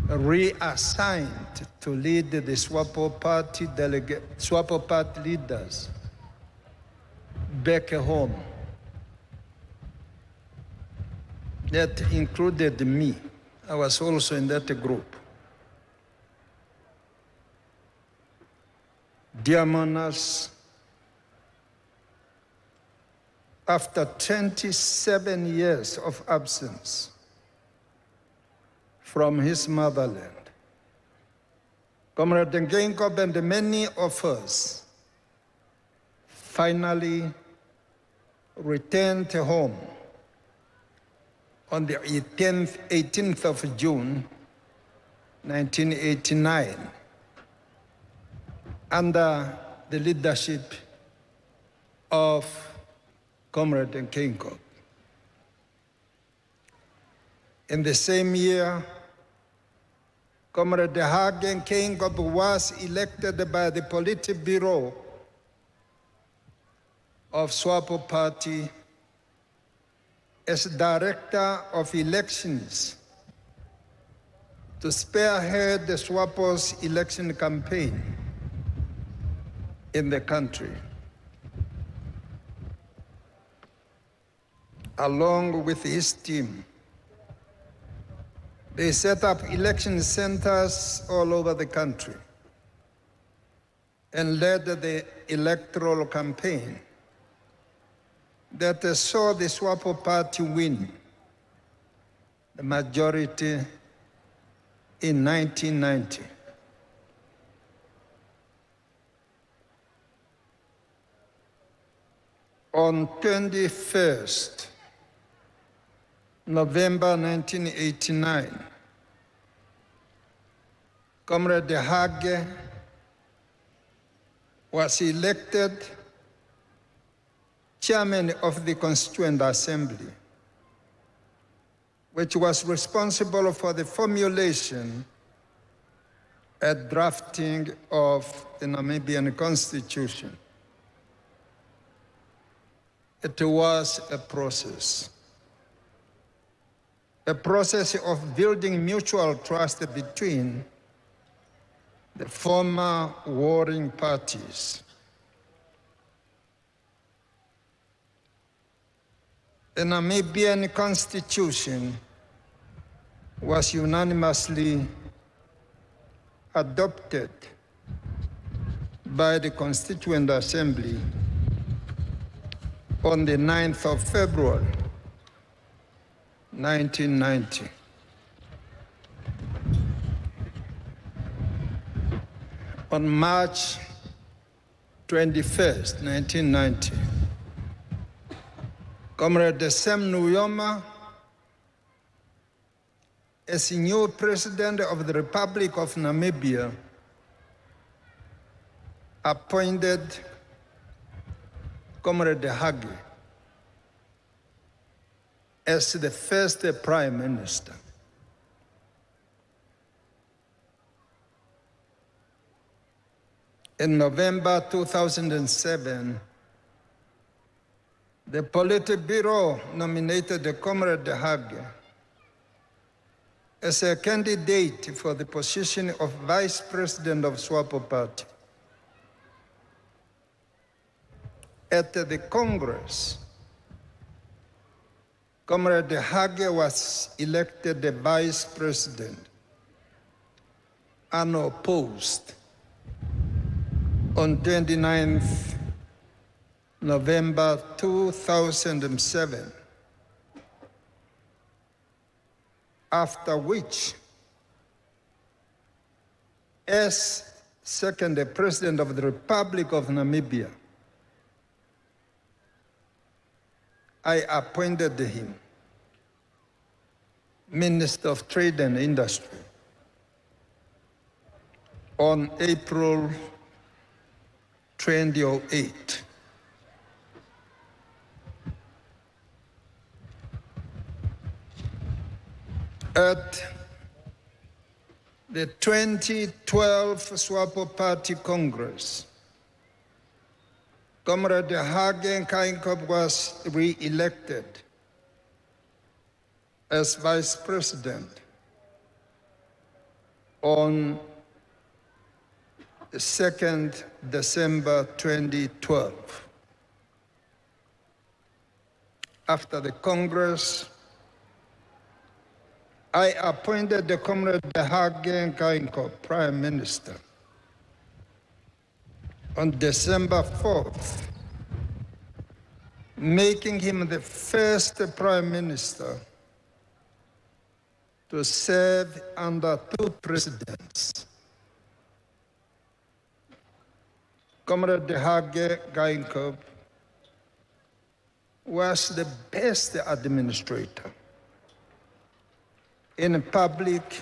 reassigned to lead the SWAPO party leaders back home. That included me. I was also in that group. Dear monarchs, after 27 years of absence from his motherland. Comrade Geingob and many of us finally returned home on the 18th of June, 1989, under the leadership of Comrade Geingob. In the same year, Comrade Hage Geingob was elected by the Politburo of SWAPO Party as Director of Elections to spearhead the SWAPO's election campaign in the country. Along with his team, they set up election centers all over the country and led the electoral campaign that saw the SWAPO Party win the majority in 1990. On 21st November 1989, Comrade Hage was elected chairman of the Constituent Assembly, which was responsible for the formulation and drafting of the Namibian Constitution. It was a process of building mutual trust between the former warring parties. The Namibian Constitution was unanimously adopted by the Constituent Assembly on the 9th of February, 1990. On March 21st, 1990, Comrade Sam Nujoma, as new President of the Republic of Namibia, appointed Comrade Hage as the first Prime Minister. In November 2007, the Politburo nominated Comrade Hage as a candidate for the position of Vice President of SWAPO Party. At the Congress, Comrade Hage was elected the Vice President, unopposed, on 29th November 2007, after which, as second President of the Republic of Namibia, I appointed him Minister of Trade and Industry on April 2008. At the 2012 SWAPO Party Congress, Comrade Hage Geingob was re-elected as Vice President on the 2nd December 2012. After the Congress, I appointed the Comrade Hage Geingob Prime Minister on December 4th, making him the first Prime Minister to serve under two presidents. Comrade Hage Geingob was the best administrator in public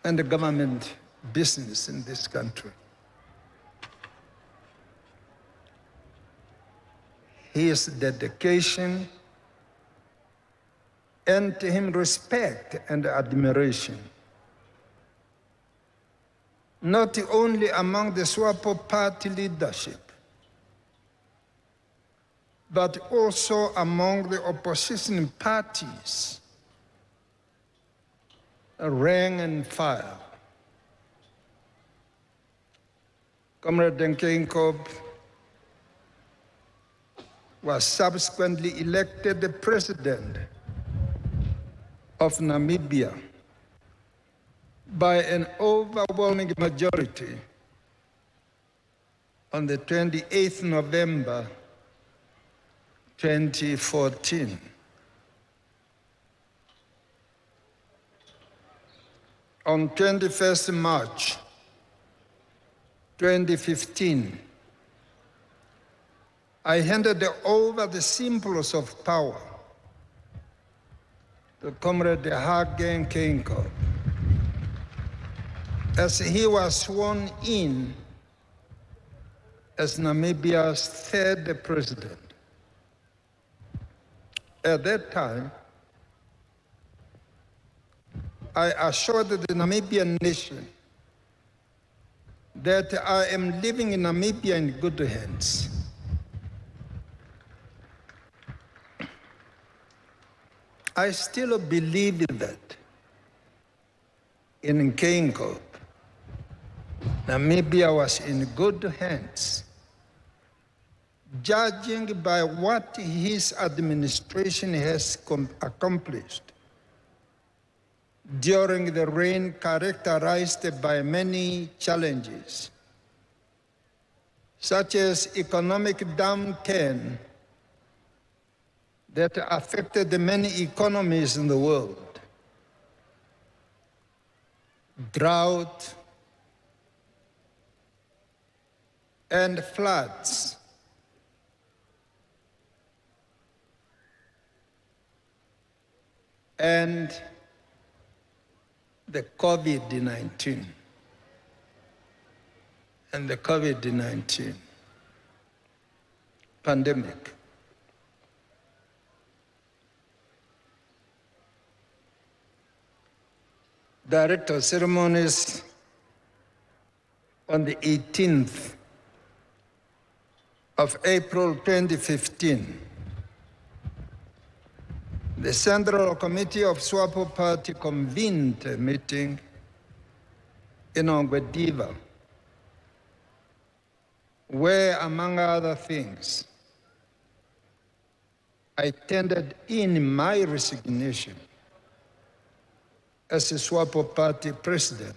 and government business in this country. His dedication earned him respect and admiration, not only among the SWAPO party leadership, but also among the opposition parties, rank and file. Comrade Geingob was subsequently elected the president of Namibia by an overwhelming majority on the 28th November 2014. On 21st March 2015, I handed over the symbols of power to Comrade Hage Geingob as he was sworn in as Namibia's third president. At that time, I assured the Namibian nation that I am living in Namibia in good hands. I still believe that in Geingob, Namibia was in good hands, judging by what his administration has accomplished during the reign characterized by many challenges, such as economic downturn that affected the many economies in the world, drought, and floods. And the COVID-19 pandemic. Director of Ceremonies on the 18th of April 2015, the Central Committee of SWAPO Party convened a meeting in Ongwediva, where, among other things, I tendered in my resignation as a SWAPO Party president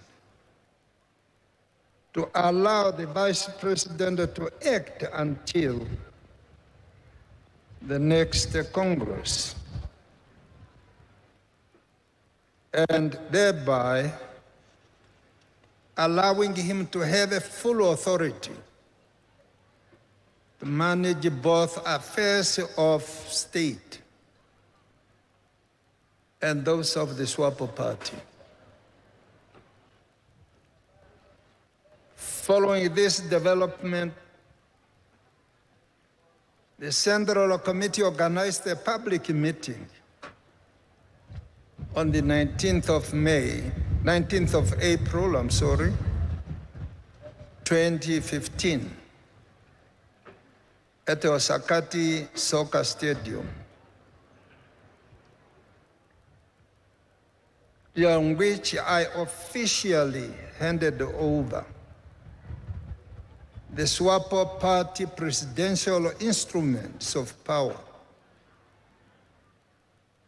to allow the vice president to act until the next Congress, and thereby allowing him to have a full authority to manage both affairs of state and those of the SWAPO party. Following this development, the Central Committee organized a public meeting on the 19th of April, 2015, at the Osakati Soccer Stadium, during which I officially handed over the SWAPO party presidential instruments of power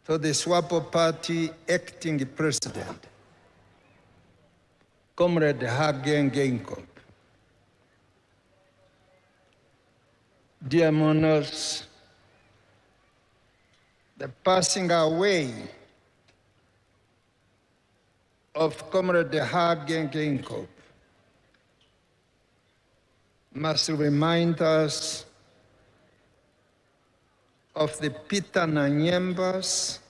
to the SWAPO party acting president, Comrade Hage Geingob. Dear monarchs, the passing away of Comrade Hage Geingob must remind us of the Peter Nanyembas,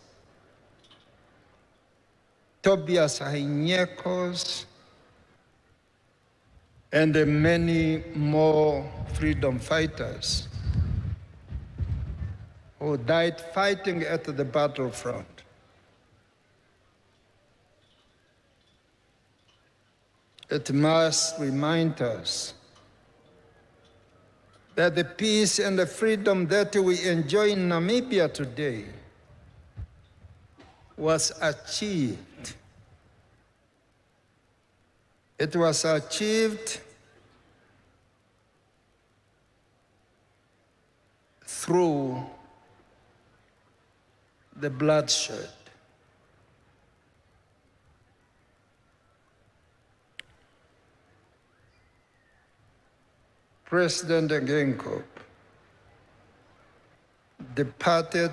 Tobias Hainyekos, and the many more freedom fighters who died fighting at the battlefront. It must remind us that the peace and the freedom that we enjoy in Namibia today was achieved. It was achieved through the bloodshed. President Geingob departed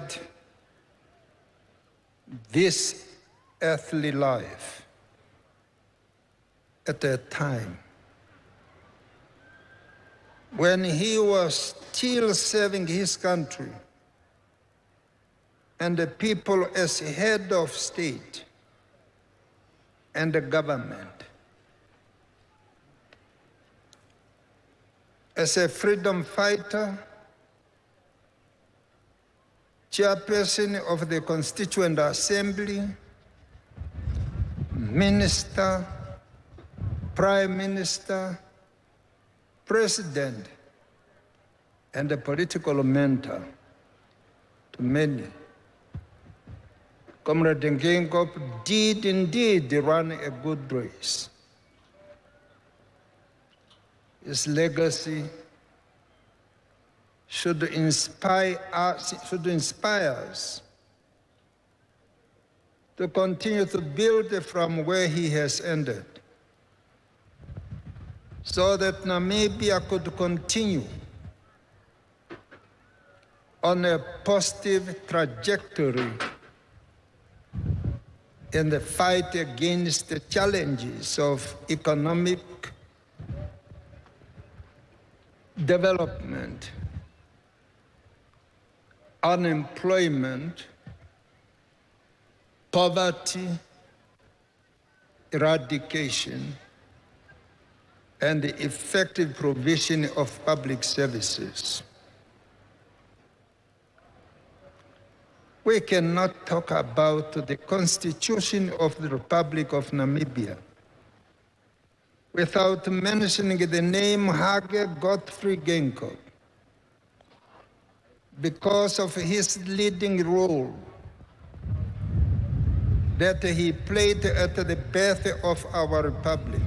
this earthly life at a time when he was still serving his country and the people as head of state and the government. As a freedom fighter, chairperson of the Constituent Assembly, minister, prime minister, president, and a political mentor to many. Comrade Geingob did indeed run a good race. His legacy should inspire us to continue to build from where he has ended, so that Namibia could continue on a positive trajectory in the fight against the challenges of economic development, unemployment, poverty eradication, and the effective provision of public services. We cannot talk about the Constitution of the Republic of Namibia without mentioning the name Hage Godfrey Geingob, because of his leading role that he played at the birth of our republic.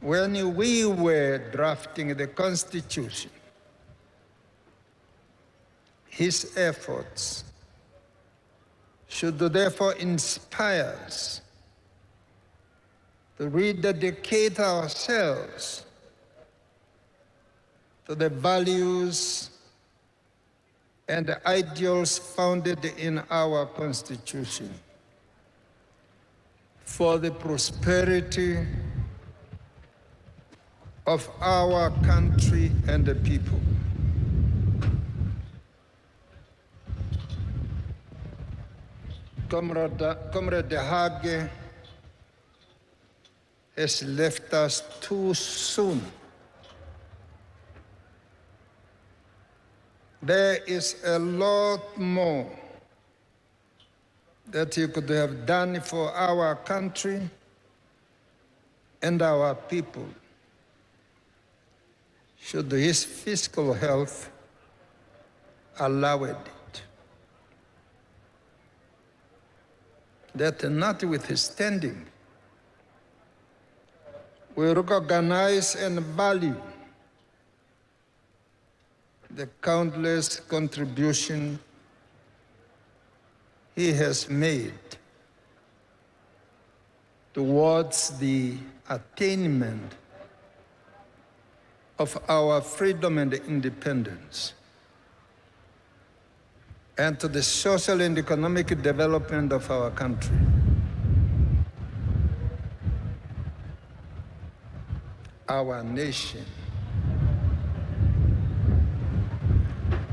When we were drafting the Constitution, his efforts should therefore inspire us to rededicate ourselves to the values and the ideals founded in our Constitution for the prosperity of our country and the people. Comrade Hage has left us too soon. There is a lot more that he could have done for our country and our people, should his physical health allow it. That notwithstanding, we recognize and value the countless contributions he has made towards the attainment of our freedom and independence. and to the social and economic development of our country. Our nation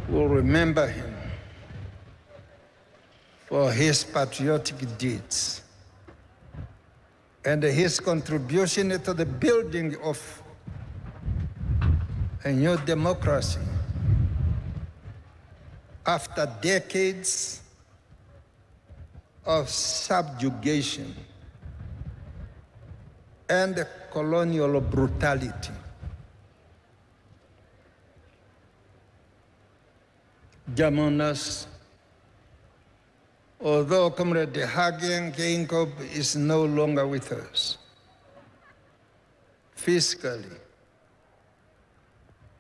will remember him for his patriotic deeds and his contribution to the building of a new democracy after decades of subjugation and colonial brutality. Jamonas, although Comrade Hage Geingob is no longer with us, physically,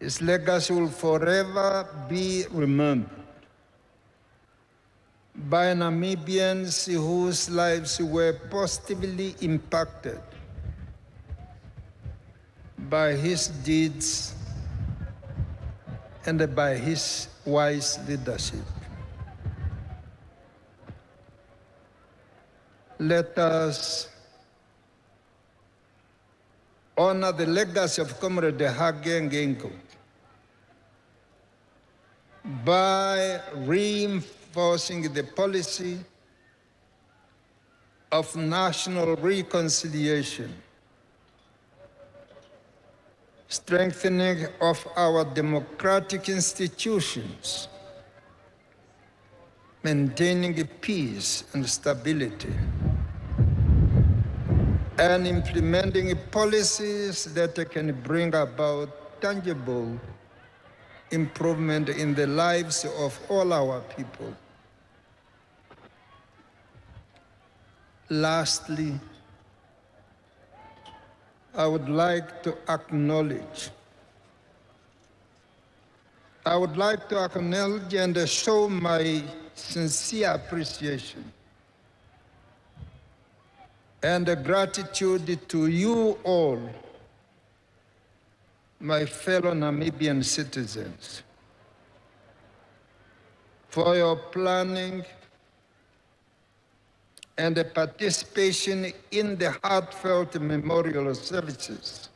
his legacy will forever be remembered by Namibians whose lives were positively impacted by his deeds and by his wise leadership. Let us honor the legacy of Comrade Hage Geingob by reinforcing the policy of national reconciliation, strengthening of our democratic institutions, maintaining peace and stability, and implementing policies that can bring about tangible improvement in the lives of all our people. Lastly, I would like to acknowledge and show my sincere appreciation and gratitude to you all, my fellow Namibian citizens, for your planning and the participation in the heartfelt memorial services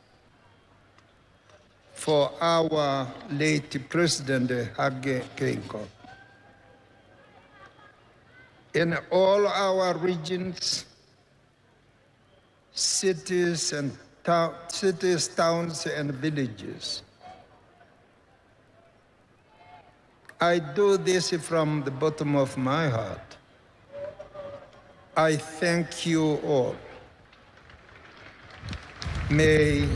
for our late President Hage Geingob. In all our regions, cities, towns, and villages, I do this from the bottom of my heart. I thank you all. May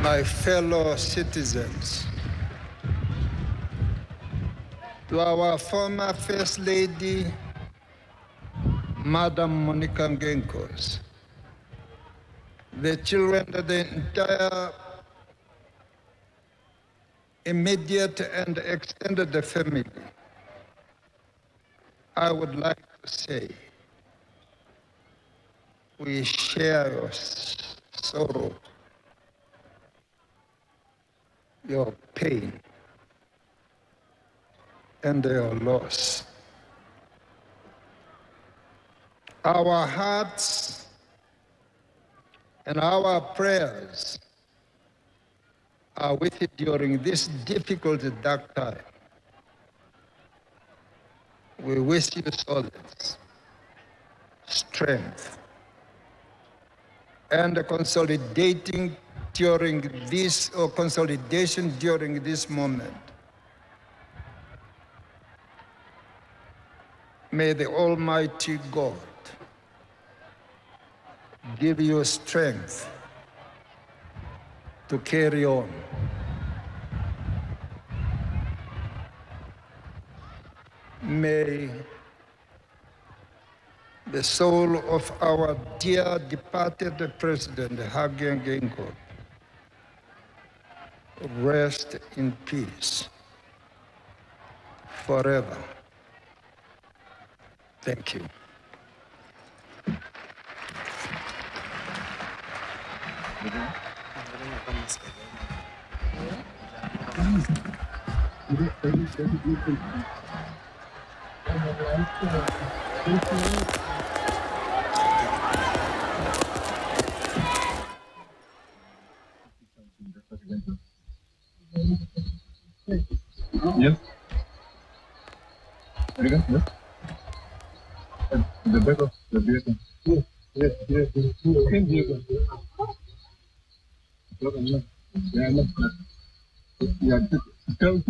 my fellow citizens, to our former First Lady, Madam Monica Genkos, the children of the entire immediate and extended family, I would like to say, we share your sorrow, your pain, and your loss. Our hearts and our prayers are with you during this difficult, dark time. We wish you solace, strength, and consolidation during this moment. May the Almighty God give you strength to carry on. May the soul of our dear departed President Hage Geingob rest in peace forever. Thank you. Yes. Yes. The back of the vehicle. Yes. Yes. Same vehicle. Yeah. Tell.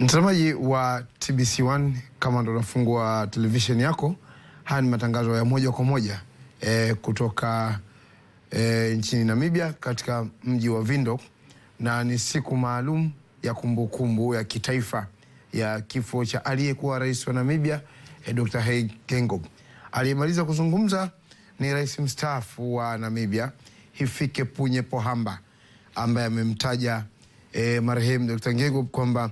Mtazamaji wa TBC1, kama ndo unafungua television yako, haya ni matangazo ya moja kwa moja kutoka nchini Namibia katika mji wa Windhoek, na ni siku maalum ya kumbukumbu ya kitaifa ya kifo cha aliyekuwa rais wa Namibia Dr. Hage Geingob. Aliyemaliza kuzungumza ni rais mstaafu wa Namibia Hifikepunye Pohamba, ambaye amemtaja marehemu Dr. Geingob kwamba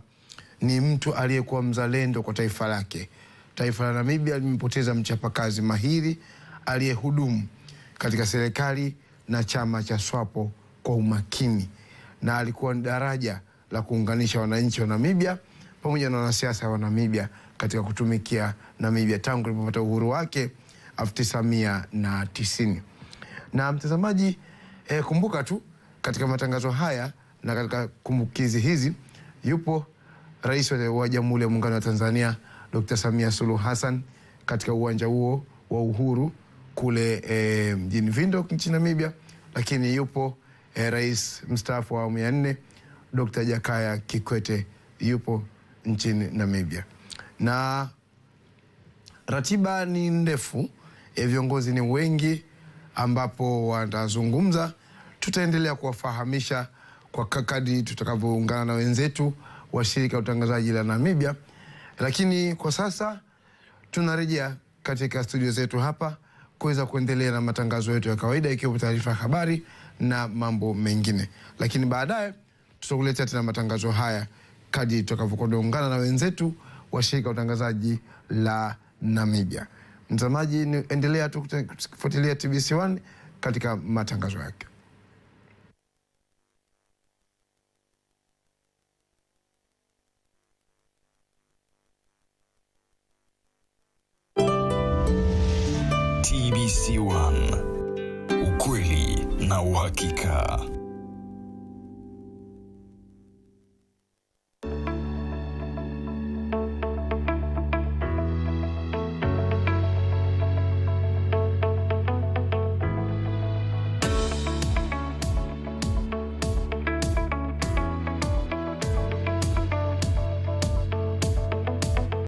ni mtu aliyekuwa mzalendo kwa taifa lake. Taifa la Namibia limepoteza mchapakazi mahiri aliyehudumu katika serikali na chama cha SWAPO kwa umakini, na alikuwa daraja la kuunganisha wananchi wa Namibia pamoja na wanasiasa wa Namibia katika kutumikia Namibia tangu ilipopata uhuru wake 1990. Na mtazamaji, kumbuka tu katika matangazo haya na katika kumbukizi hizi yupo Rais wa Jamhuri ya Muungano wa Tanzania Dr. Samia Suluhu Hassan katika uwanja huo wa Uhuru kule mjini Windhoek nchini Namibia, lakini yupo Rais mstaafu wa awamu ya 4 Dr. Jakaya Kikwete yupo nchini Namibia. Na ratiba ni ndefu, viongozi ni wengi ambapo watazungumza. Tutaendelea kuwafahamisha kwa kadri tutakavyoungana na wenzetu wa shirika utangazaji la Namibia, lakini kwa sasa tunarejea katika studio zetu hapa kuweza kuendelea na matangazo yetu ya kawaida, ikiwa taarifa ya habari na mambo mengine. Lakini baadaye tutakuletea tena matangazo haya kadri tutakavyoungana na wenzetu wa shirika utangazaji la Namibia. Mtazamaji, endelea tu kufuatilia TBC1 katika matangazo yake. TBC1, ukweli na uhakika.